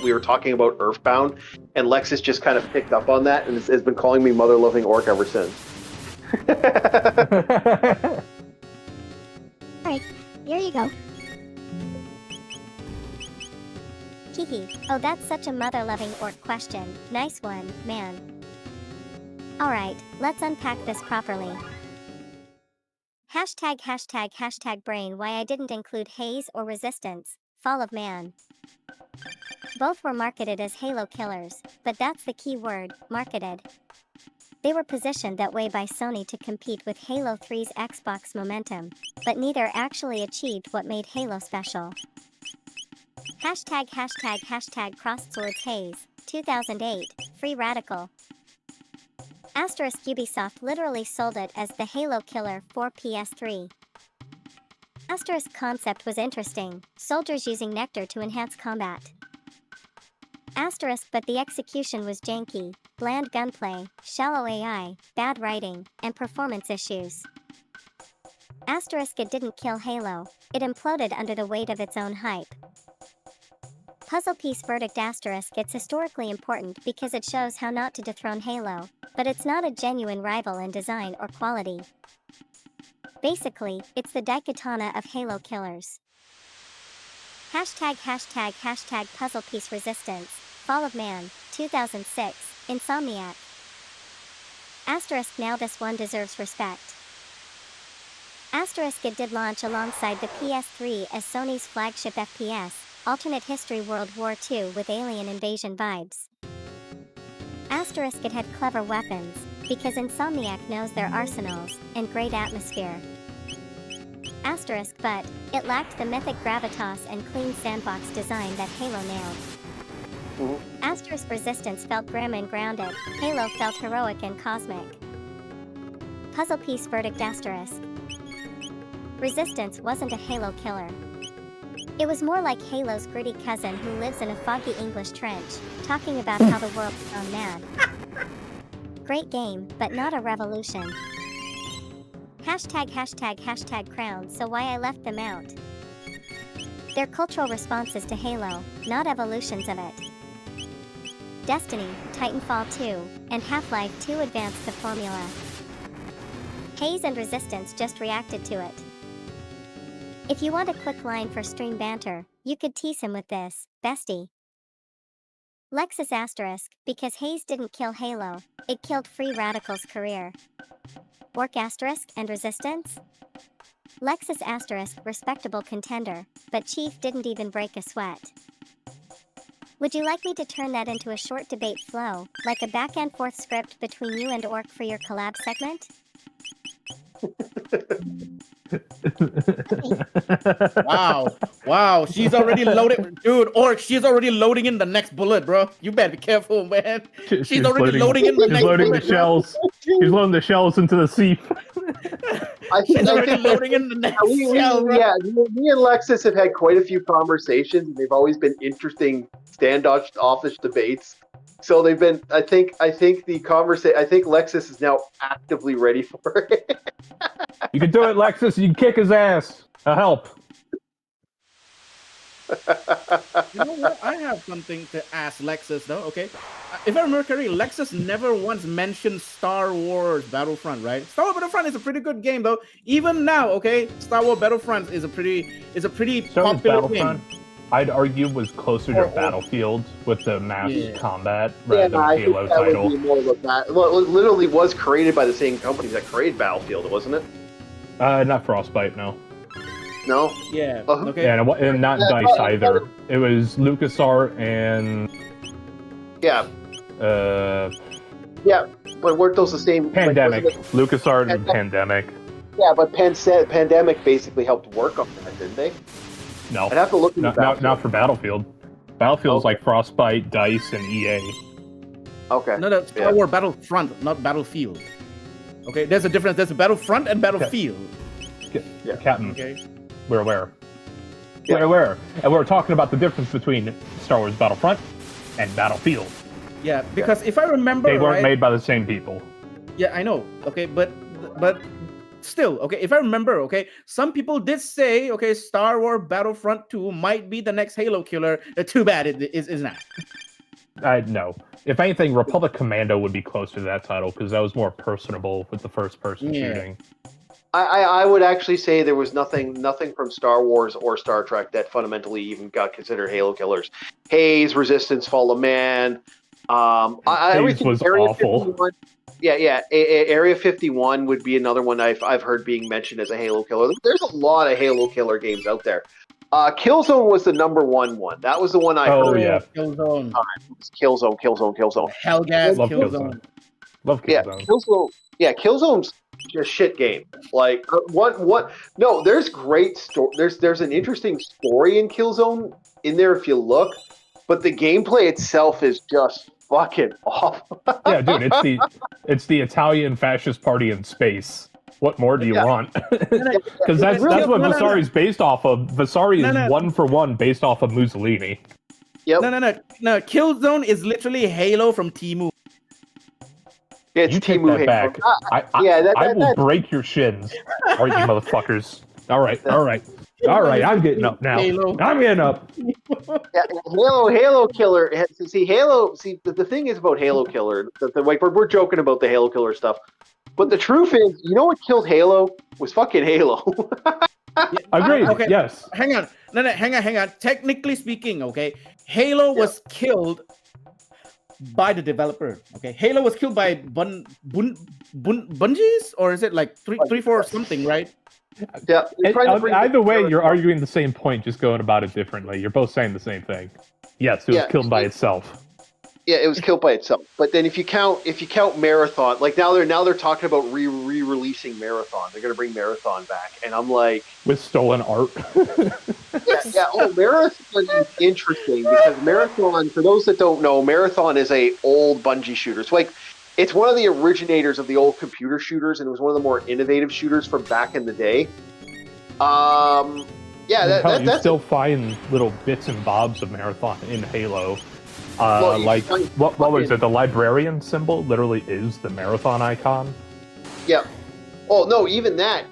We were talking about Earthbound, and Lexus just kind of picked up on that and has been calling me mother loving orc ever since. Alright, here you go. Hehe. Oh, that's such a mother-loving orc question. Nice one, man. Alright, let's unpack this properly. ### brain why I didn't include Haze or Resistance, Fall of Man. Both were marketed as Halo killers, but that's the key word, marketed. They were positioned that way by Sony to compete with Halo 3's Xbox momentum, but neither actually achieved what made Halo special. ### Crossed Swords Haze, 2008, Free Radical. Ubisoft literally sold it as the Halo Killer for PS3. Concept was interesting, soldiers using Nectar to enhance combat. But the execution was janky, bland gunplay, shallow AI, bad writing, and performance issues. It didn't kill Halo, it imploded under the weight of its own hype. Puzzle piece verdict it's historically important because it shows how not to dethrone Halo, but it's not a genuine rival in design or quality. Basically, it's the Daikatana of Halo killers. ### Puzzle piece Resistance, Fall of Man, 2006, Insomniac. Now this one deserves respect. It did launch alongside the PS3 as Sony's flagship FPS, alternate history World War II with alien invasion vibes. It had clever weapons, because Insomniac knows their arsenals, and great atmosphere. But it lacked the mythic gravitas and clean sandbox design that Halo nailed. Resistance felt grim and grounded, Halo felt heroic and cosmic. Puzzle piece verdict Resistance wasn't a Halo killer. It was more like Halo's gritty cousin who lives in a foggy English trench, talking about how the world's gone mad. Great game, but not a revolution. ### crown so why I left them out. They're cultural responses to Halo, not evolutions of it. Destiny, Titanfall 2, and Half-Life 2 advanced the formula. Haze and Resistance just reacted to it. If you want a quick line for stream banter, you could tease him with this, bestie. Lexus because Haze didn't kill Halo, it killed Free Radical's career. Orc and Resistance? Lexus respectable contender, but Chief didn't even break a sweat. Would you like me to turn that into a short debate flow, like a back and forth script between you and Orc for your collab segment? Wow, she's already loaded, dude. Or she's already loading in the next bullet, bro. You better be careful, man. She's already loading in the She's next loading bullet, the bro. shells. She's loading the shells into the sea. She's already loading in the next shell, bro. Me and Lexus have had quite a few conversations, and they've always been interesting standoffish debates. So they've been. I think the conversation. I think Lexus is now actively ready for it. You can do it, Lexus. You can kick his ass. I'll help. You know what? I have something to ask Lexus, though. Okay, if I remember correctly, Lexus never once mentioned Star Wars Battlefront, right? Star Wars Battlefront is a pretty good game, though. Even now, okay, Star Wars Battlefront is a pretty Star Wars popular Battlefront, game. I'd argue, was closer to Battlefield with the mass combat rather than I a Halo think that title. would be more of a well, it literally was created by the same company that created Battlefield, wasn't it? Not Frostbite, no. No. Yeah. Uh-huh. Okay. And not DICE either. It was LucasArts and Yeah. Yeah, but weren't those the same? Pandemic. Like, LucasArts and Pandemic. yeah, but Pandemic basically helped work on that, didn't they? No. I'd have to look into Not for Battlefield. Battlefield's like Frostbite, DICE, and EA. Okay. No, Star Wars Battlefront, not Battlefield. Okay, there's a difference. There's a Battlefront and Battlefield. Yeah. Captain, Okay. we're aware. Yeah. We're aware. And we're talking about the difference between Star Wars Battlefront and Battlefield. Yeah, because if I remember, They weren't right, made by the same people. yeah, I know. Okay, but still, okay, if I remember, okay, some people did say, okay, Star Wars Battlefront 2 might be the next Halo killer. Too bad it is not. No. If anything, Republic Commando would be closer to that title because that was more personable with the first-person shooting. I would actually say there was nothing from Star Wars or Star Trek that fundamentally even got considered Halo killers. Haze, Resistance, Fall of Man. Haze was awful. 51, Area 51 would be another one I've heard being mentioned as a Halo killer. There's a lot of Halo killer games out there. Killzone was the number one. That was the one I heard. Oh, yeah. Killzone. Killzone. Hellgas, Love Killzone. Love Yeah, Killzone. Killzone's a shit game. Like what? No, there's great story. There's an interesting story in Killzone in there if you look, but the gameplay itself is just fucking awful. Yeah, dude, it's the Italian fascist party in space. What more do you want? Because that's what Vasari's based off of. Vasari is one for one based off of Mussolini. Yep. No. Killzone is literally Halo from Temu. Yeah, it's You take Temu that Halo. back. I will that- break your shins. All right, you motherfuckers. All right. I'm getting up now. Halo. I'm getting up. Yeah, Halo Killer. See, Halo. See, the thing is about Halo Killer. Like we're joking about the Halo Killer stuff, but the truth is, you know what killed Halo was fucking Halo. Agreed. Okay. Yes. Hang on. Hang on. Technically speaking, okay, Halo was killed by the developer. Okay, Halo was killed by Bungies, or is it like 3-4 something, right? Yeah. Either way, you're arguing the same point, just going about it differently. You're both saying the same thing. Yes, it was killed by itself. Yeah, it was killed by itself. But then if you count Marathon, like now they're talking about re-releasing Marathon. They're gonna bring Marathon back, and I'm like, With stolen art. Oh, Marathon is interesting because Marathon, for those that don't know, Marathon is a old Bungie shooter. So like, it's one of the originators of the old computer shooters, and it was one of the more innovative shooters from back in the day. You still find little bits and bobs of Marathon in Halo. What was it? The librarian symbol literally is the Marathon icon. Yeah. Oh no, even that,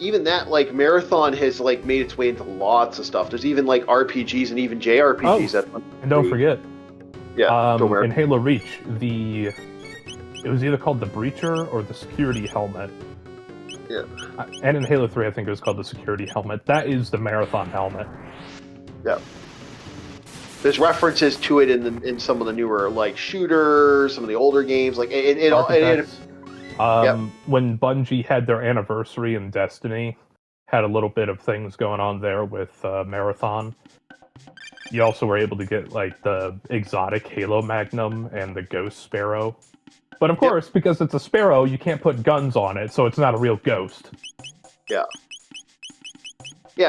like Marathon has like made its way into lots of stuff. There's even like RPGs and even JRPGs. And don't forget, Yeah. in Halo Reach, it was either called the Breacher or the Security Helmet. Yeah. And in Halo 3, I think it was called the Security Helmet. That is the Marathon helmet. Yeah. There's references to it in some of the newer like shooters, some of the older games. Like when Bungie had their anniversary in Destiny, had a little bit of things going on there with Marathon. You also were able to get like the exotic Halo Magnum and the Ghost Sparrow. But of course, because it's a sparrow, you can't put guns on it, so it's not a real ghost. Yeah,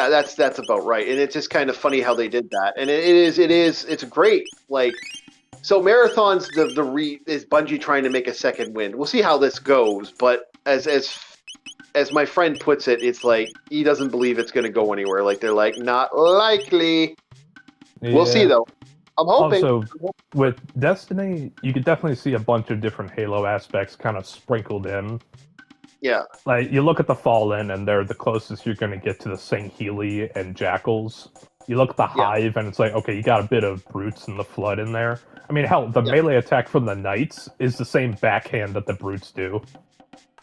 that's about right. And it's just kind of funny how they did that. And it's great. Like, so marathons, is Bungie trying to make a second wind. We'll see how this goes. But as my friend puts it, it's like he doesn't believe it's going to go anywhere. Like they're like, not likely. Yeah. We'll see though. I'm hoping. Also, with Destiny, you could definitely see a bunch of different Halo aspects kind of sprinkled in. Yeah. Like, you look at the Fallen, and they're the closest you're going to get to the Sangheili and Jackals. You look at the Hive, and it's like, okay, you got a bit of Brutes and the Flood in there. I mean, hell, the melee attack from the Knights is the same backhand that the Brutes do.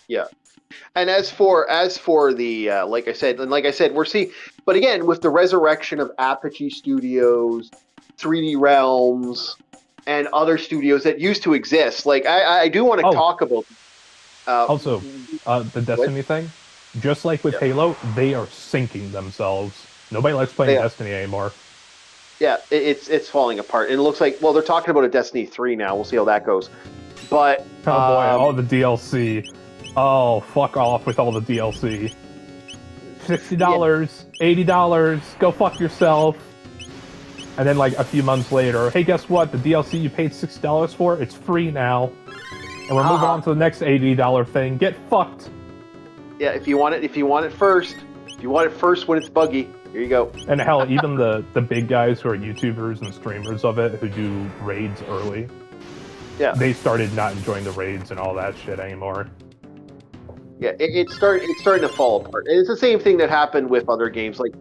Yeah. And as for the like I said, we're seeing, but again, with the resurrection of Apogee Studios, 3D Realms, and other studios that used to exist, like I do want to talk about. Also, the Destiny thing, just like with Halo, they are sinking themselves. Nobody likes playing Destiny anymore. Yeah, it's falling apart. And it looks like, well, they're talking about a Destiny 3 now. We'll see how that goes. But oh boy, all the DLC. Oh, fuck off with all the DLC. $60, $80, go fuck yourself. And then like a few months later, hey, guess what? The DLC you paid $60 for, it's free now. And we're moving on to the next $80 thing. Get fucked. Yeah, if you want it first when it's buggy, here you go. And hell, even the big guys who are YouTubers and streamers of it who do raids early, they started not enjoying the raids and all that shit anymore. Yeah, it's starting to fall apart. And it's the same thing that happened with other games. Like,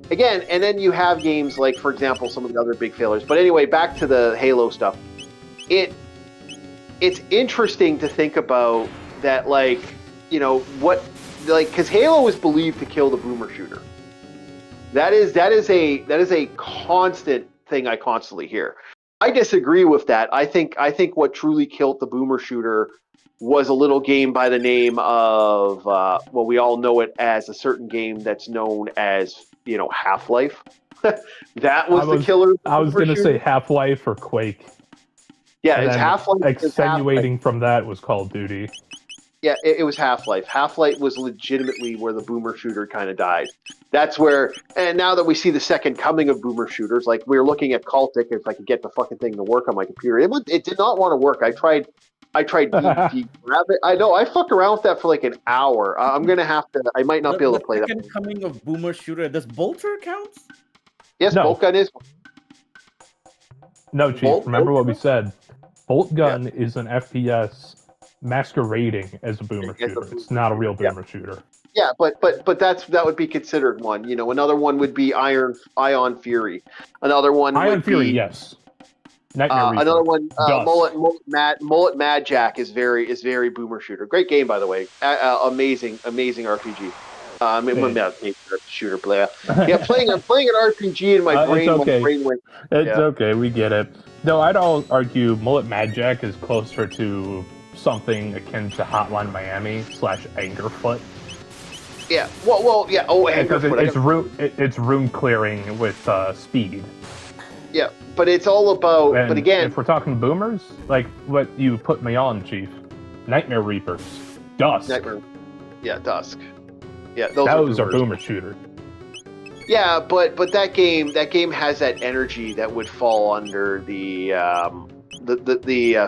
again, and then you have games like, for example, some of the other big failures. But anyway, back to the Halo stuff. It's interesting to think about that, like, you know, because Halo is believed to kill the boomer shooter. That is a constant thing I constantly hear. I disagree with that. I think what truly killed the boomer shooter was a little game by the name of we all know it as a certain game that's known as, you know, Half-Life. That was the killer. I was going to say Half-Life or Quake. Yeah, it's Half-Life. Extenuating from that was Call of Duty. Yeah, it was Half-Life. Half-Life was legitimately where the boomer shooter kind of died. That's where, and now that we see the second coming of boomer shooters, like we're looking at Cultic, if I could get the fucking thing to work on my computer. It did not want to work. I tried grab it. I know, I fucked around with that for like an hour. I'm going to have to, I might not be able to play that. The second coming of boomer shooter, does Bolter count? Yes, no. Bolt Gun is. No, Chief, remember what we said. Bolt Gun is an FPS masquerading as a boomer shooter. It's not a real boomer shooter. Yeah, but that would be considered one. You know, another one would be Ion Fury. Another one Ion Fury, yes. Another one, Mullet Mad Jack is very boomer shooter. Great game, by the way. Amazing RPG. Shooter player. Yeah, playing an RPG in my brain. It's okay. My brain went, it's okay. We get it. No, I'd argue Mullet Mad Jack is closer to something akin to Hotline Miami / Angerfoot. Yeah. Well. Yeah. Oh, Angerfoot. It's room clearing with speed. Yeah, but it's all about. And but again, if we're talking boomers, like what you put me on, Chief, Nightmare Reapers, Dusk. Dusk. Yeah, those are boomer shooters. Yeah, but that game has that energy that would fall under the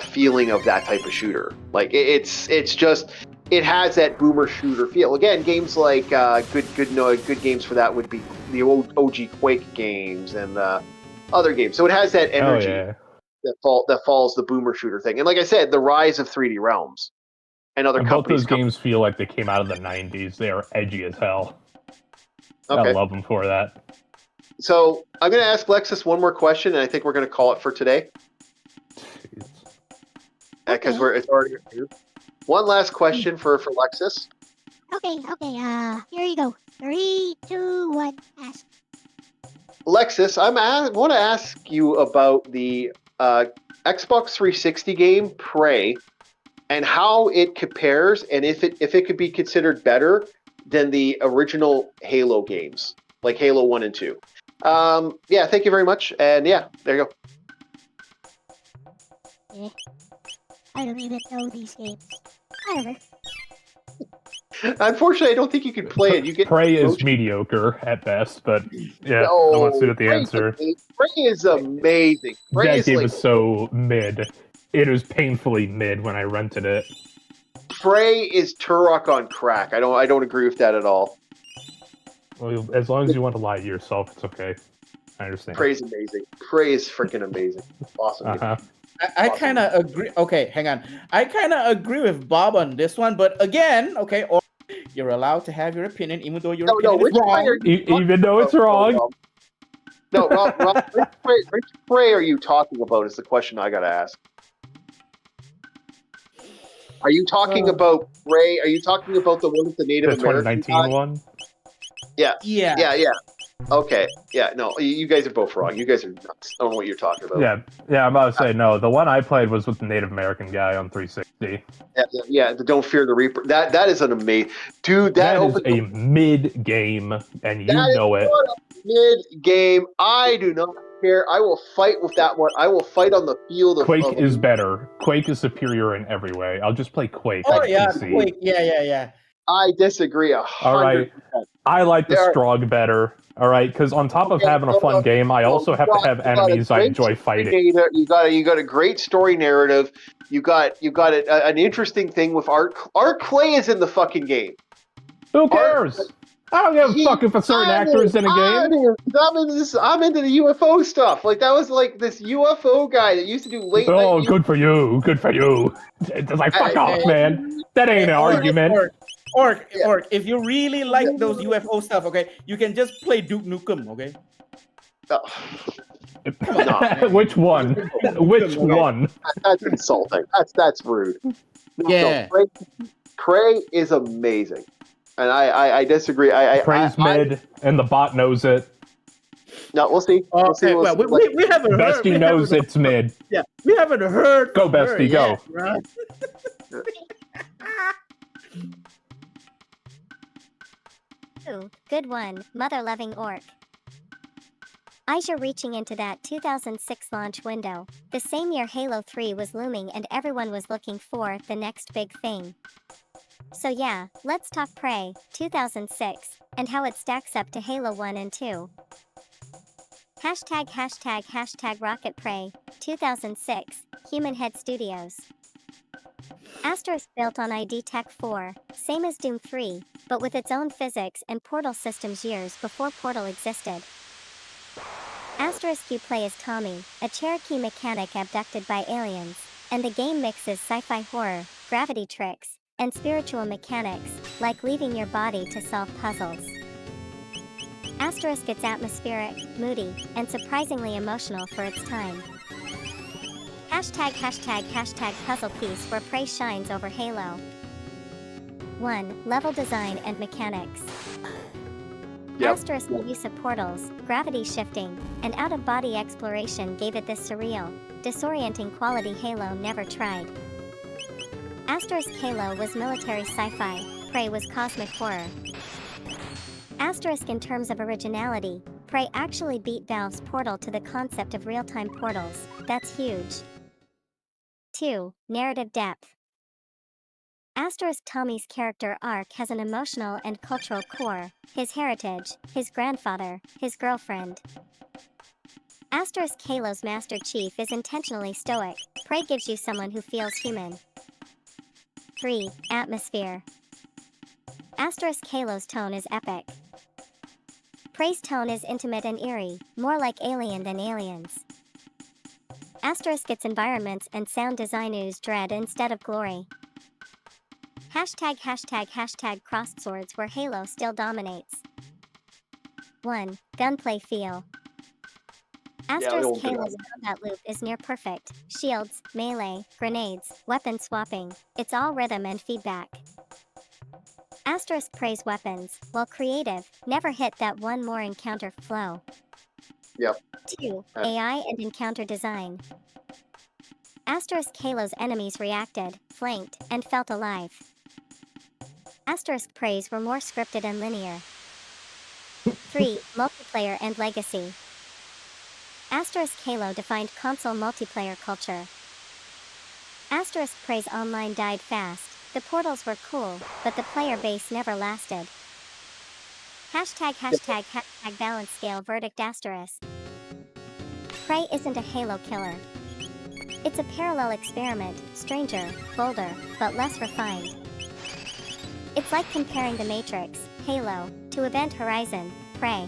feeling of that type of shooter. Like it's just, it has that boomer shooter feel. Again, games like good games for that would be the old OG Quake games and other games. So it has that energy that falls the boomer shooter thing. And like I said, the rise of 3D Realms and other companies. Both those games feel like they came out of the 90s. They are edgy as hell. Okay. I love them for that. So I'm going to ask Lexus one more question, and I think we're going to call it for today. Because it's already one last question for Lexus. Okay. Here you go. 3, 2, 1, ask. Lexus, I want to ask you about the Xbox 360 game Prey, and how it compares, and if it could be considered better than the original Halo games, like Halo 1 and 2. Yeah, thank you very much. And yeah, there you go. I don't even know these games. Whatever. Unfortunately, I don't think you can play it. You get Prey is motion- mediocre at best, but yeah, I No, want to see what the Prey's answer. amazing. Prey is amazing. Prey That is game like is so mid. It was painfully mid when I rented it. Prey is Turok on crack. I don't agree with that at all. Well, as long as you want to lie to yourself, it's okay. I understand. Prey's amazing. Prey is freaking amazing. Awesome. game. Uh-huh. I kind of agree. Okay, hang on. I kind of agree with Bob on this one, but again, okay, or you're allowed to have your opinion, even though your No, opinion which is Prey wrong. are you talking Even though it's about, wrong. Rob? No, Rob, which Prey are you talking about is the question I gotta ask. Are you talking about Prey? Are you talking about the one with the Native The American 2019 guy? one? Yeah. Yeah. Okay. Yeah, no, you guys are both wrong. You guys are nuts. I don't know what you're talking about. Yeah, I'm about to say, no, the one I played was with the Native American guy on 360. Yeah, the Don't Fear the Reaper. That is an amazing... Dude, that That is opens a mid-game, and you That is know it. not a mid-game. I do not care. I will fight with that one. I will fight on the field of... Quake is better. Quake is superior in every way. I'll just play Quake Oh on yeah, PC. Quake. Yeah. I disagree 100%. All right. I like the There are- Strog better. All right, because on top of Okay, having a fun game, I also have to have you got a enemies I great enjoy fighting. data. You got a great story narrative. You got an interesting thing with Art. Art Clay is in the fucking game. Who cares? I don't give a fuck if a certain actor's in a game. I'm into the UFO stuff. Like that was like this UFO guy that used to do late Oh, night. good for you. Good for you. It's like, fuck off, man. That ain't an argument. Orc, if you really like those UFO stuff, okay, you can just play Duke Nukem, okay? Which one? Which one? That's insulting. That's rude. Yeah. Prey is amazing, and I disagree. Prey's mid, and the bot knows it. No, we'll see. We'll see. Okay, We'll well, see. we haven't heard. Bestie knows it's mid. Yeah, we haven't heard. Go, from her Bestie, go. yet, right? Ooh, good one, mother-loving orc. As you're reaching into that 2006 launch window, the same year Halo 3 was looming and everyone was looking for the next big thing. So yeah, let's talk Prey, 2006, and how it stacks up to Halo 1 and 2. ### Rocket Prey, 2006, Human Head Studios. Asterisk built on ID Tech 4, same as Doom 3, but with its own physics and Portal systems years before Portal existed. Asterisk you play as Tommy, a Cherokee mechanic abducted by aliens, and the game mixes sci-fi horror, gravity tricks, and spiritual mechanics, like leaving your body to solve puzzles. Asterisk it's atmospheric, moody, and surprisingly emotional for its time. ### puzzle piece where Prey shines over Halo. 1. Level design and mechanics. Yep. Asterisk the use of portals, gravity shifting, and out-of-body exploration gave it this surreal, disorienting quality Halo never tried. Asterisk Halo was military sci-fi, Prey was cosmic horror. Asterisk in terms of originality, Prey actually beat Valve's Portal to the concept of real-time portals, that's huge. 2. Narrative depth. Asterisk Tommy's character arc has an emotional and cultural core, his heritage, his grandfather, his girlfriend. Asterisk Halo's Master Chief is intentionally stoic, Prey gives you someone who feels human. 3. Atmosphere. Asterisk Halo's tone is epic. Prey's tone is intimate and eerie, more like Alien than Aliens. Asterisk its environments and sound design ooze dread instead of glory. ### crossed swords where Halo still dominates. 1. Gunplay feel. Asterisk Halo's combat loop is near perfect. Shields, melee, grenades, weapon swapping, it's all rhythm and feedback. Asterisk Prey's weapons, while creative, never hit that one more encounter flow. Yep. 2. AI and encounter design. Asterisk Halo's enemies reacted, flanked, and felt alive. Asterisk Preys were more scripted and linear. 3. Multiplayer and legacy. Asterisk Halo defined console multiplayer culture. Asterisk Prey's online died fast. The portals were cool, but the player base never lasted. Hashtag balance scale verdict asterisk. Prey isn't a Halo killer. It's a parallel experiment, stranger, bolder, but less refined. It's like comparing The Matrix, Halo, to Event Horizon, Prey.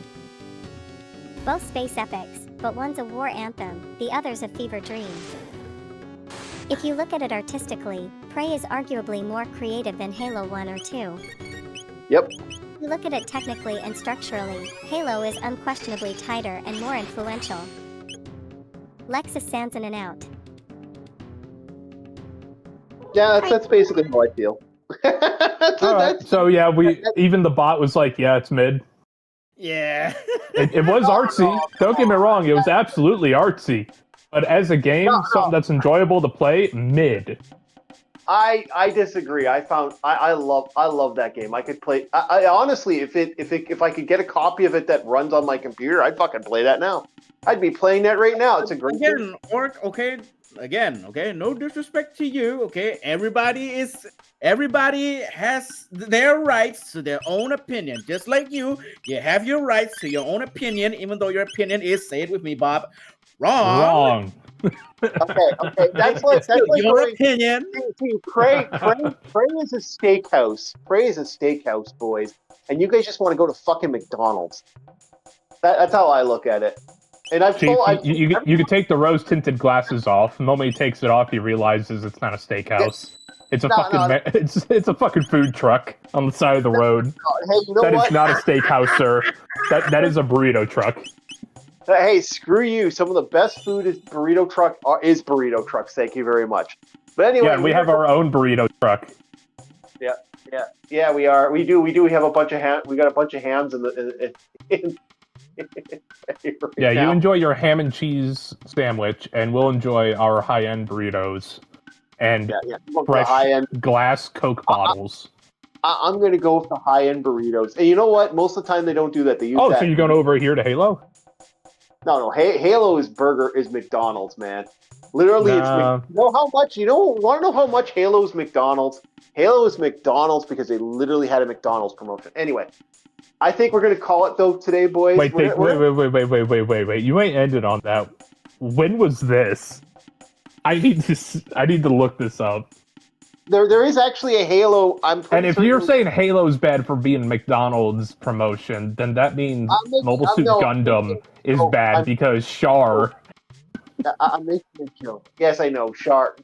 Both space epics, but one's a war anthem, the other's a fever dream. If you look at it artistically, Prey is arguably more creative than Halo 1 or 2. Yep. If you look at it technically and structurally, Halo is unquestionably tighter and more influential. Lexus Sans in and out. Yeah, that's basically how I feel. So yeah, even the bot was like, yeah, it's mid. Yeah. It was artsy. Don't get me wrong, it was absolutely artsy. But as a game, something that's enjoyable to play, mid. I disagree. I love that game. I could play. I honestly, if I could get a copy of it that runs on my computer, I'd fucking play that now. I'd be playing that right now. It's a great game. Okay, no disrespect to you, okay? Everybody has their rights to their own opinion. Just like you have your rights to your own opinion, even though your opinion is, say it with me, Bob, wrong. Okay. That's like your opinion. See, Prey is a steakhouse. Prey is a steakhouse, boys. And you guys just want to go to fucking McDonald's. That's how I look at it. And you could take the rose tinted glasses off. The moment he takes it off, he realizes it's not a steakhouse. It's a fucking food truck on the side of the road. Hey, you know what? That is not a steakhouse, sir. That is a burrito truck. Hey, screw you. Some of the best food is burrito trucks. Thank you very much. But anyway, yeah, we have our own burrito truck. Yeah, we are. We do. We have a bunch of we got a bunch of hams in yeah, now. you enjoy your ham and cheese sandwich, and we'll enjoy our high-end burritos and fresh high-end glass Coke bottles. I'm going to go with the high-end burritos. And you know what? Most of the time they don't do that. They use that. So you're going over here to Halo? No. Halo is McDonald's, man. Literally, it's you know how much? Want to know how much Halo is McDonald's? Halo is McDonald's because they literally had a McDonald's promotion. Anyway, I think we're going to call it though today, boys. Wait. You ain't ended on that. When was this? I need to look this up. There is actually a Halo. And if you're saying Halo's bad for being McDonald's promotion, then that means Mobile Suit Gundam is bad because Char. I'm making a joke. Yes, I know. Char.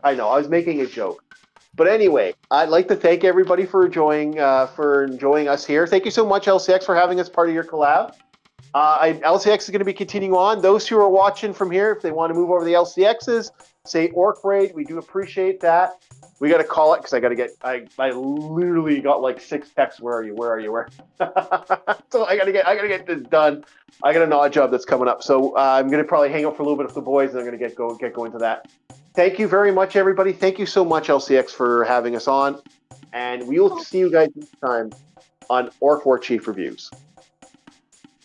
I know. I was making a joke. But anyway, I'd like to thank everybody for enjoying us here. Thank you so much, LCX, for having us part of your collab. LCX is going to be continuing on. Those who are watching from here, if they want to move over the LCXs, say Orc Raid. We do appreciate that. We got to call it because I got to get. I literally got like 6 texts. Where are you? So I gotta get this done. I got an odd job that's coming up, so I'm gonna probably hang out for a little bit with the boys, and I'm gonna get going to that. Thank you very much, everybody. Thank you so much, LCX, for having us on, and we will see you guys next time on Orc War Chief Reviews.